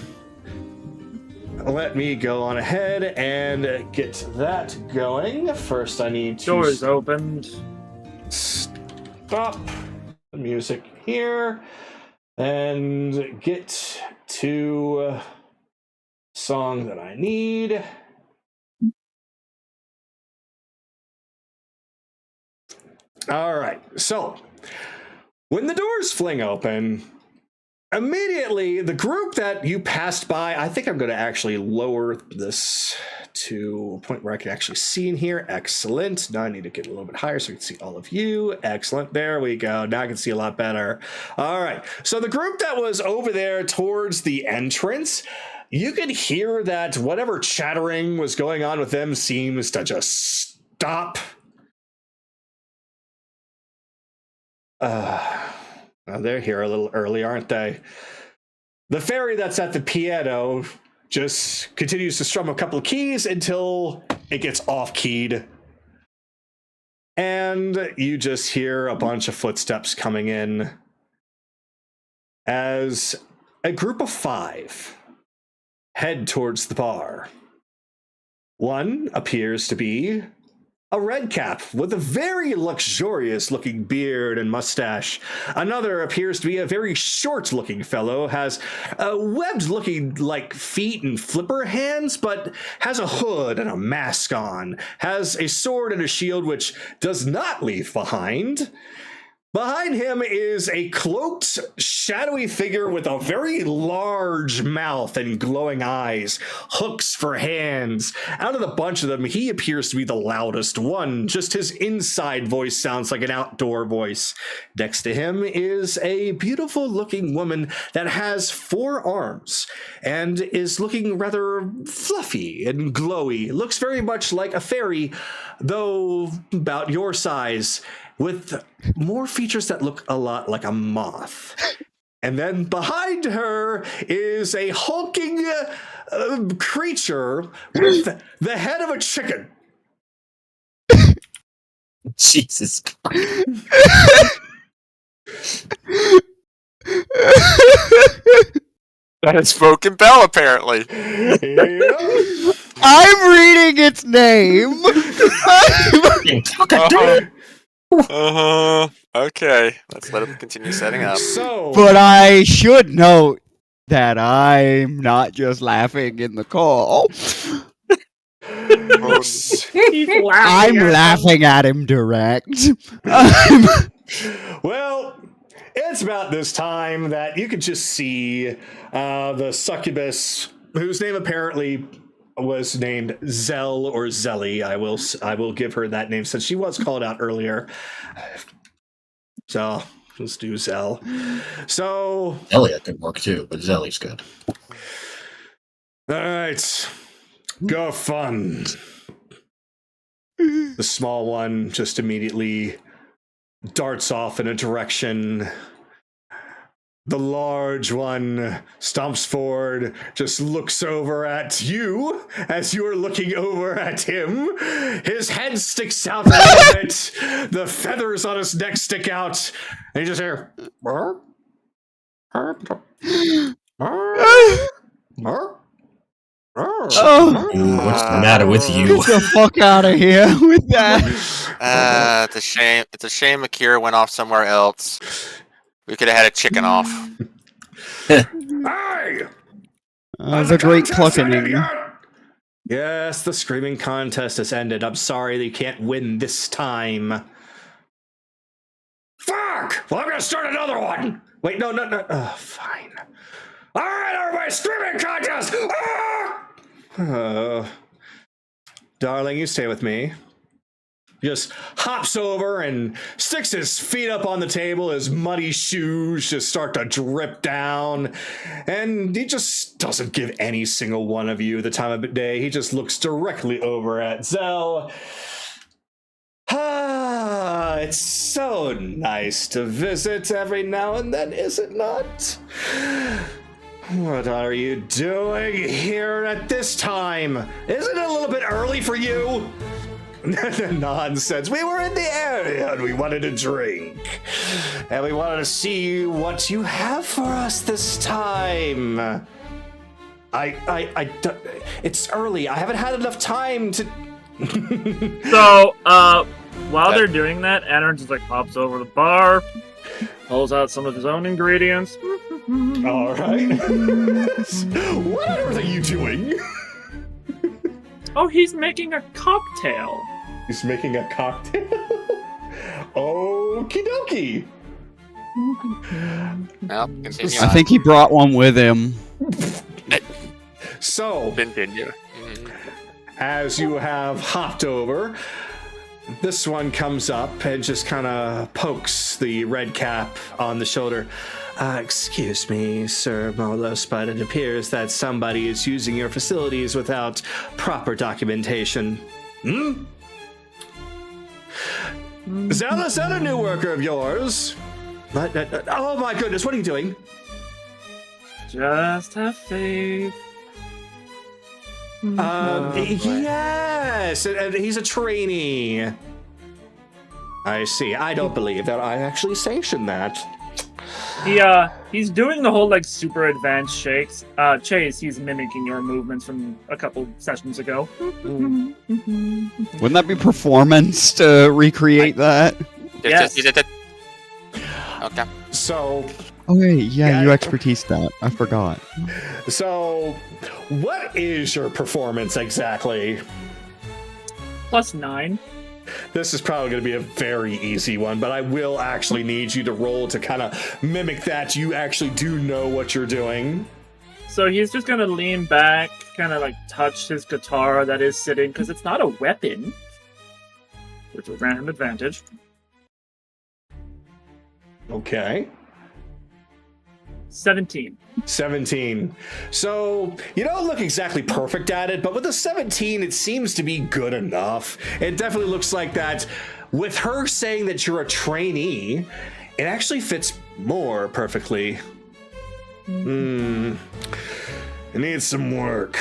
Let me go on ahead and get that going. First, I need to... Doors opened. Stop the music here and get to song that I need. All right, so when the doors fling open, immediately the group that you passed by, I think I'm going to actually lower this to a point where I can actually see in here. Excellent. Now I need to get a little bit higher so I can see all of you. Excellent. There we go. Now I can see a lot better. All right. So the group that was over there towards the entrance, you could hear that whatever chattering was going on with them seems to just stop. Well, they're here a little early, aren't they? The fairy that's at the piano just continues to strum a couple of keys until it gets off-keyed. And you just hear a bunch of footsteps coming in as a group of 5 head towards the bar. One appears to be a red cap with a very luxurious looking beard and mustache. Another appears to be a very short looking fellow, has webbed looking like feet and flipper hands, but has a hood and a mask on, has a sword and a shield which does not leave behind. Behind him is a cloaked, shadowy figure with a very large mouth and glowing eyes, hooks for hands. Out of the bunch of them, he appears to be the loudest one. Just his inside voice sounds like an outdoor voice. Next to him is a beautiful-looking woman that has 4 arms and is looking rather fluffy and glowy. Looks very much like a fairy, though about your size, with more features that look a lot like a moth. And then behind her is a hulking creature with the head of a chicken. Jesus Christ. That is Spoken Bell, apparently. Yep. I'm reading its name. Okay, let's let him continue setting up. So, But I should note that I'm not just laughing in the call. He's I'm at laughing at him direct. well, it's about this time that you could just see the succubus, whose name apparently was named Zell or Zelly. I will give her that name since she was called out earlier. So let's do Zell. So Elliot could work too, but Zelly's good. all right, go fun. The small one just immediately darts off in a direction. The large one stomps forward, just looks over at you as you are looking over at him. His head sticks out a little bit. The feathers on his neck stick out. And you just hear... Oh, What's the matter with you? get the fuck out of here with that. It's a shame. It's a shame Akira went off somewhere else. We could have had a chicken off. Hey! The great clucking. Yes, the screaming contest has ended. I'm sorry they can't win this time. Fuck! Well, I'm gonna start another one! Wait, no. Oh, fine. Alright, everybody, screaming contest! Ah! Darling, you stay with me. Just hops over and sticks his feet up on the table. His muddy shoes just start to drip down. And he just doesn't give any single one of you the time of day. He just looks directly over at Zell. Ah, it's so nice to visit every now and then, is it not? What are you doing here at this time? Isn't it a little bit early for you? Nonsense. We were in the area and we wanted a drink. And we wanted to see what you have for us this time. It's early. I haven't had enough time to... So, while they're doing that, Aaron just like hops over the bar, pulls out some of his own ingredients. All right. What on earth are you doing? Oh, he's making a cocktail. He's making a cocktail? Okie dokie. Well, continue I on. think he brought one with him. So, Continue. as you have hopped over, this one comes up and just kind of pokes the red cap on the shoulder. Excuse me, Sir Molos, but it appears that somebody is using your facilities without proper documentation. Zell, is that a new worker of yours? Oh my goodness, what are you doing? Just have faith. Yes, and he's a trainee. I see. I don't believe that I actually sanctioned that. He's doing the whole like super advanced shakes. Chase, he's mimicking your movements from a couple sessions ago. Wouldn't that be performance to recreate that? Yes. Okay. So, Okay, yeah, Yeah. you expertise that. I forgot. so, what is your performance exactly? +9. This is probably going to be a very easy one, but I will actually need you to roll to kind of mimic that. You actually do know what you're doing. So he's just gonna lean back, kind of like touch his guitar that is sitting, because it's not a weapon, which will grant him advantage. Okay. 17. 17. So, you don't look exactly perfect at it, but with a 17, it seems to be good enough. It definitely looks like that. With her saying that you're a trainee, it actually fits more perfectly. It needs some work.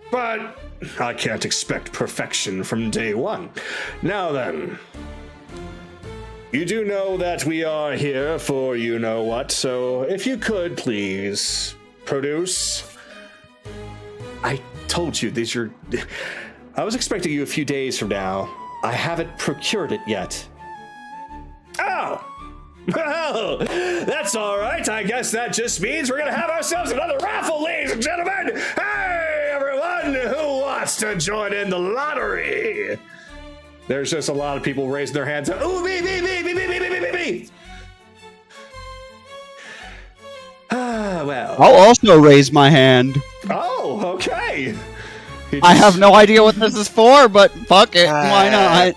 But I can't expect perfection from day one. Now then, you do know that we are here for you know what, so if you could please produce. I told you these are. I was expecting you a few days from now. I haven't procured it yet. Oh! Well, that's all right. I guess that just means we're going to have ourselves another raffle, ladies and gentlemen. Hey, everyone who wants to join in the lottery? There's just a lot of people raising their hands. Ooh, me. Ah, well. I'll also raise my hand. Oh, okay. I have no idea what this is for, but fuck it. Why not?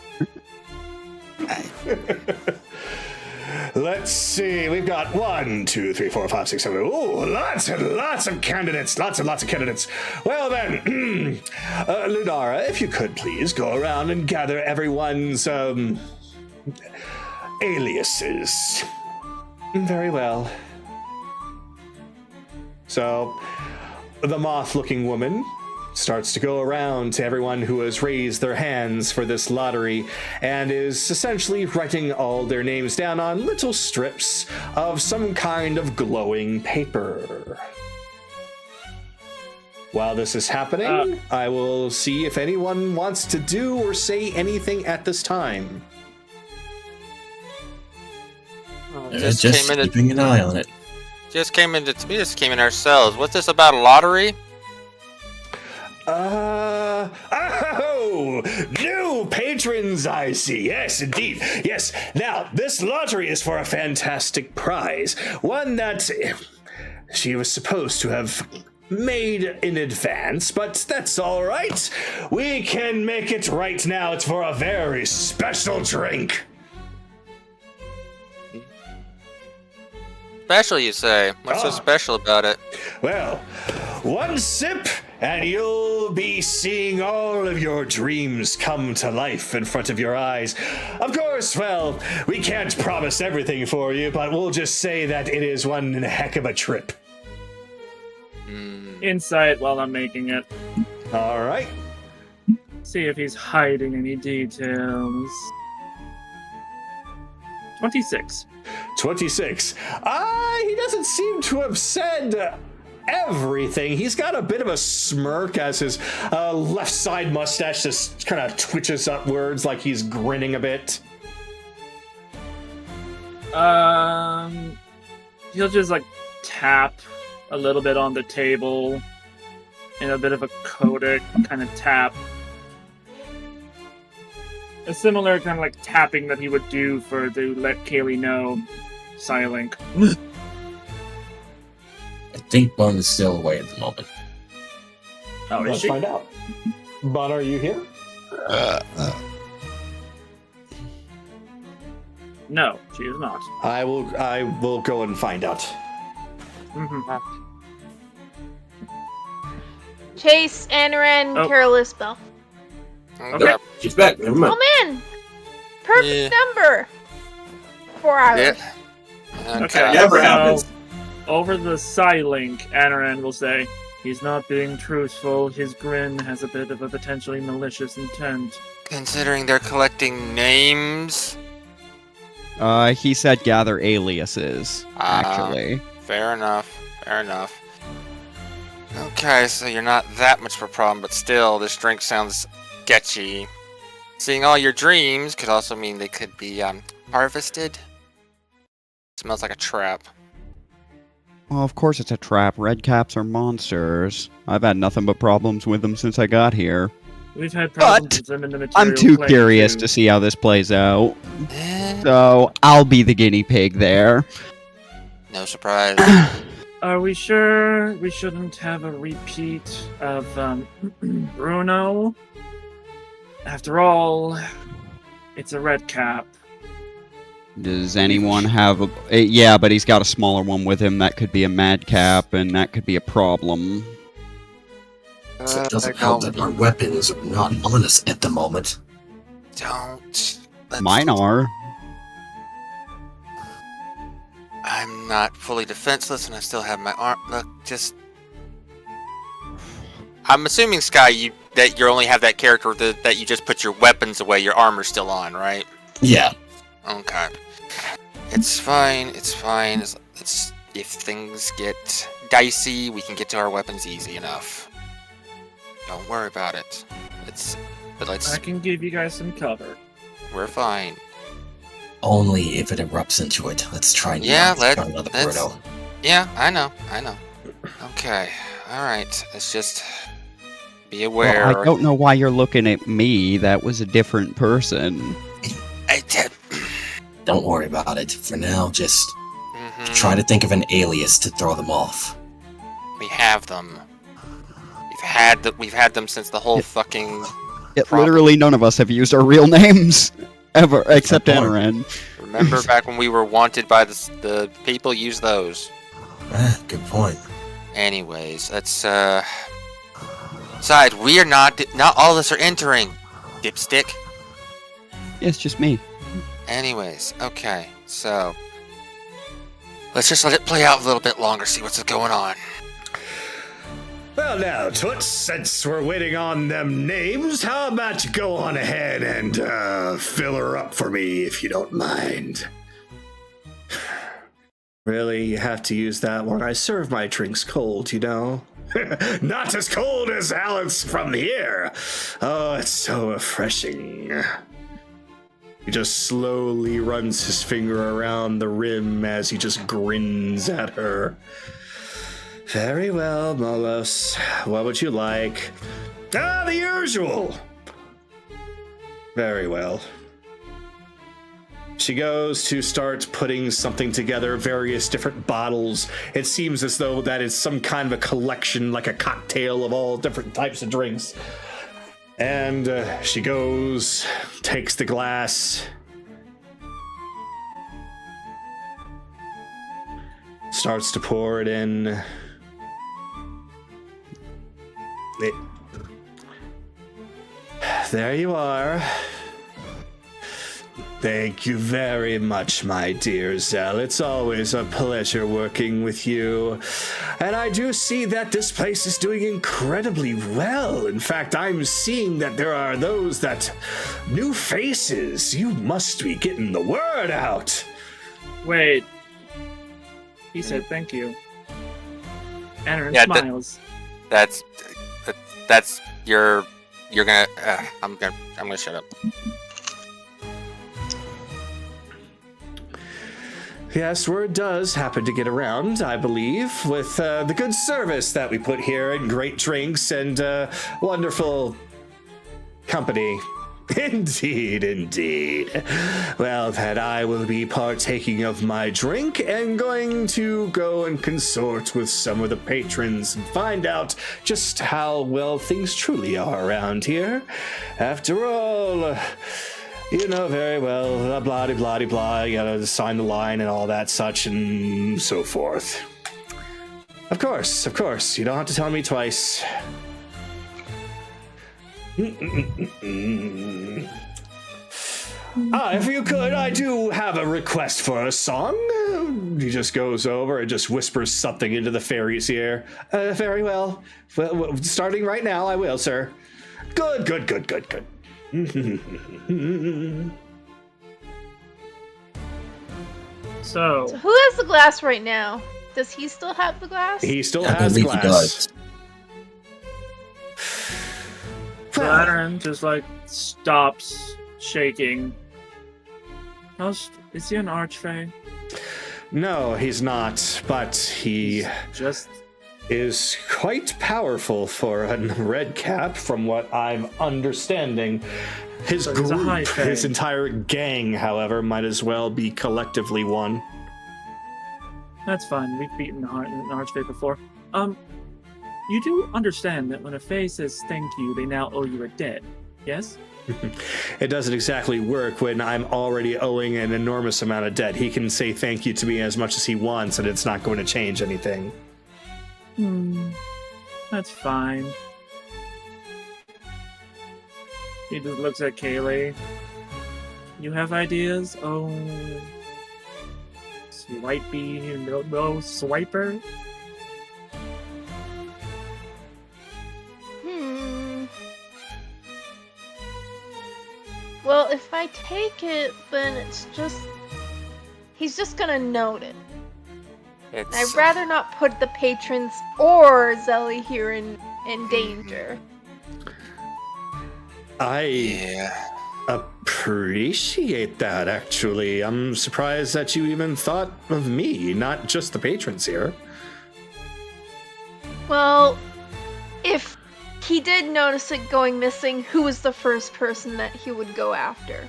Let's see. We've got 1, 2, 3, 4, 5, 6, 7. Ooh, lots and lots of candidates. Lots and lots of candidates. Well then, Lunara, if you could please go around and gather everyone's aliases. Very well. So, the moth-looking woman starts to go around to everyone who has raised their hands for this lottery and is essentially writing all their names down on little strips of some kind of glowing paper. While this is happening, I will see if anyone wants to do or say anything at this time. Just keeping an eye on it. We just came in ourselves. What's this about, a lottery? New patrons, I see. Yes, indeed. Yes. Now, this lottery is for a fantastic prize. One that she was supposed to have made in advance, but that's all right. We can make it right now. It's for a very special drink. Special, you say? What's so special about it? Well, one sip and you'll be seeing all of your dreams come to life in front of your eyes. Of course, well, we can't promise everything for you, but we'll just say that it is one heck of a trip. Insight while I'm making it. All right. See if he's hiding any details. 26. 26. He doesn't seem to have said everything. He's got a bit of a smirk as his left side mustache just kind of twitches upwards like he's grinning a bit. He'll just like tap a little bit on the table in a bit of a codec kind of tap. A similar kind of like tapping that he would do to let Kaylee know Silink. I think Bun is still away at the moment. Oh, Let's find out. Bun, are you here? No, she is not. I will go and find out. Chase, Anaran, Careless Bell. Okay. She's back. Never mind. Oh man! Perfect number! 4 hours. Yeah. Okay, Never so happens. over the Psylink, Anaran will say, he's not being truthful, his grin has a bit of a potentially malicious intent. Considering they're collecting names? He said gather aliases, actually. Fair enough. Okay, so you're not that much of a problem, but still, this drink sounds sketchy. Seeing all your dreams could also mean they could be harvested. Smells like a trap. Well, of course it's a trap. Red caps are monsters. I've had nothing but problems with them since I got here. We've had problems with them in the material I'm too plane, curious too. to see how this plays out. So, I'll be the guinea pig there. No surprise. Are we sure we shouldn't have a repeat of Bruno? After all, it's a red cap. Does anyone have a... Yeah, but he's got a smaller one with him. That could be a madcap, and that could be a problem. So it doesn't help that our weapons are not on us at the moment. Mine are. I'm not fully defenseless, and I still have my arm. Look, just. I'm assuming, Sky, that you only have that character that you just put your weapons away. Your armor's still on, right? Yeah. Okay. It's fine. It's if things get dicey, we can get to our weapons easy enough. Don't worry about it. I can give you guys some cover. We're fine. Only if it erupts into it. Let's try another Bruno. Yeah, I know. Okay. Alright. Let's just be aware. Well, I don't know why you're looking at me. That was a different person. Don't worry about it. For now, just try to think of an alias to throw them off. We have them. We've had them since the whole fucking... Literally none of us have used our real names. Ever, except Anaran. Remember back when we were wanted by the people? Use those. Good point. Anyways, let's, Besides, we are not all of us are entering, dipstick. Yeah, it's just me. Anyways, okay, so... Let's just let it play out a little bit longer, see what's going on. Well now, Toots, since we're waiting on them names, how about you go on ahead and fill her up for me, if you don't mind. Really, you have to use that when I serve my drinks cold, you know? Not as cold as Alex from here. Oh, it's so refreshing. He just slowly runs his finger around the rim as he just grins at her. Very well, Molos. What would you like? Ah, the usual. Very well. She goes to start putting something together, various different bottles. It seems as though that is some kind of a collection, like a cocktail of all different types of drinks. And she goes, takes the glass, starts to pour it in. There you are. Thank you very much, my dear Zell. It's always a pleasure working with you. And I do see that this place is doing incredibly well. In fact, I'm seeing that there are new faces. You must be getting the word out. Wait. He said thank you. Aaron smiles. That's you're gonna. I'm gonna shut up. Yes, word does happen to get around, I believe, with the good service that we put here and great drinks and wonderful company. Indeed, indeed. Well, then I will be partaking of my drink and going to go and consort with some of the patrons and find out just how well things truly are around here. After all, you know very well, blah-de-blah-de-blah, you gotta sign the line and all that such and so forth. Of course, you don't have to tell me twice. If you could, I do have a request for a song. He just goes over and just whispers something into the fairy's ear. Very well. Well, starting right now, I will, sir. Good. So who has the glass right now? Does he still have the glass? He still has the glass. He does. Aaron just stops shaking. Is he an archfey? No, he's not, but he is quite powerful for a red cap, from what I'm understanding. His group, his entire gang, however, might as well be collectively one. That's fine. We've beaten an archfey before. You do understand that when a fae says thank you, they now owe you a debt, yes? It doesn't exactly work when I'm already owing an enormous amount of debt. He can say thank you to me as much as he wants, and it's not going to change anything. That's fine. He just looks at Kaylee. You have ideas? Oh, swipey, no swiper? Well, if I take it, then he's just gonna note it. I'd rather not put the patrons or Zelly here in danger. I appreciate that, actually. I'm surprised that you even thought of me, not just the patrons here. Well, if he did notice it going missing, who was the first person that he would go after?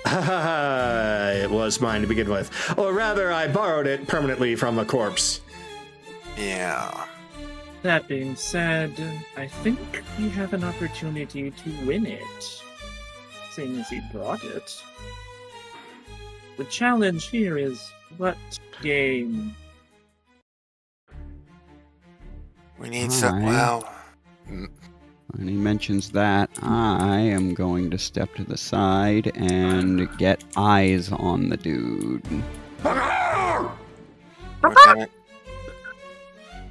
It was mine to begin with. Or rather, I borrowed it permanently from a corpse. Yeah. That being said, I think we have an opportunity to win it, seeing as he brought it. The challenge here is what game? We need some. Well. When he mentions that, I am going to step to the side and get eyes on the dude.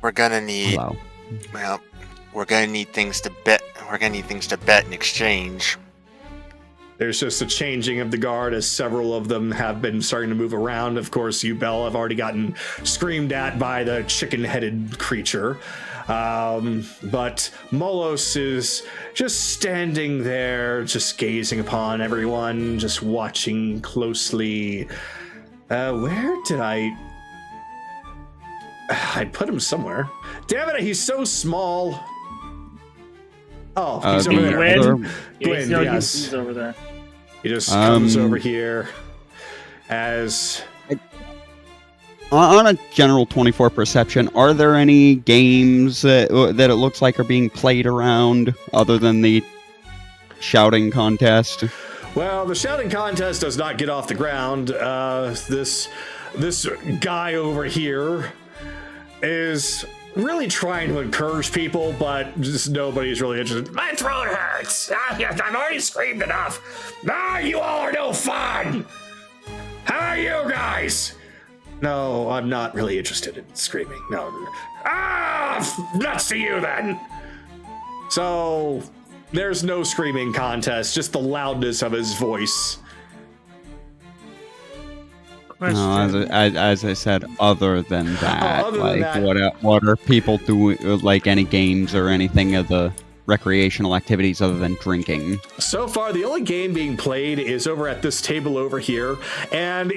We're gonna need. Hello. Well, we're gonna need things to bet. We're gonna need things to bet in exchange. There's just a changing of the guard as several of them have been starting to move around. Of course, you, Belle, have already gotten screamed at by the chicken-headed creature. But Molos is just standing there, just gazing upon everyone, just watching closely. Where did I put him somewhere? Damn it, he's so small. Oh, he's over there. Gwyn, yes. He's over there. He just comes over here as... On a general 24 perception, are there any games that it looks like are being played around other than the shouting contest? Well, the shouting contest does not get off the ground. This guy over here is really trying to encourage people, but just nobody's really interested. My throat hurts. I've already screamed enough. You all are no fun. How are you guys? No, I'm not really interested in screaming. No. Nuts to you then. So there's no screaming contest, just the loudness of his voice. No, as I said, other than that, what are people doing? Like any games or anything of the recreational activities other than drinking? So far, the only game being played is over at this table over here, and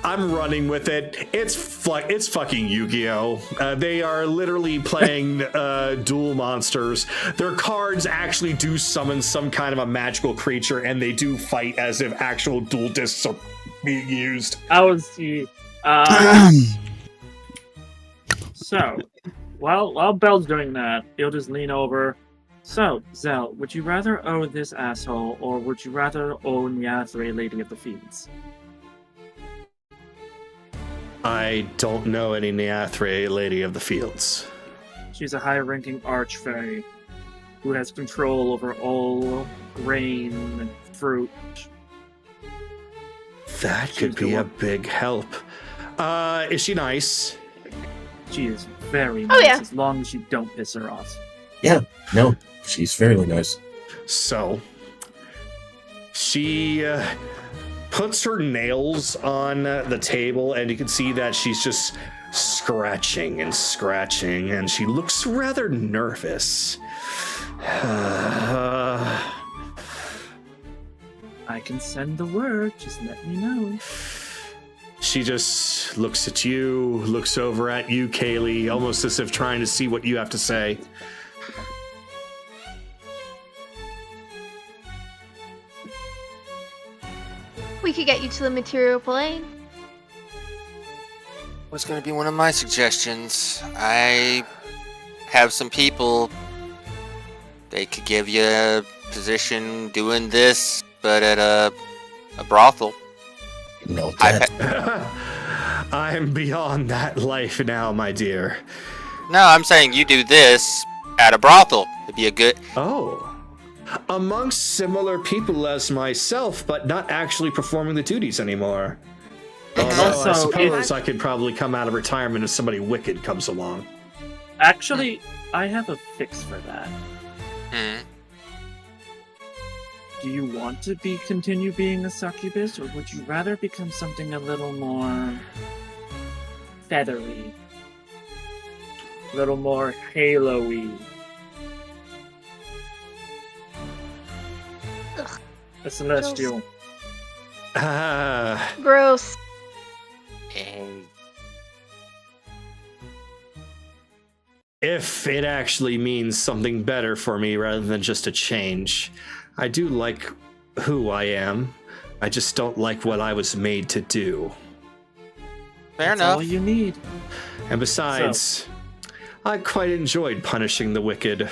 I'm running with it. It's fucking Yu-Gi-Oh! They are literally playing duel monsters. Their cards actually do summon some kind of a magical creature, and they do fight as if actual duel discs are being used. So, while Belle's doing that, he'll just lean over. So, Zell, would you rather own this asshole, or would you rather own Yathre, Lady of the Fields? I don't know any Yathre, Lady of the Fields. She's a high-ranking archfey who has control over all grain and fruit. That could be a big help. Is she nice? She is very nice, as long as you don't piss her off. Yeah, no, she's fairly nice. So, she puts her nails on the table, and you can see that she's just scratching, and she looks rather nervous. I can send the word, just let me know. She just looks at you, looks over at you, Kaylee, almost as if trying to see what you have to say. We could get you to the material plane. What's going to be one of my suggestions? I have some people. They could give you a position doing this, but at a brothel. No, that. I'm beyond that life now, my dear. No, I'm saying you do this at a brothel. It'd be a good... Oh. Amongst similar people as myself, but not actually performing the duties anymore. Although I suppose I could probably come out of retirement if somebody wicked comes along. Actually, I have a fix for that. Do you want to continue being a succubus, or would you rather become something a little more feathery? A little more halo-y? Ugh. A celestial. Gross. If it actually means something better for me rather than just a change, I do like who I am. I just don't like what I was made to do. Fair That's enough. all you need. And besides, I quite enjoyed punishing the wicked.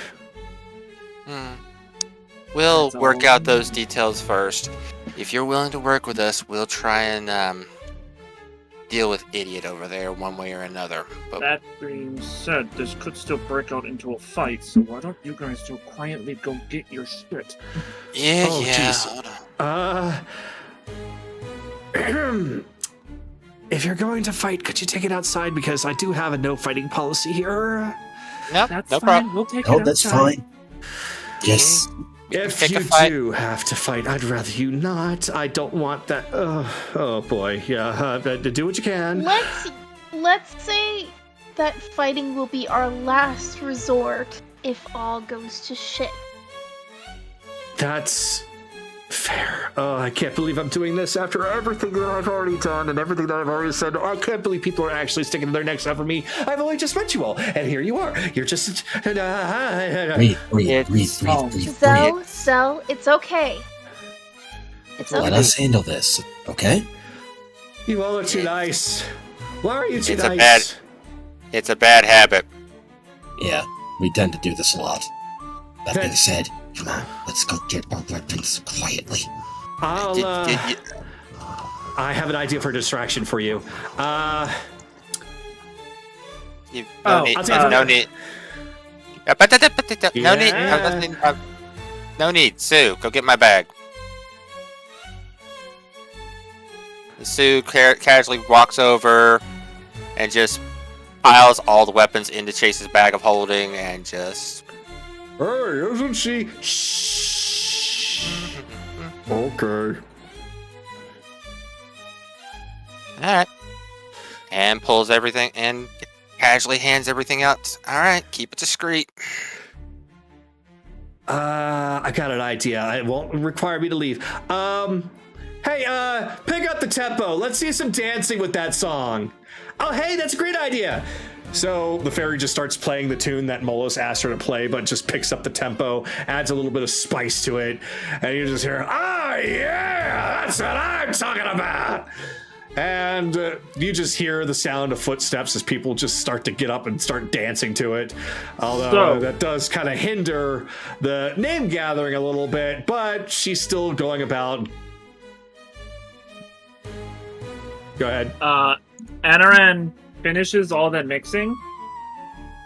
We'll That's work all. out those details first. If you're willing to work with us, we'll try and deal with Idiot over there one way or another. But That being said, this could still break out into a fight, so why don't you guys still quietly go get your shit? yeah, Oh, yeah. jeez. Hold on. If you're going to fight, could you take it outside? Because I do have a no fighting policy here. Nope, That's no fine. problem. We'll take it Oh, outside. that's fine. Yes. If Pick a you fight. do have to fight, I'd rather you not. I don't want that. Oh boy, yeah. Do what you can. Let's say that fighting will be our last resort if all goes to shit. That's fair. Oh, I can't believe I'm doing this after everything that I've already done and everything that I've already said. Oh, I can't believe people are actually sticking their necks out for me. I've only just met you all, and here you are. You're just... Breathe. Zell, it's okay. It's okay. Let us handle this, okay? You all are too nice. Why are you too nice? It's a bad habit. Yeah, we tend to do this a lot. That being said, come on, let's go get our weapons quietly. I have an idea for a distraction for you. No need. Sue, go get my bag. Sue casually walks over and just piles all the weapons into Chase's bag of holding and just... Hey, isn't she? Shh. Okay. Alright. And pulls everything and casually hands everything out. Alright, keep it discreet. I got an idea. It won't require me to leave. Hey, pick up the tempo. Let's see some dancing with that song. Oh, hey, that's a great idea. So the fairy just starts playing the tune that Molos asked her to play, but just picks up the tempo, adds a little bit of spice to it, and you just hear, "Ah, yeah, that's what I'm talking about." And you just hear the sound of footsteps as people just start to get up and start dancing to it. Although that does kind of hinder the name gathering a little bit, but she's still going about. Go ahead. Anaran finishes all that mixing,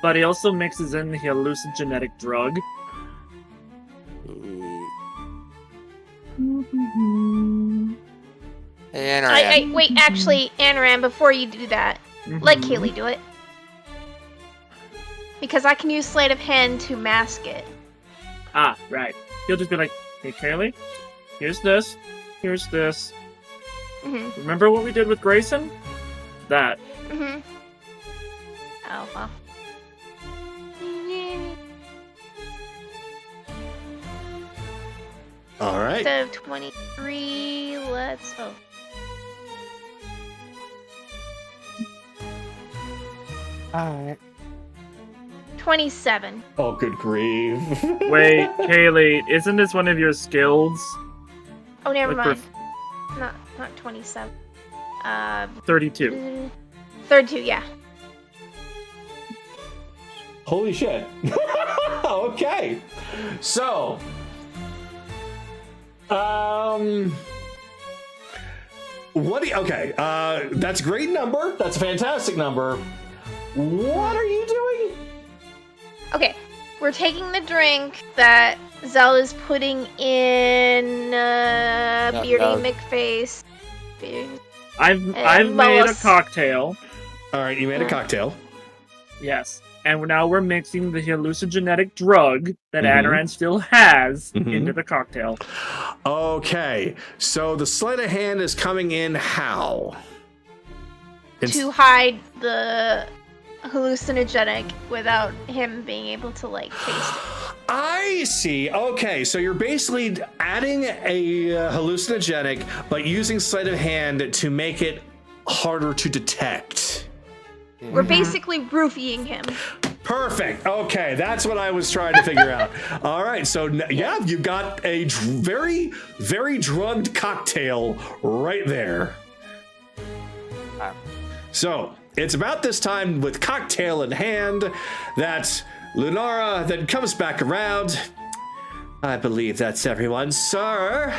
but he also mixes in the hallucinogenic drug. Hey, Anaran. Wait, actually, Anaran, before you do that, let Kaylee do it. Because I can use Sleight of Hand to mask it. Ah, right. He'll just be like, "Hey, Kaylee, here's this, here's this. Remember what we did with Grayson? That." Oh, well. All right. So 23, let's... Oh. Alright. 27. Oh, good grief. Wait, Kaylee, isn't this one of your skills? Oh, never Like mind. Not 27. 32. 32, yeah. Holy shit. Okay. So, okay, that's a great number. That's a fantastic number. What are you doing? Okay, we're taking the drink that Zell is putting in Beardy McFace. I've made a cocktail. All right, you made a cocktail. Yes. And now we're mixing the hallucinogenic drug that Anaran still has into the cocktail. Okay, so the sleight of hand is coming in how? To hide the hallucinogenic without him being able to, like, taste it. I see. Okay, so you're basically adding a hallucinogenic, but using sleight of hand to make it harder to detect. We're basically roofying him. Perfect. Okay, that's what I was trying to figure out. All right, so yeah, you've got a very, very drugged cocktail right there. So it's about this time with cocktail in hand that Lunara then comes back around. I believe that's everyone, sir.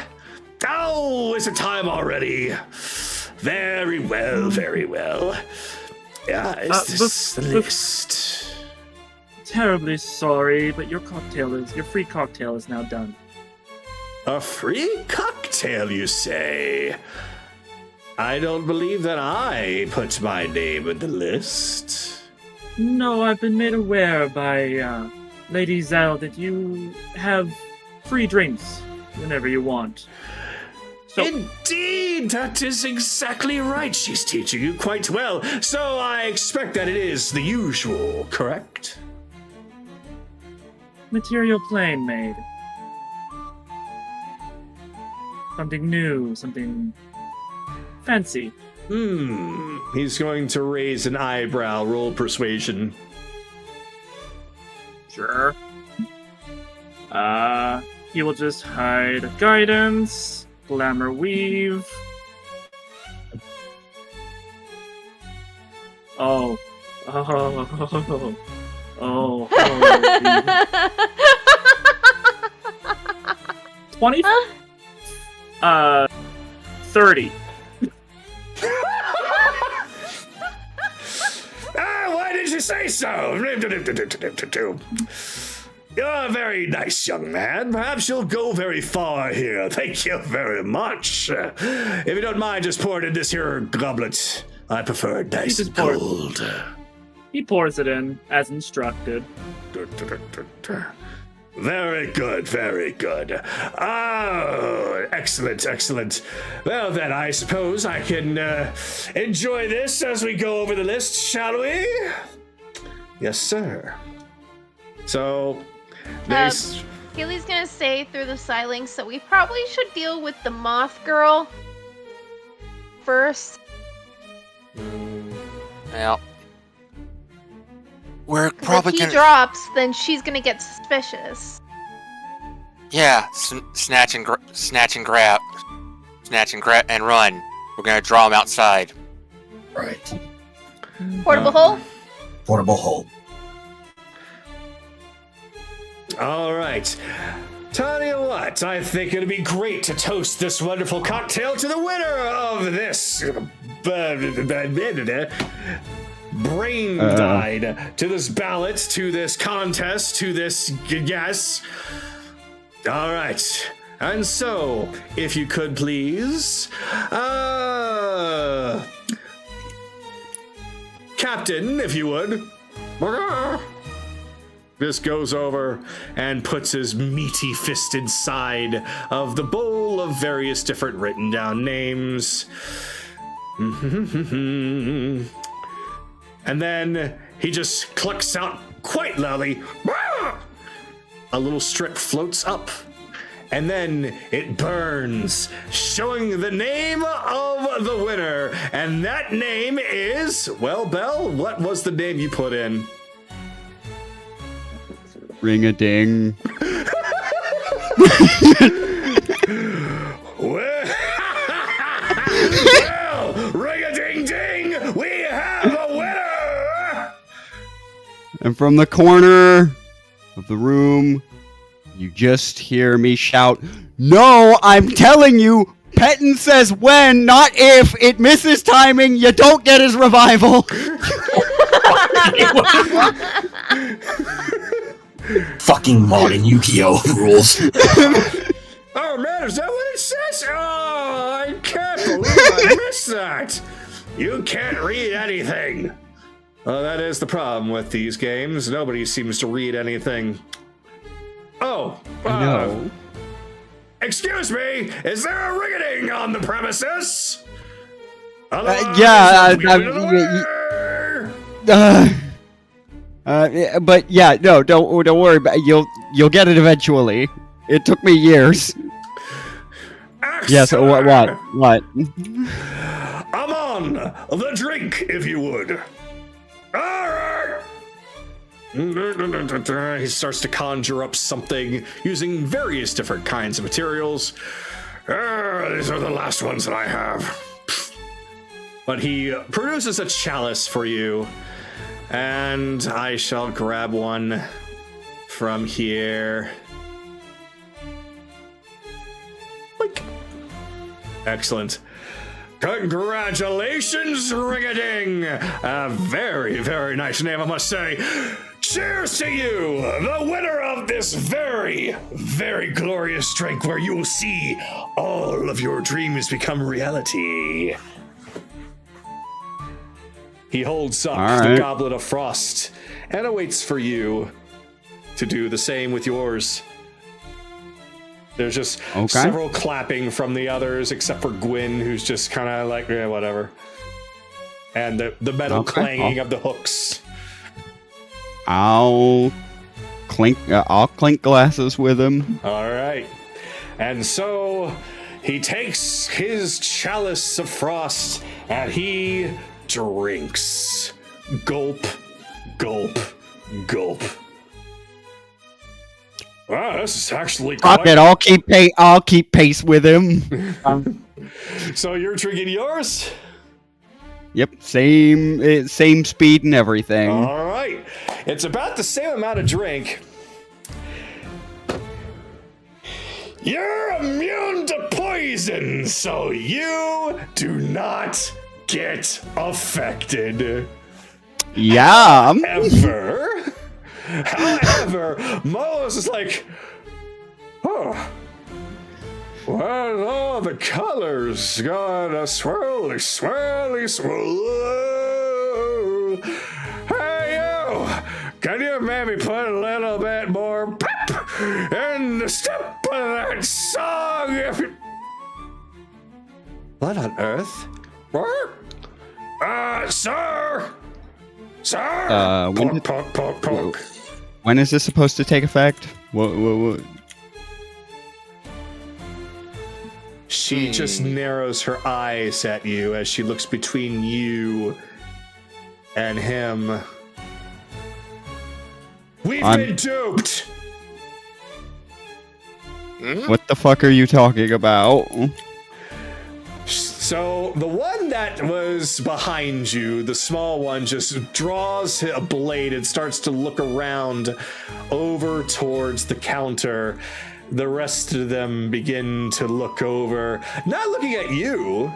Oh, is it time already? Very well, very well. Yeah, is this the list? Terribly sorry, but your free cocktail is now done. A free cocktail, you say? I don't believe that I put my name in the list. No, I've been made aware by Lady Zell that you have free drinks whenever you want. Indeed, that is exactly right. She's teaching you quite well. So I expect that it is the usual, correct? Material plane made. Something new, something fancy. He's going to raise an eyebrow, roll persuasion. Sure. He will just hide guidance, glamour weave. Oh. 20? 30. Why did you say so? You're a very nice young man. Perhaps you'll go very far here. Thank you very much. If you don't mind, just pour it in this here goblet. I prefer it nice and cold. He pours it in, as instructed. Very good, very good. Oh, excellent, excellent. Well then, I suppose I can enjoy this as we go over the list, shall we? Yes, sir. So, Keely's gonna say through the silence that we probably should deal with the moth girl first. Well, we're 'Cause probably if he gonna. drops, then she's gonna get suspicious. Yeah, snatch and grab, and run. We're gonna draw him outside. Right. Portable hole? Portable hole. all right. Tell you what, I think it'd be great to toast this wonderful cocktail to the winner of this brain died, to this ballot, to this contest, to this yes. All right. And so, if you could please, Captain, if you would, this goes over and puts his meaty fist inside of the bowl of various different written down names. And then he just clucks out quite loudly. A little strip floats up. And then it burns, showing the name of the winner. And that name is, well, Belle, what was the name you put in? Ring-a-ding. Well, ring-a-ding-ding, we have a winner! And from the corner of the room, you just hear me shout, "No, I'm telling you, Pettin says when, not if. It misses timing, you don't get his revival." Fucking modern Yu-Gi-Oh! Rules. Oh man, is that what it says? Oh, I can't believe I missed that. You can't read anything. Well, that is the problem with these games. Nobody seems to read anything. Oh, No. Excuse me, is there a ring-a-ding on the premises? But yeah, no, don't worry. You'll get it eventually. It took me years. Yes. What? I'm on the drink, if you would. All right. He starts to conjure up something using various different kinds of materials. These are the last ones that I have. But he produces a chalice for you, and I shall grab one from here. Boink. Excellent. Congratulations, Ring-a-Ding! A very, very nice name, I must say. Cheers to you, the winner of this very, very glorious drink where you will see all of your dreams become reality. He holds up the goblet of frost and awaits for you to do the same with yours. There's just Okay. several clapping from the others, except for Gwyn, who's just kind of like, yeah, whatever. And the metal clanging of the hooks. I'll clink glasses with him. All right. And so he takes his chalice of frost and he drinks. Gulp, gulp, gulp. Wow, this is actually quite... Fuck it, I'll keep pace with him. So you're drinking yours? Yep, same speed and everything. All right. It's about the same amount of drink. You're immune to poison, so you do not get affected. Yeah. However, Molos is like, oh, well, all the colors got a swirly, swirly, swirl. Hey, you, can you maybe put a little bit more pep in the step of that song? If you... What on earth? What? Sir! Sir! Poke. When is this supposed to take effect? What? She just narrows her eyes at you as she looks between you and him. We've been duped! What the fuck are you talking about? So the one that was behind you, the small one, just draws a blade and starts to look around over towards the counter. The rest of them begin to look over, not looking at you.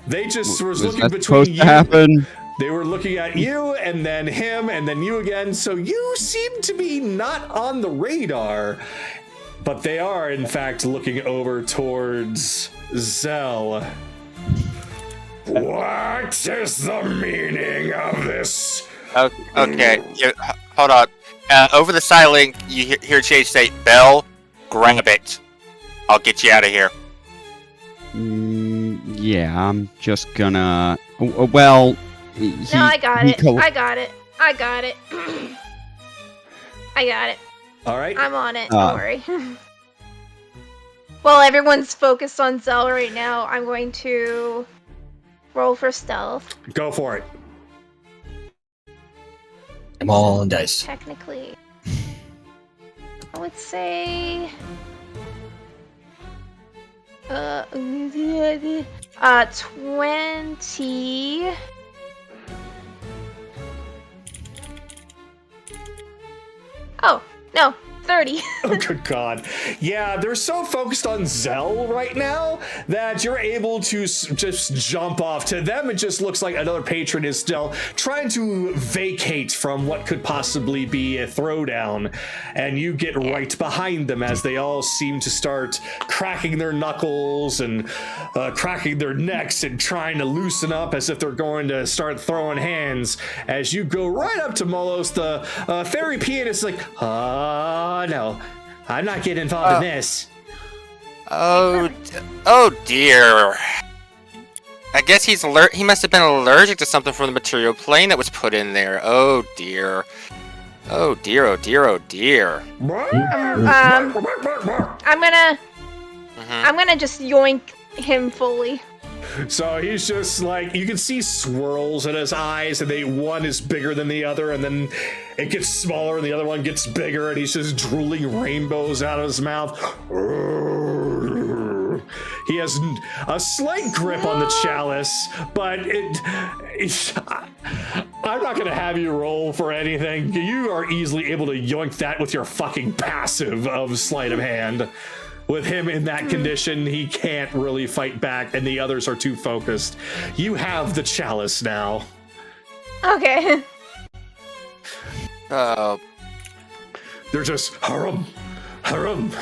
They just was looking between you. Happen? They were looking at you and then him and then you again. So you seem to be not on the radar, but they are in fact looking over towards Zell. What is the meaning of this? Okay, hold on. Over the side link, you hear Chase say, "Bell, grab it. I'll get you out of here." Yeah, I'm just gonna. Well. No, I got it. I got it. I got it. All right. I'm on it. Don't worry. While everyone's focused on Zell right now, I'm going to roll for stealth. Go for it. I'm all on dice. Technically, I would say 20. Oh, no, 30. Oh, good God. Yeah, they're so focused on Zell right now that you're able to just jump off. To them, it just looks like another patron is still trying to vacate from what could possibly be a throwdown. And you get right behind them as they all seem to start cracking their knuckles and cracking their necks and trying to loosen up as if they're going to start throwing hands. As you go right up to Molos, the fairy pianist is like, no, I'm not getting involved in this. Oh dear. I guess he must have been allergic to something from the material plane that was put in there. Oh dear. Oh dear, oh dear, oh dear. I'm gonna just yoink him fully. So he's just like, you can see swirls in his eyes, and one is bigger than the other, and then it gets smaller, and the other one gets bigger, and he's just drooling rainbows out of his mouth. He has a slight grip on the chalice, but I'm not gonna have you roll for anything. You are easily able to yoink that with your fucking passive of sleight of hand. With him in that condition, he can't really fight back, and the others are too focused. You have the chalice now. Okay. They're just harum. Yes.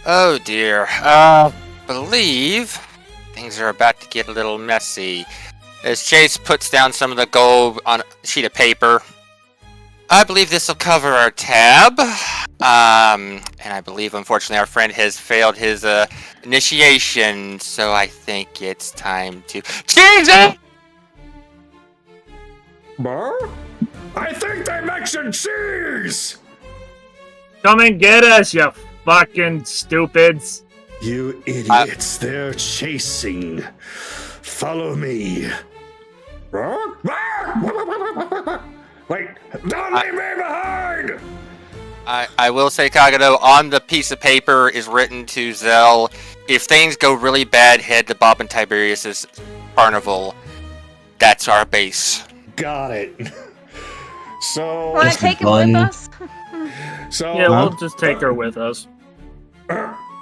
Oh dear. Believe things are about to get a little messy. As Chase puts down some of the gold on a sheet of paper, I believe this will cover our tab. And I believe, unfortunately, our friend has failed his initiation, so I think it's time to change it! Brr? I think they mentioned cheese! Come and get us, you fucking stupids. You idiots, they're chasing. Follow me. Wait, don't leave me behind! I will say, Kagato, on the piece of paper is written to Zell, if things go really bad, head to Bob and Tiberius's carnival. That's our base. Got it. So... Want to take him with us? So... Yeah, we'll just take her with us.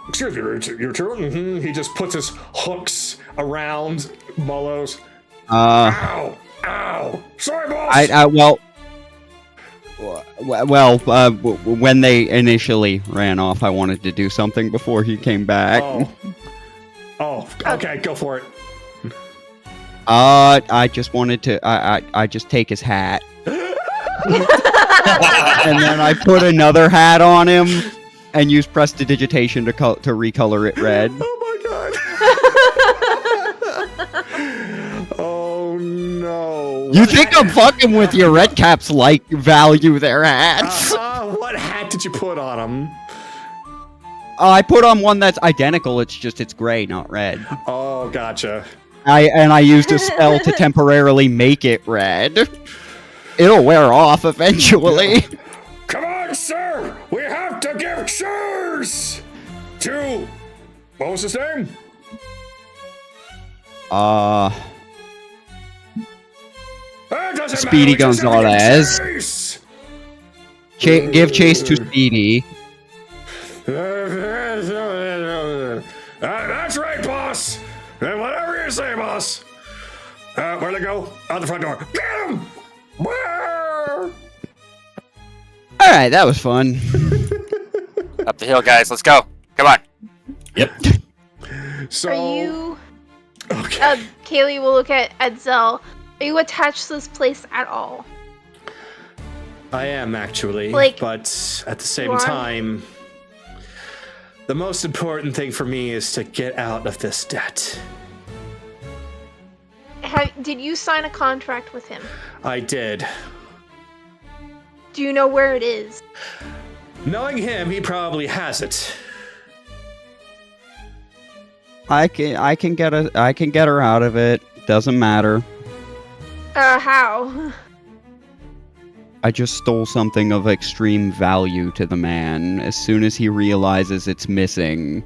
Excuse me, your turn. He just puts his hooks around Molos. Ow! Ow! Sorry, boss! When they initially ran off, I wanted to do something before he came back. Oh, okay, go for it. I just wanted to, I just take his hat. And then I put another hat on him and use prestidigitation to recolor it red. Oh my god. Oh no. You think I'm fucking with your red caps like value their hats? What hat did you put on him? I put on one that's identical, it's gray, not red. Oh, gotcha. I used a spell to temporarily make it red. It'll wear off eventually. Come on, sir! We have to give cheers to... What was his name? Speedy Gonzalez. Give chase to Speedy. That's right, boss! Whatever you say, boss! Where'd they go? Out the front door. Get him! Alright, that was fun. Up the hill, guys. Let's go. Come on. Yep. So... Are you... Okay. Kaylee will look at Zell. Are you attached to this place at all? I am, actually. Like, but at the same you are? time... The most important thing for me is to get out of this debt. Did you sign a contract with him? I did. Do you know where it is? Knowing him, he probably has it. I can get her out of it. Doesn't matter. How? I just stole something of extreme value to the man. As soon as he realizes it's missing,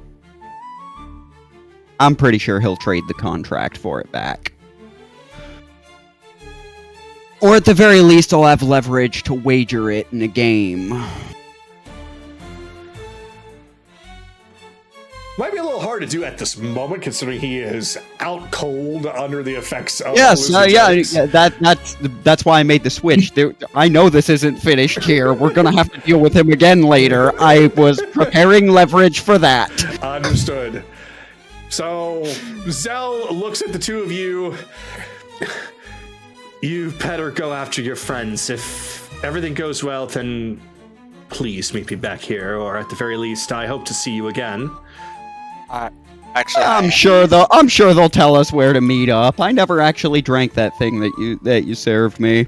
I'm pretty sure he'll trade the contract for it back. Or at the very least, I'll have leverage to wager it in a game. Might be a little hard to do at this moment, considering he is out cold under the effects of Yes, hallucinogens. that's why I made the switch. I know this isn't finished here. We're gonna have to deal with him again later. I was preparing leverage for that. Understood. So, Zell looks at the two of you. You better go after your friends. If everything goes well, then please meet me back here, or at the very least, I hope to see you again. Actually, I'm sure they'll tell us where to meet up. I never actually drank that thing that you served me.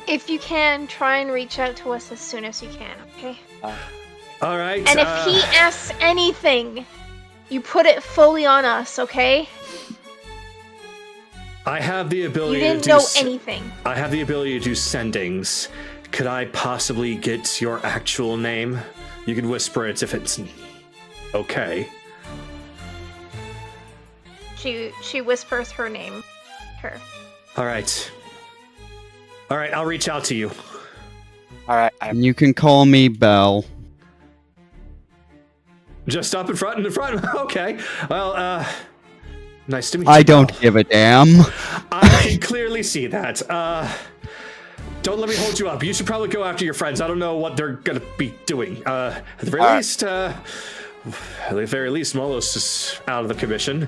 If you can, try and reach out to us as soon as you can, okay? All right. And if he asks anything, you put it fully on us, okay? I have the ability You didn't to do know anything. I have the ability to do sendings. Could I possibly get your actual name? You can whisper it if it's okay. She whispers her name. Her. All right. I'll reach out to you. all right. And you can call me Belle. Just up in front. Okay. Well, nice to meet you. I don't give a damn. I can clearly see that. Don't let me hold you up. You should probably go after your friends. I don't know what they're gonna be doing. At the very least, Molos is out of the commission.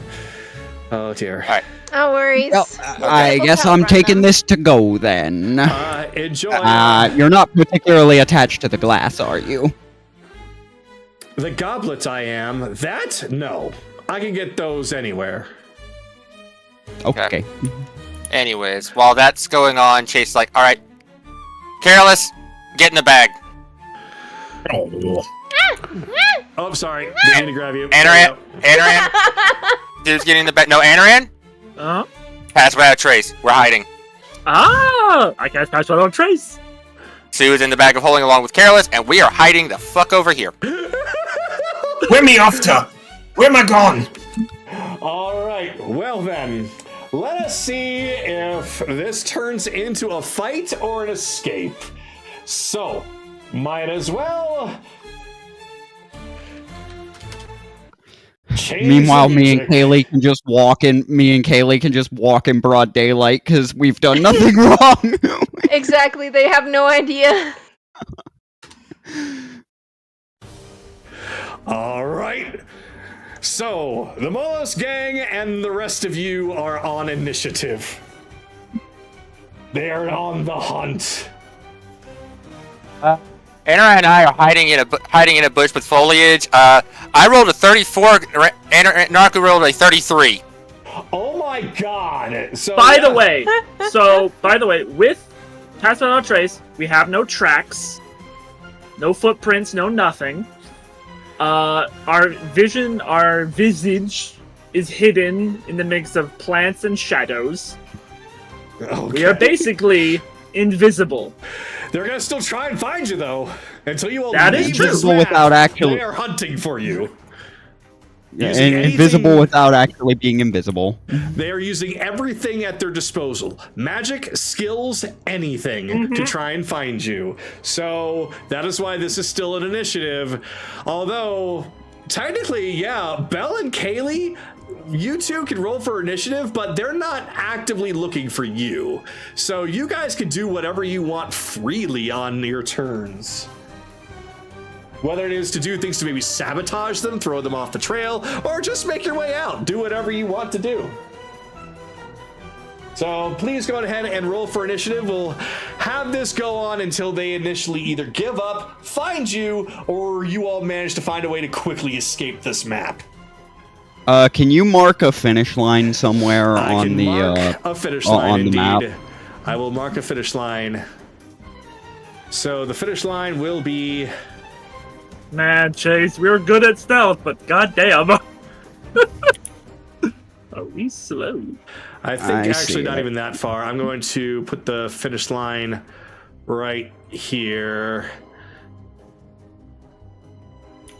Oh dear. All right. No worries. Well, I We'll guess help I'm run taking them. this to go then. Enjoy. You're not particularly attached to the glass, are you? The goblets I am. That? No. I can get those anywhere. Okay. Anyways, while that's going on, Chase is like, all right, Careless, get in the bag. Oh, sorry. Didn't mean to grab you. Anoran, dude's getting in the bag. No, Anoran, Uh-huh. pass without trace. We're hiding. Ah! I can't pass on trace. Sue is in the bag of holding along with Careless, and we are hiding the fuck over here. Where me off to? Where am I gone? All right. Well then, let us see if this turns into a fight or an escape. So, might as well. change Meanwhile, the me and music. Kaylee can just walk in. Me and Kaylee can just walk in broad daylight because we've done nothing wrong. Exactly, they have no idea. All right. So, the Molos gang and the rest of you are on initiative. They are on the hunt. Anna and I are hiding in a bush with foliage. I rolled a 34. Narku rolled a 33. Oh my god. So By the way, with Pass Without Trace, we have no tracks, no footprints, no nothing. Our visage is hidden in the mix of plants and shadows. We are basically invisible. They're gonna still try and find you though. Until you all That is leave true. this Invisible map, without actually- they are hunting for you. Yeah, Using and invisible anything- without actually being invisible. They are using everything at their disposal. Magic, skills, anything to try and find you. So that is why this is still an initiative. Although, technically, yeah, Belle and Kaylee, you two can roll for initiative, but they're not actively looking for you. So you guys can do whatever you want freely on your turns. Whether it is to do things to maybe sabotage them, throw them off the trail, or just make your way out. Do whatever you want to do. So please go ahead and roll for initiative. We'll have this go on until they initially either give up, find you, or you all manage to find a way to quickly escape this map. Can you mark a finish line somewhere I on can the mark a finish line, on the map? indeed. I will mark a finish line. So the finish line will be... Man, Chase, we were good at stealth, but goddamn, are we slow? I think I actually see. not even that far. I'm going to put the finish line right here.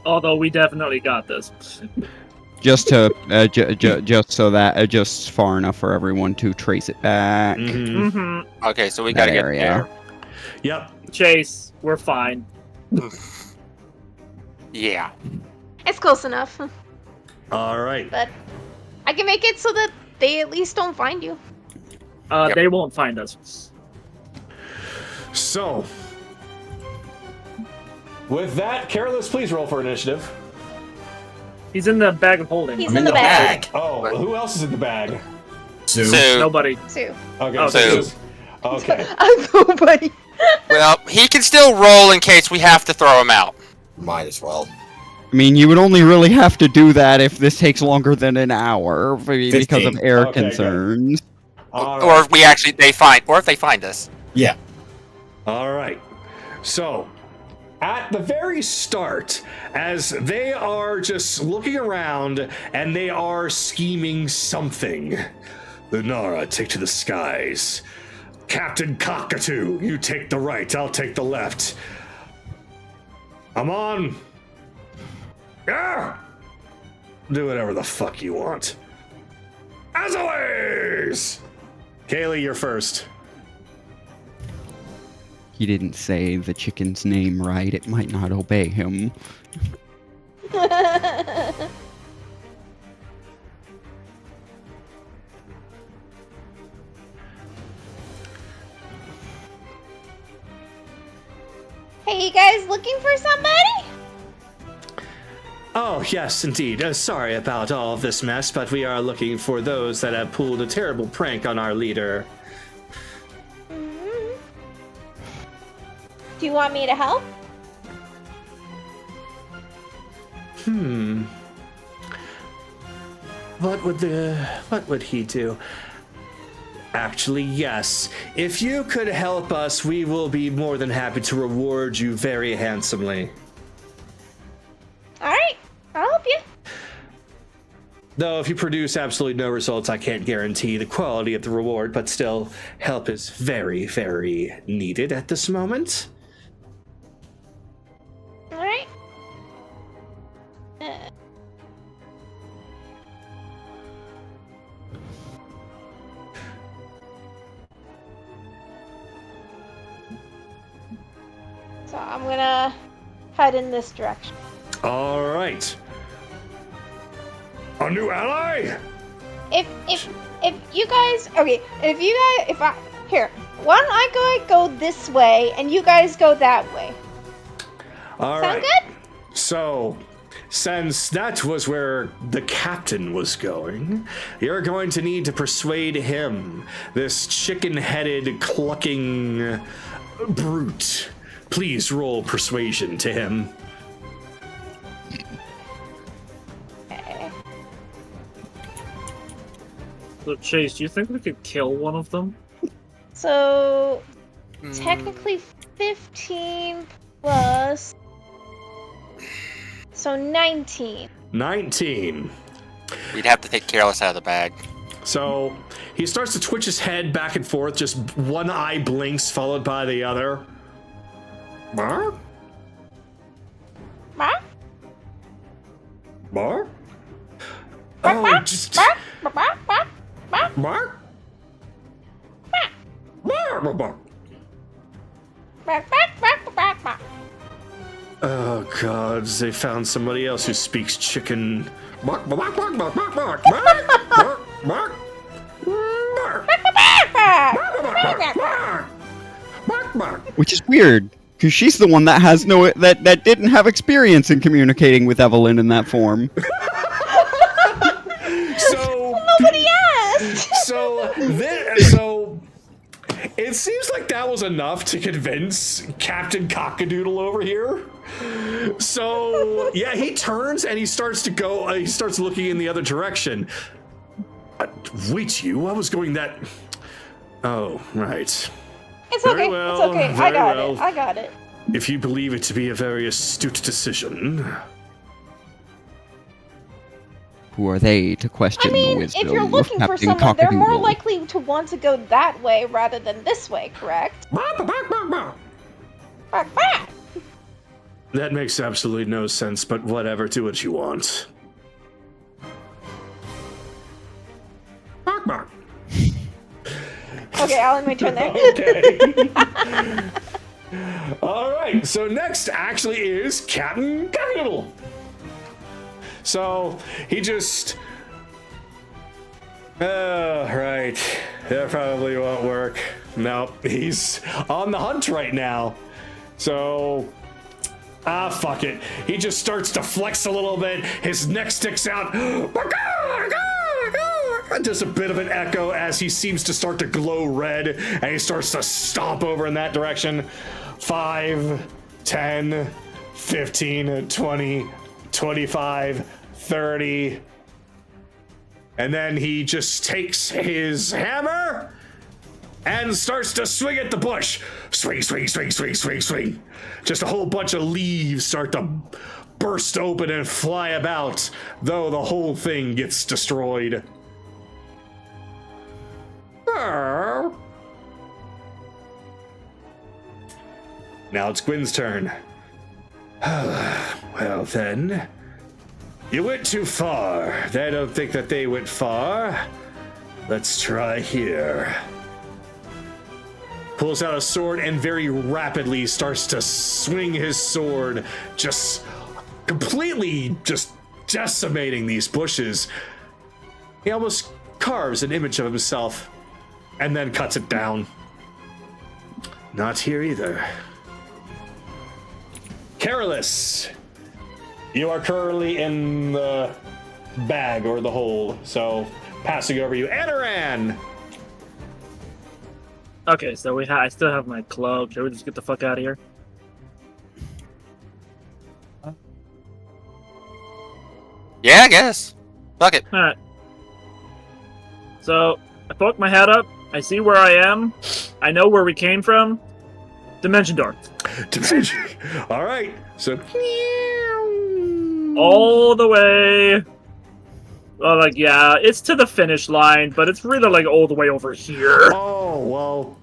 Although we definitely got this. just to just so that just far enough for everyone to trace it back. Mhm. Mm-hmm. Okay, so we That gotta get area. there. Yep. Chase, we're fine. Yeah. It's close enough. All right. But I can make it so that they at least don't find you. Yep. They won't find us. So, with that, Careless, please roll for initiative. He's in the bag of holding. He's in the bag. Oh, who else is in the bag? Sue. So, Nobody. Sue. Okay. Oh, so Sue. okay. Nobody. well, he can still roll in case we have to throw him out. Might as well. I mean, you would only really have to do that if this takes longer than an hour because of 15. air Okay, good. concerns. All Or right. if we actually if they find us. Yeah. All right. So, at the very start, as they are just looking around and they are scheming something, Lunara, take to the skies. Captain Kagato, you take the right, I'll take the left. I'm on. Yeah. Do whatever the fuck you want. As always. Kaylee, you're first. He didn't say the chicken's name right. It might not obey him. Hey, you guys looking for somebody? Oh, yes, indeed. Sorry about all of this mess, but we are looking for those that have pulled a terrible prank on our leader. Mm-hmm. Do you want me to help? What would he do? Actually, yes. If you could help us, we will be more than happy to reward you very handsomely. Alright, I'll help you. Though if you produce absolutely no results, I can't guarantee the quality of the reward, but still, help is very, very needed at this moment. Alright. So I'm gonna head in this direction. All right. A new ally? If you guys, okay, here, why don't I go this way and you guys go that way? All Sound right. good? So, since that was where the captain was going, you're going to need to persuade him, this chicken-headed, clucking brute. Please roll persuasion to him. Okay. So, Chase, do you think we could kill one of them? So technically 15 plus, so 19. 19. We'd have to take Careless out of the bag. So, he starts to twitch his head back and forth, just one eye blinks followed by the other. Bar? Bark, Bar? bark, Oh, bark, just... bark, bark, bark, bark, bark, Bark? Bark, bark, bark. bark, bark, bark, bark. Oh, God, they found somebody else who speaks chicken. Bark, bark, bark, bark, bark, bark, bark, bark, bark, bark, bark, bark. Which is weird, because she's the one that has that didn't have experience in communicating with Evelyn in that form. So, Nobody asked. so it seems like that was enough to convince Captain Cockadoodle over here. So, yeah, he turns and he starts to go, he starts looking in the other direction. Wait, I was going that... Oh, right. It's Very okay. well, It's okay. I very got well. it. I got it. If you believe it to be a very astute decision. Who are they to question I mean, the if wisdom you're of looking for Captain someone, they're more Cockadoodle? likely to want to go that way rather than this way, correct? Bark, bark, bark, bark. Bark, bark. That makes absolutely no sense, but whatever, do what you want. Bark, bark. Okay, I'll end my turn there. Okay. All right, so next actually is Captain Cockadoodle. So he just... right. That probably won't work. Nope, he's on the hunt right now. So... fuck it. He just starts to flex a little bit. His neck sticks out. Just a bit of an echo as he seems to start to glow red, and he starts to stomp over in that direction. 5, 10, 15, 20, 25, 30. And then he just takes his hammer and starts to swing at the bush. Swing, swing, swing, swing, swing, swing. Just a whole bunch of leaves start to burst open and fly about, though the whole thing gets destroyed. Now it's Gwyn's turn. Well then, you went too far. I don't think that they went far. Let's try here. Pulls out a sword and very rapidly starts to swing his sword, just completely just decimating these bushes. He almost carves an image of himself and then cuts it down. Not here either. Careless, You are currently in the bag or the hole, so passing over you, Adaran. Okay, so I still have my cloak. Should we just get the fuck out of here? Yeah, I guess. Fuck it. Alright. So, I poke my head up. I see where I am. I know where we came from. Dimension door. All right, so All the way. Well, like, yeah, it's to the finish line, but it's really, like, all the way over here. Oh, well,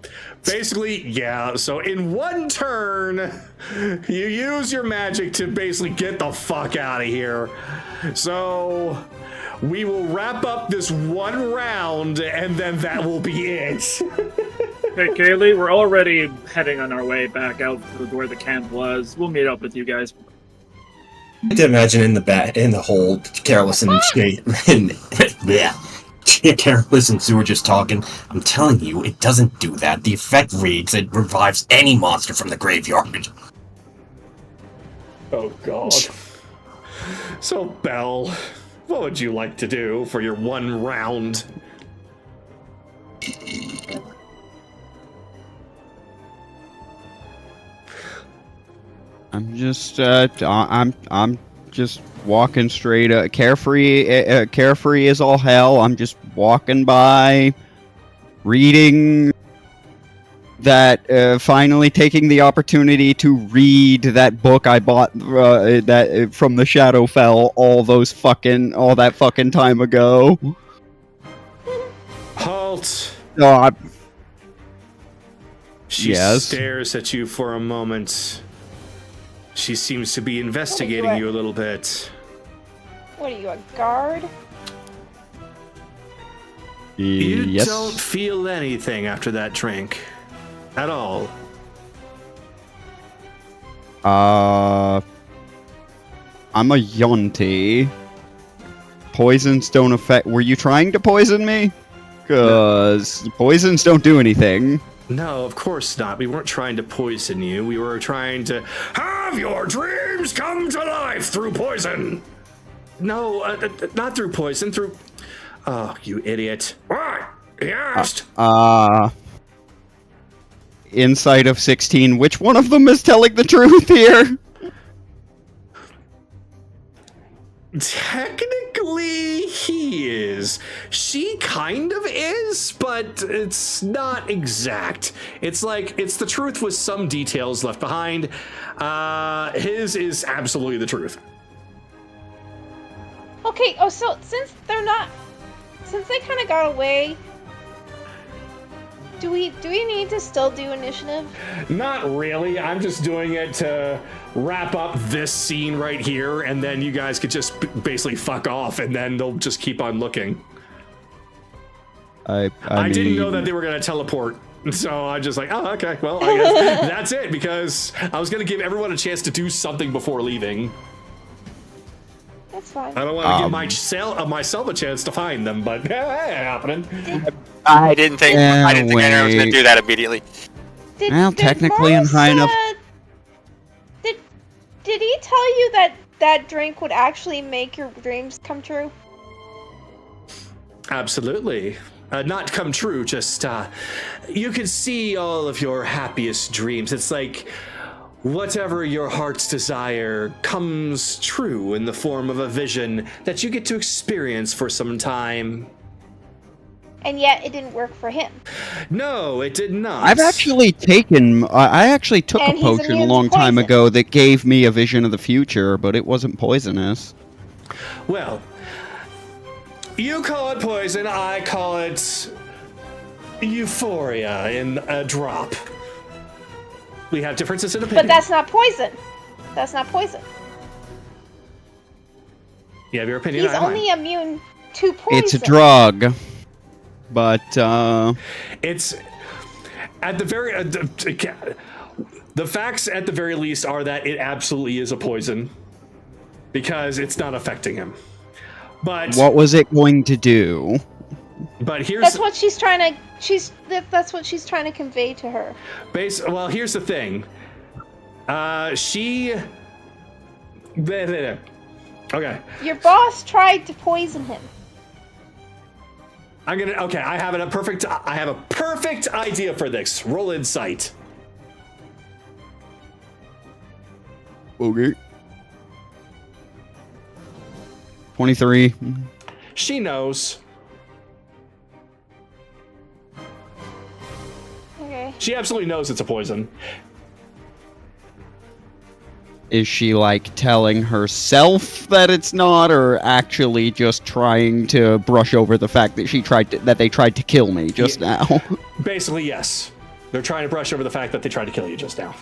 basically, yeah. So in one turn, you use your magic to basically get the fuck out of here. So we will wrap up this one round, and then that will be it. Hey, Kaylee, we're already heading on our way back out to where the camp was. We'll meet up with you guys. I can imagine in the hole, Careless and Careless and Sue were just talking. I'm telling you, it doesn't do that. The effect reads it revives any monster from the graveyard. Oh, God. So, Belle, what would you like to do for your one round? I'm just I'm just walking straight carefree carefree as all hell. I'm just walking by, reading that, finally taking the opportunity to read that book I bought that from the Shadowfell all that fucking time ago. Halt. Oh, She Yes. stares at you for a moment. She seems to be investigating you a little bit. What are you, a guard? You yes. don't feel anything after that drink. At all. I'm a Yonti. Poisons don't affect. Were you trying to poison me? Cause poisons don't do anything. No, of course not. We weren't trying to poison you. We were trying to have your dreams come to life through poison. No, not through poison, through... Oh, you idiot. What? He asked. Inside of 16, which one of them is telling the truth here? Technically, he is. She kind of is, but it's not exact. It's like, it's the truth with some details left behind. His is absolutely the truth. Okay, so since they kind of got away, do we need to still do initiative? Not really. I'm just doing it to wrap up this scene right here, and then you guys could just basically fuck off, and then they'll just keep on looking. I didn't know that they were going to teleport, so I'm just like, oh, okay, well, I guess that's it, because I was going to give everyone a chance to do something before leaving. That's fine. I don't want to give myself a chance to find them, but hey, happening. I didn't think Aaron was going to do that immediately. Did technically in Morris, high enough. Did he tell you that drink would actually make your dreams come true? Absolutely. Not come true, just, you can see all of your happiest dreams. It's like whatever your heart's desire comes true in the form of a vision that you get to experience for some time. And yet it didn't work for him. No, it did not. I've actually taken. I actually took And a he's potion a immune to long time poison. ago that gave me a vision of the future, but it wasn't poisonous. Well, you call it poison, I call it euphoria in a drop. We have differences in opinion. But that's not poison. That's not poison. You have your opinion. He's I have mine. only immune to poison. It's a drug, but It's at the very the facts at the very least are that it absolutely is a poison because it's not affecting him. But what was it going to do? But here's That's what she's trying to. That's what she's trying to convey to her. Well, here's the thing. Okay. Your boss tried to poison him. Okay, I have a perfect idea for this. Roll insight. Okay. 23. She knows. Okay. She absolutely knows it's a poison. Is she like telling herself that it's not, or actually just trying to brush over the fact that they tried to kill me just now? Basically, yes. They're trying to brush over the fact that they tried to kill you just now.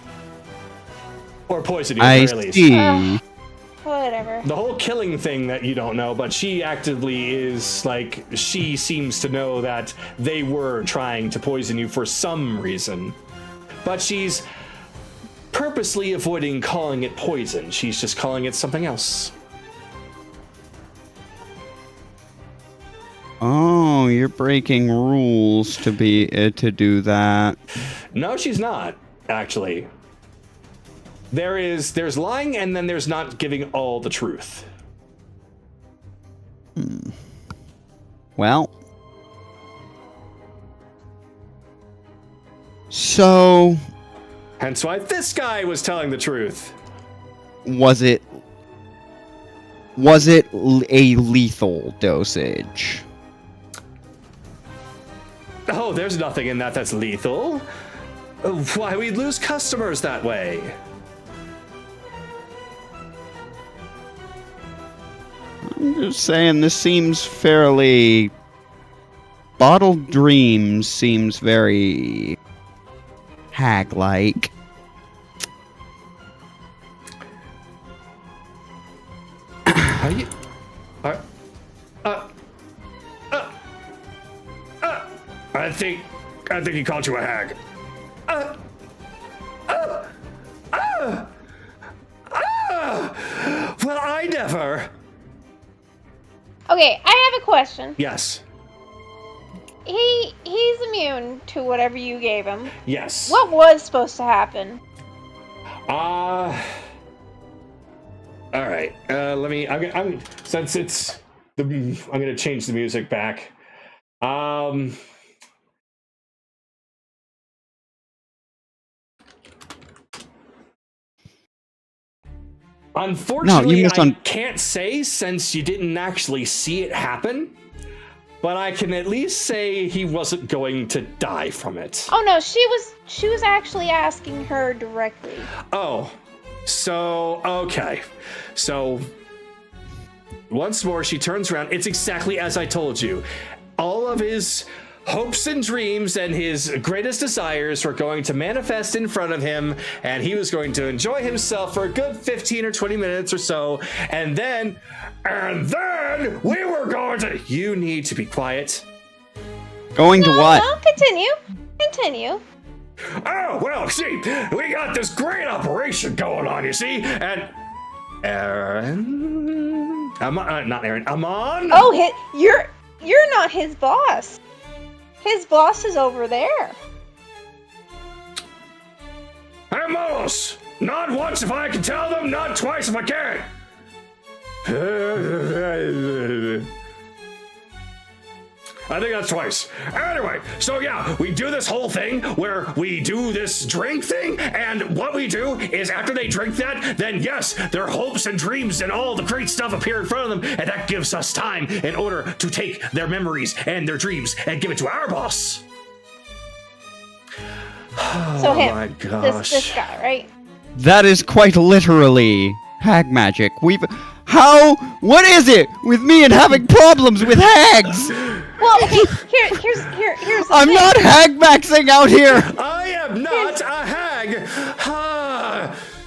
Or poison you, at the very least. See. Whatever. The whole killing thing that you don't know, but she actively is like, she seems to know that they were trying to poison you for some reason. But she's purposely avoiding calling it poison. She's just calling it something else. Oh, you're breaking rules to do that. No, she's not, actually. There's lying, and then there's not giving all the truth. Well. So. Hence why this guy was telling the truth. Was it a lethal dosage? Oh, there's nothing in that's lethal. Why we'd lose customers that way? I'm just saying, this seems fairly... Bottled Dreams seems very... hag-like. Are you... I think he called you a hag. Well, I never. Okay, I have a question. Yes. He's immune to whatever you gave him. Yes. What was supposed to happen? All right. I'm since it's I'm gonna change the music back. Unfortunately, I can't say since you didn't actually see it happen, but I can at least say he wasn't going to die from it. Oh no, she was actually asking her directly. Oh, so okay. So once more, she turns around. It's exactly as I told you. All of his hopes and dreams and his greatest desires were going to manifest in front of him, and he was going to enjoy himself for a good 15 or 20 minutes or so, and then we were going to... You need to be quiet. Going to what? No, continue. Oh, well, see, we got this great operation going on, you see, and... not Aaron, Amon? Oh, you're not his boss. His boss is over there. Hey, Molos! Not once if I can tell them, not twice if I can! I think that's twice. Anyway, so yeah, we do this whole thing where we do this drink thing, and what we do is after they drink that, then yes, their hopes and dreams and all the great stuff appear in front of them, and that gives us time in order to take their memories and their dreams and give it to our boss. So oh him, my gosh. this guy, right? That is quite literally hag magic. What is it with me and having problems with hags? Well, okay, here's the I'm thing. not hag maxing out here. I am not a hag.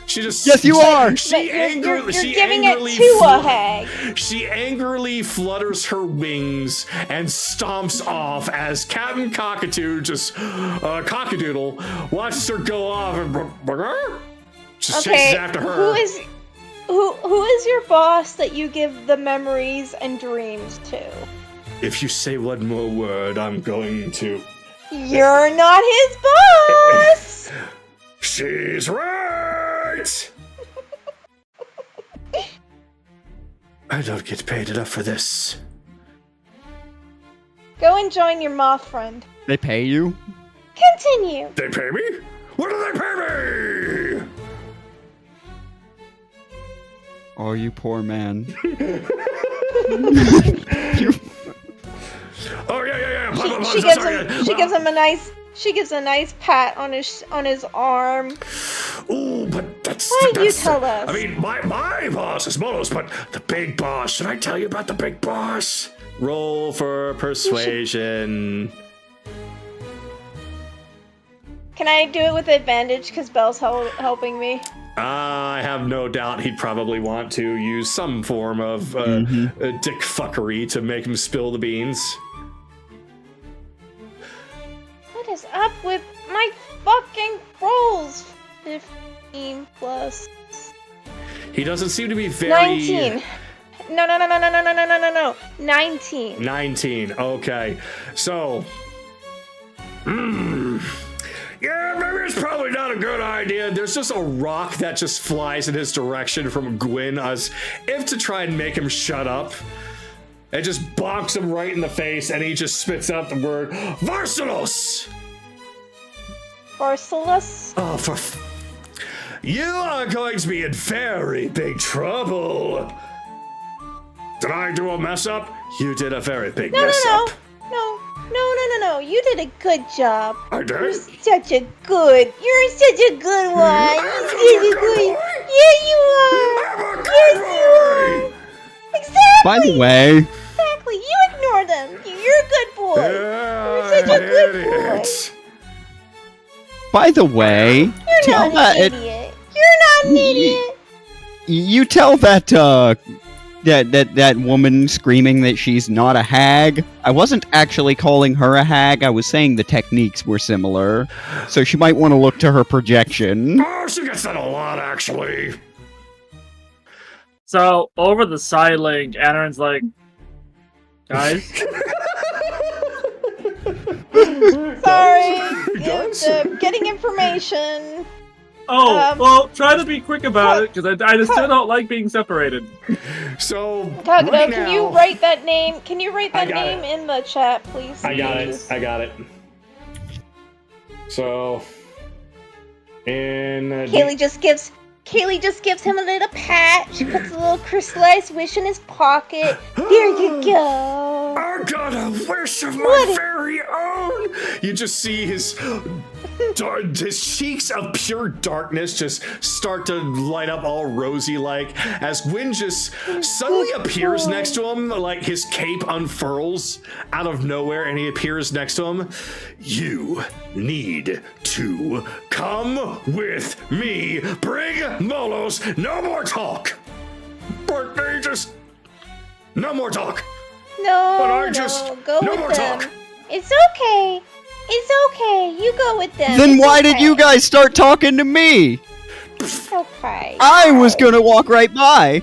She just... Yes, you are. You're giving it to a hag. She angrily flutters her wings and stomps off as Captain Cockatoo Cockadoodle watches her go off and just chases after her. Who is your boss that you give the memories and dreams to? If you say one more word, I'm going to... You're not his boss! She's right! I don't get paid enough for this. Go and join your moth friend. They pay you? Continue. They pay me? What do they pay me? Oh, you poor man. Oh yeah. She gives him a nice pat on his arm. Ooh, but that's. Why don't you tell us? I mean, my boss is Molos, but the big boss. Should I tell you about the big boss? Roll for persuasion. Can I do it with advantage because Belle's helping me? I have no doubt he'd probably want to use some form of dick fuckery to make him spill the beans. What is up with my fucking rolls? 15 plus He doesn't seem to be very... 19. No. 19. 19, okay. So... Yeah, maybe it's probably not a good idea. There's just a rock that just flies in his direction from Gwyn, as if to try and make him shut up. It just bonks him right in the face, and he just spits out the word, Varsalos! Varsalos? Oh, you are going to be in very big trouble. Did I do a mess up? You did a very big mess up. No. You did a good job. I did? You're such a good one. You're such a good. Yeah, you are. I'm a good Yes, you are. Exactly. By the way, Exactly. You ignore them. You're a good boy. You're such a good boy. by the way, You're tell not an idiot. You're not an idiot. You tell that that woman screaming that she's not a hag. I wasn't actually calling her a hag. I was saying the techniques were similar, so she might want to look to her projection. Oh, she gets that a lot, actually. So, over the side link, Anarin's like, guys, Sorry. Getting information. well, try to be quick about it, because I just still don't like being separated. So, Kagato, right can now, you write that name? Can you write that I got name it. in the chat, please? I got it. So, and Kaylee just gives him a little pat. She puts a little crystallized wish in his pocket. There you go. I got a wish of my What? very own. You just see his cheeks of pure darkness just start to light up all rosy like as Gwyn just suddenly appears next to him, like his cape unfurls out of nowhere and he appears next to him. You need to come with me. Bring Molos. No more talk. But they just... No more talk. No, But I just... go No with more them. talk. It's okay. It's okay. You go with them. Then It's why did okay. you guys start talking to me? It's okay. I was gonna walk right by.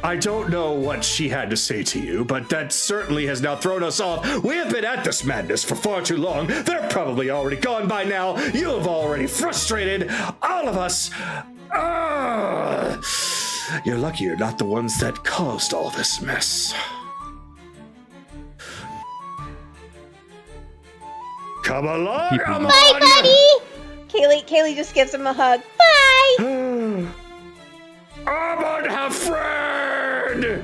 I don't know what she had to say to you, but that certainly has now thrown us off. We have been at this madness for far too long. They're probably already gone by now. You have already frustrated all of us. You're lucky you're not the ones that caused all this mess. Come along, People- Amon! Bye, buddy. Kaylee just gives him a hug. Bye. Amon, have friend!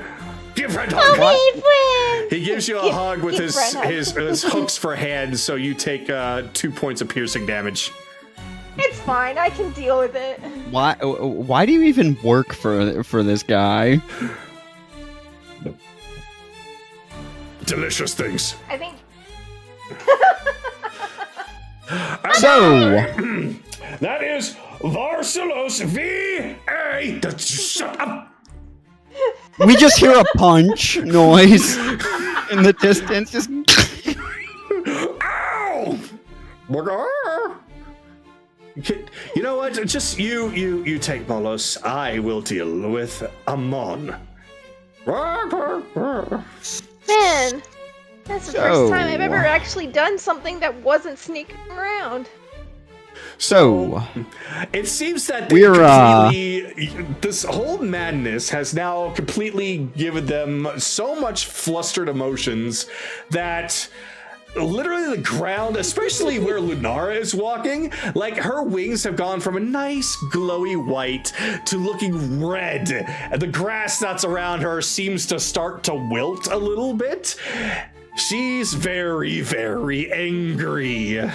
Give friend hug. Okay, friend. He gives you a hug with give his, Brent a hug. his hooks for hands, so you take 2 points of piercing damage. It's fine. I can deal with it. Why do you even work for this guy? Delicious things. I think. So, That is Varsalos V.A. Shut up! we just hear a punch noise in the distance. Just Ow! You know what? Just you take Molos. I will deal with Amon. Man, that's the So- first time I've ever actually done something that wasn't sneaking around. So, it seems that this whole madness has now completely given them so much flustered emotions that literally the ground, especially where Lunara is walking, like her wings have gone from a nice glowy white to looking red, and the grass that's around her seems to start to wilt a little bit. She's very, very angry.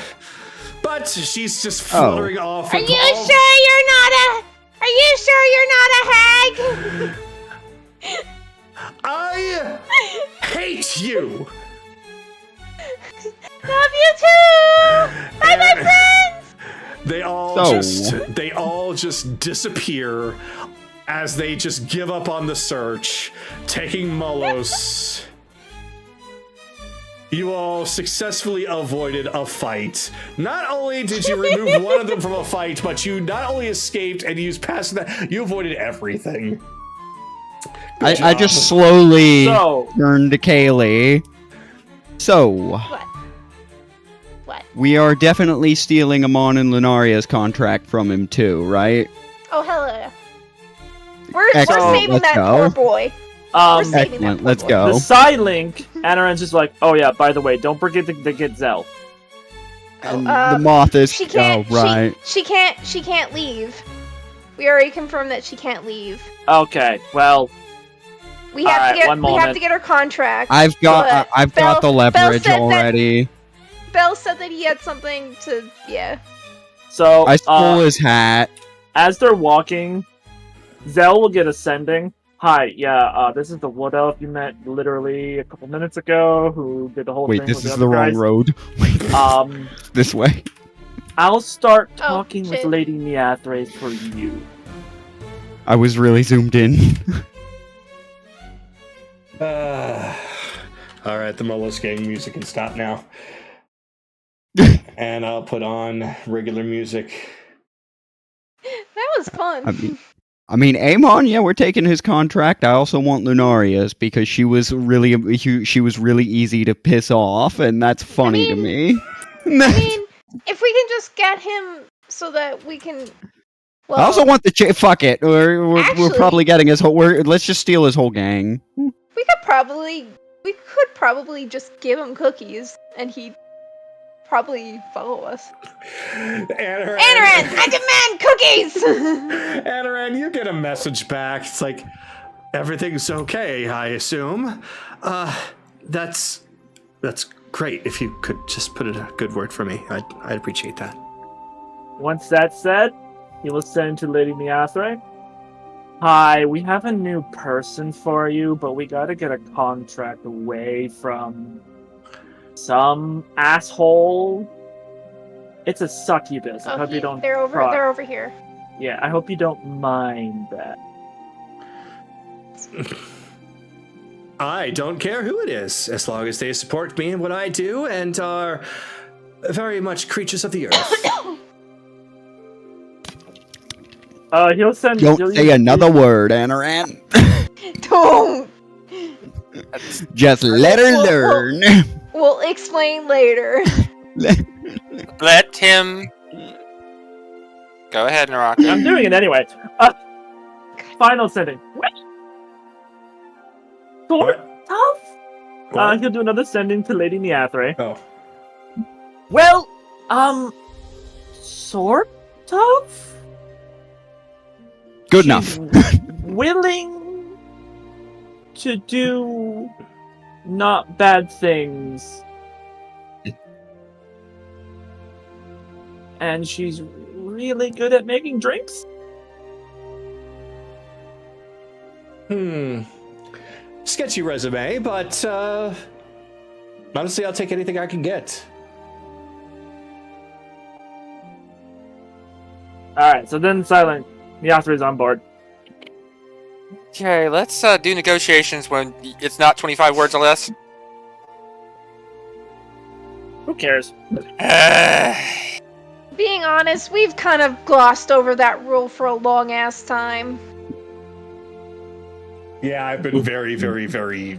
But she's just fluttering off. Are you sure you're not a hag? I hate you. Love you too. Bye, my friends. They all just disappear as they just give up on the search, taking Molos. You all successfully avoided a fight. Not only did you remove one of them from a fight, but you not only escaped and used past that, you avoided everything. I just slowly turned to Kaylee. So, What? We are definitely stealing Amon and Lunaria's contract from him too, right? Oh, hell yeah. We're saving that poor boy. Excellent, let's go. The side link, Anaran's just like, oh yeah, by the way, don't forget to get Zell. And the moth is. She can't. Right. She can't leave. We already confirmed that she can't leave. Okay, well. We have to get her contract. I've got the leverage already. Bell said that he had something to. Yeah. So I stole his hat. As they're walking, Zell will get ascending. Hi, this is the wood elf you met literally a couple minutes ago, who did the whole thing. Wait, this is the wrong road. This way. I'll start talking with Lady Neathrace for you. I was really zoomed in. Alright, the Molos gang music can stop now. And I'll put on regular music. That was fun. I mean, Amon, yeah, we're taking his contract. I also want Lunaria's because she was really easy to piss off, and that's funny to me. I mean, if we can just get him so that we can. Well, I also want the fuck it. We're probably getting his whole. Let's just steal his whole gang. We could probably just give him cookies, and he'd probably follow us. Anaran, I demand cookies! Anaran, you get a message back. It's like, everything's okay, I assume. That's great. If you could just put in a good word for me, I'd appreciate that. Once that's said, he will send to Lady Neathrace. Hi, we have a new person for you, but we gotta get a contract away from some asshole. It's a succubus. I hope you don't. They're over here. Yeah, I hope you don't mind that. I don't care who it is, as long as they support me in what I do and are very much creatures of the earth. He'll send. Don't say another word, Anaran. Don't. Just let her learn. We'll explain later. Let him. Go ahead, Naraka. I'm doing it anyway. Final setting. Sort of. He'll do another sending to Lady Neathrace. Oh. Well, sort of. Good enough. Willing to do not bad things. And she's really good at making drinks. Sketchy resume, but honestly, I'll take anything I can get. Alright, so then Silent. Neathra is on board. Okay, let's do negotiations when it's not 25 words or less. Who cares? Being honest, we've kind of glossed over that rule for a long ass time. Yeah, I've been very, very, very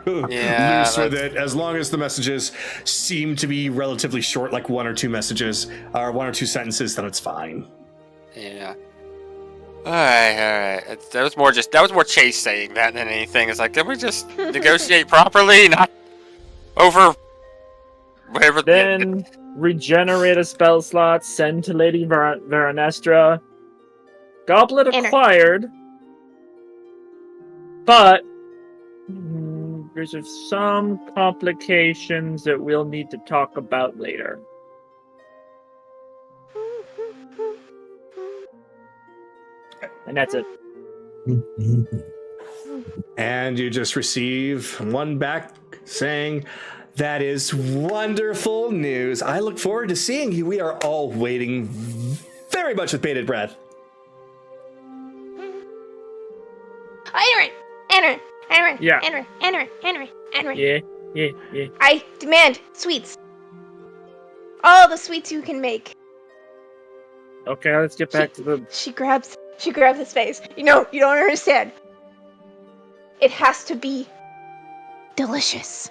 Yeah, loose with it. As long as the messages seem to be relatively short, like 1 or 2 messages, or 1 or 2 sentences, then it's fine. Yeah. All right. That was more Chase saying that than anything. It's like, did we just negotiate properly, not over whatever? Then regenerate a spell slot, send to Lady Veranestra. Goblet Enter. acquired, but there's some complications that we'll need to talk about later. And that's it. And you just receive one back saying, "That is wonderful news. I look forward to seeing you. We are all waiting very much with bated breath." Enter. Yeah. Enter. Yeah. I demand sweets. All the sweets you can make. Okay, let's get back to the... She grabs his face. You don't understand. It has to be delicious.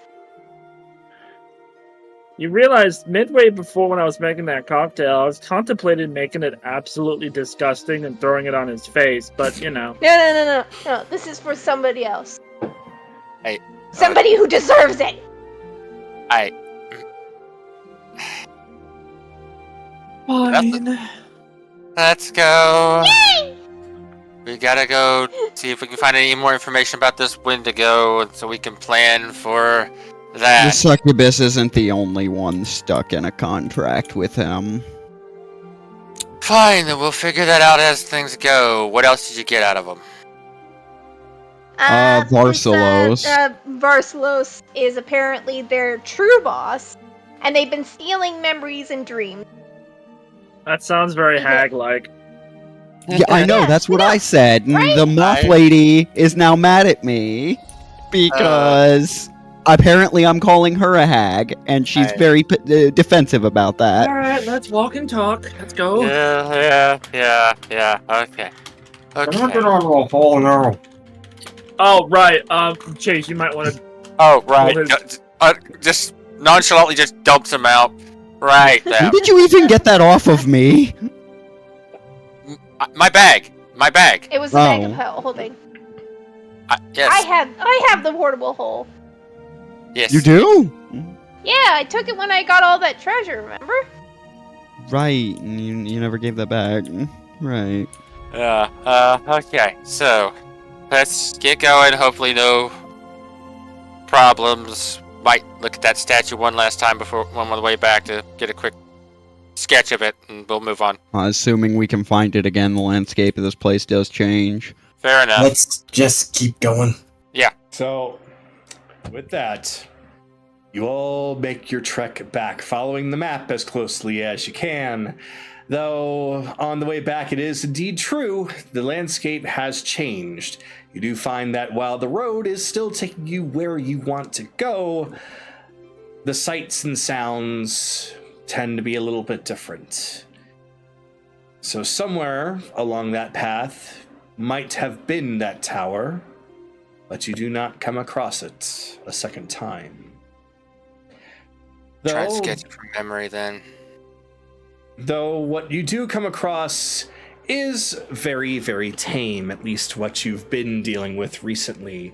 You realize midway before when I was making that cocktail, I was contemplating making it absolutely disgusting and throwing it on his face, but you know. No. This is for somebody else. Hey. Somebody who deserves it. Fine. Let's go. Yay! We gotta go see if we can find any more information about this Wendigo, so we can plan for The that. succubus isn't the only one stuck in a contract with him. Fine, then we'll figure that out as things go. What else did you get out of them? Varsalos. Varsalos is apparently their true boss, and they've been stealing memories and dreams. That sounds very hag-like. Yeah, I know, Yeah, that's what I said. And right? the moth lady is now mad at me because apparently I'm calling her a hag, and she's very defensive about that. Alright, let's walk and talk. Let's go. Yeah. Okay. Oh no. Oh, right. Chase, you might want to... Oh, right. Hold Just nonchalantly just dumps him out. Right there. When did you even get that off of me? My bag. It was the bag of holding. Yes. I have the portable hole. Yes. You do? Yeah, I took it when I got all that treasure, remember? Right, and you never gave that back. Right. Okay. So, let's get going. Hopefully no problems. Might look at that statue one last time before on the way back to get a quick sketch of it, and we'll move on. Assuming we can find it again, the landscape of this place does change. Fair enough. Let's just keep going. So, with that, you all make your trek back, following the map as closely as you can. Though, on the way back, it is indeed true, the landscape has changed. You do find that while the road is still taking you where you want to go, the sights and sounds tend to be a little bit different. So somewhere along that path might have been that tower, but you do not come across it a second time. Try and sketch it from memory then. Though what you do come across is very, very tame, at least what you've been dealing with recently.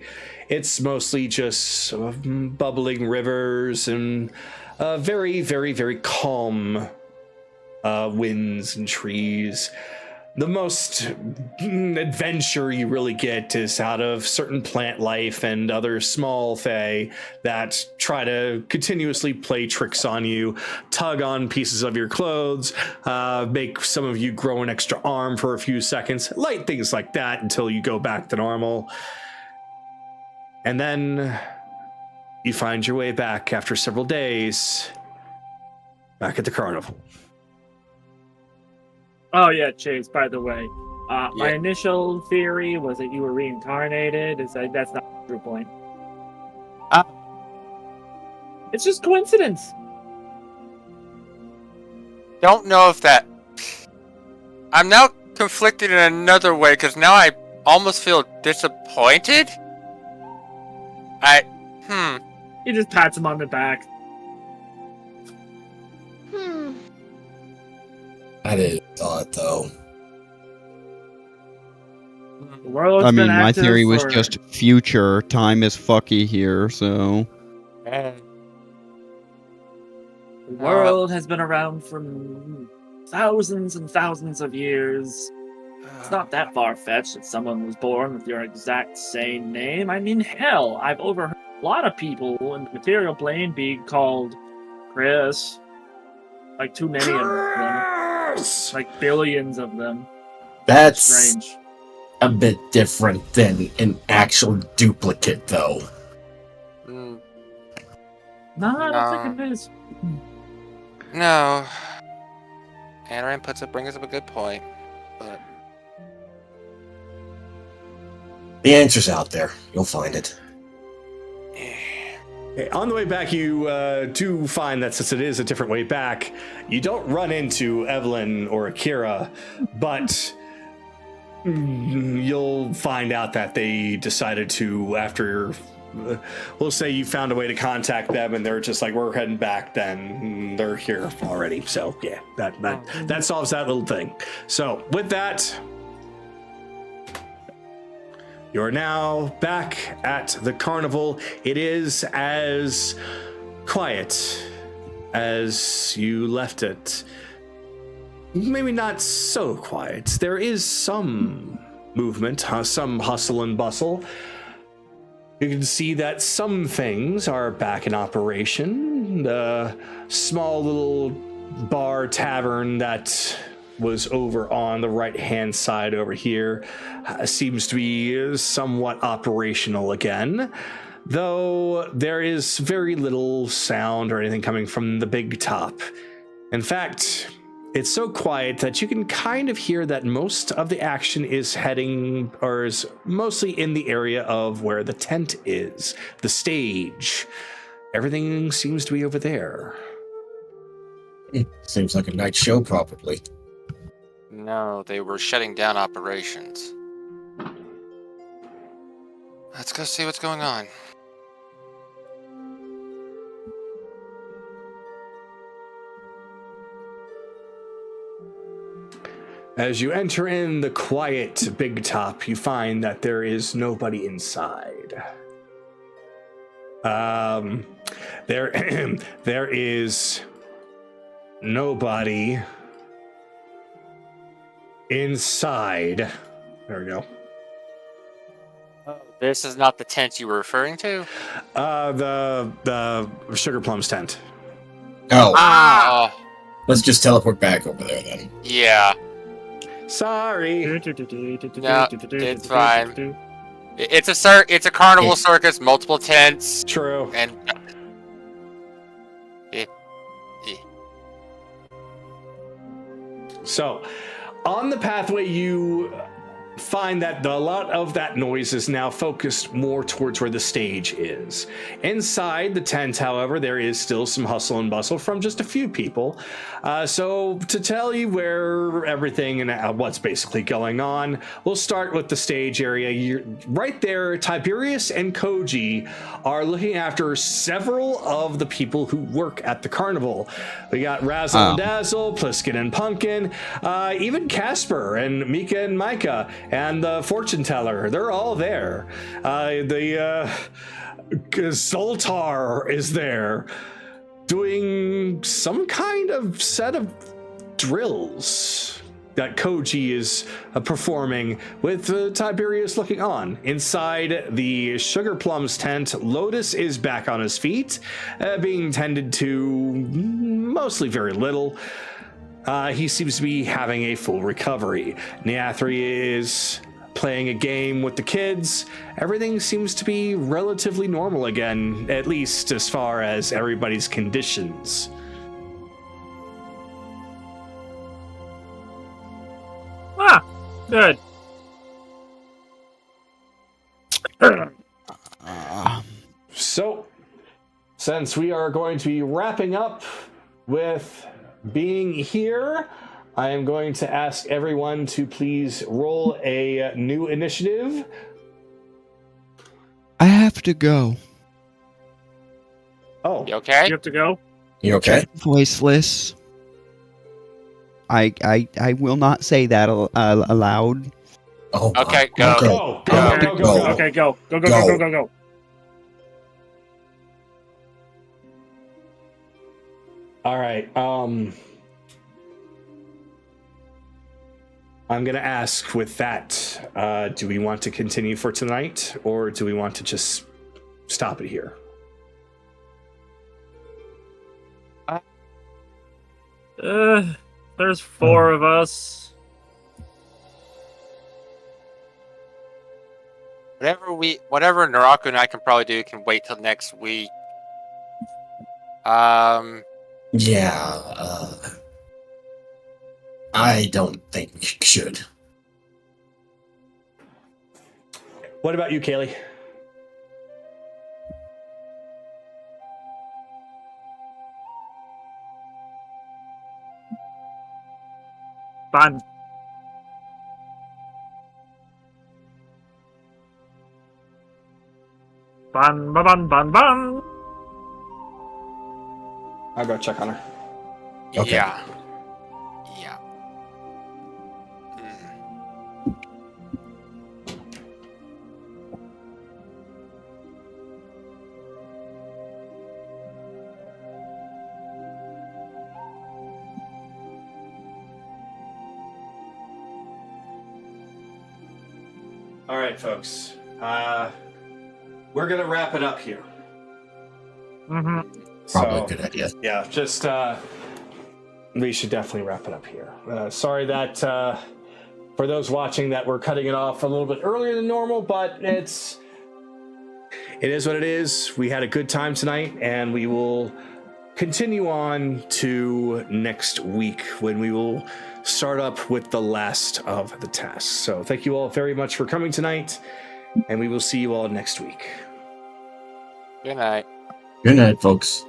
It's mostly just bubbling rivers and very, very, very calm winds and trees. The most adventure you really get is out of certain plant life and other small fae that try to continuously play tricks on you, tug on pieces of your clothes, make some of you grow an extra arm for a few seconds, light things like that until you go back to normal. And then you find your way back after several days, back at the carnival. Oh yeah, Chase, by the way. My initial theory was that you were reincarnated. That's not the true point. It's just coincidence. Don't know if that... I'm now conflicted in another way, because now I almost feel disappointed. He just pats him on the back. That is odd, though. The world's I mean, been my active theory was for- just future. Time is fucky here, so. The world has been around for thousands and thousands of years. It's not that far-fetched that someone was born with your exact same name. I mean, hell, I've overheard a lot of people in the material plane being called Chris. Like, too many of them. Like, billions of them. That's Strange. a bit different than an actual duplicate, though. Mm, No, I don't think it is. no. Anaran brings up a good point, but The answer's out there. You'll find it. Okay, on the way back, you do find that since it is a different way back, you don't run into Evelyn or Akira, but you'll find out that they decided to, after, we'll say you found a way to contact them and they're just like, we're heading back, then they're here already. So yeah, that solves that little thing. So with that, you're now back at the carnival. It is as quiet as you left it. Maybe not so quiet. There is some movement, some hustle and bustle. You can see that some things are back in operation. The small little bar tavern that was over on the right-hand side over here seems to be somewhat operational again, though there is very little sound or anything coming from the big top. In fact, it's so quiet that you can kind of hear that most of the action is heading, or is mostly in the area of where the tent is, the stage. Everything seems to be over there. Seems like a night show, probably. no, they were shutting down operations. Let's go see what's going on. As you enter in the quiet big top, you find that there is nobody inside. There is nobody inside. There we go. This is not the tent you were referring to? The Sugar Plums tent. Oh, Ah! let's just teleport back over there then. Yeah. Sorry. No, it's fine. It's a carnival circus, multiple tents, True. and So, on the pathway, you find that a lot of that noise is now focused more towards where the stage is. Inside the tent, however, there is still some hustle and bustle from just a few people. So to tell you where everything and what's basically going on, we'll start with the stage area. Right there, Tiberius and Koji are looking after several of the people who work at the carnival. We got Razzle and Dazzle, Pliskin and Pumpkin, even Casper and Mika and Micah, and the fortune teller. They're all there. Zoltar is there doing some kind of set of drills that Koji is performing with Tiberius looking on. Inside the Sugar Plums tent, Lotus is back on his feet, being tended to mostly very little. He seems to be having a full recovery. Neathri is playing a game with the kids. Everything seems to be relatively normal again, at least as far as everybody's conditions. Ah, good. So, since we are going to be wrapping up with being here, I am going to ask everyone to please roll a new initiative. I have to go. Oh, You okay? You have to go. You okay? Voiceless. I will not say that aloud. Oh, my- Okay, go. okay. go, go, go, go, go. Okay, go. Go, go, Go. go, go, go, go. All right. I'm going to ask with that, do we want to continue for tonight, or do we want to just stop it here? There's 4 of us. Whatever Naraku and I can probably do can wait till next week. Yeah, I don't think we should. What about you, Kaylee? Ban. Ban, ban, ban, ban, ban. I'll go check on her. Okay. Yeah. Yeah. Mm. All right, folks. We're going to wrap it up here. Mm-hmm. Probably So, a good idea. yeah, just we should definitely wrap it up here. Sorry that for those watching that we're cutting it off a little bit earlier than normal, but it is what it is. We had a good time tonight, and we will continue on to next week when we will start up with the last of the tasks. So thank you all very much for coming tonight, and we will see you all next week. Good night. Good night, folks.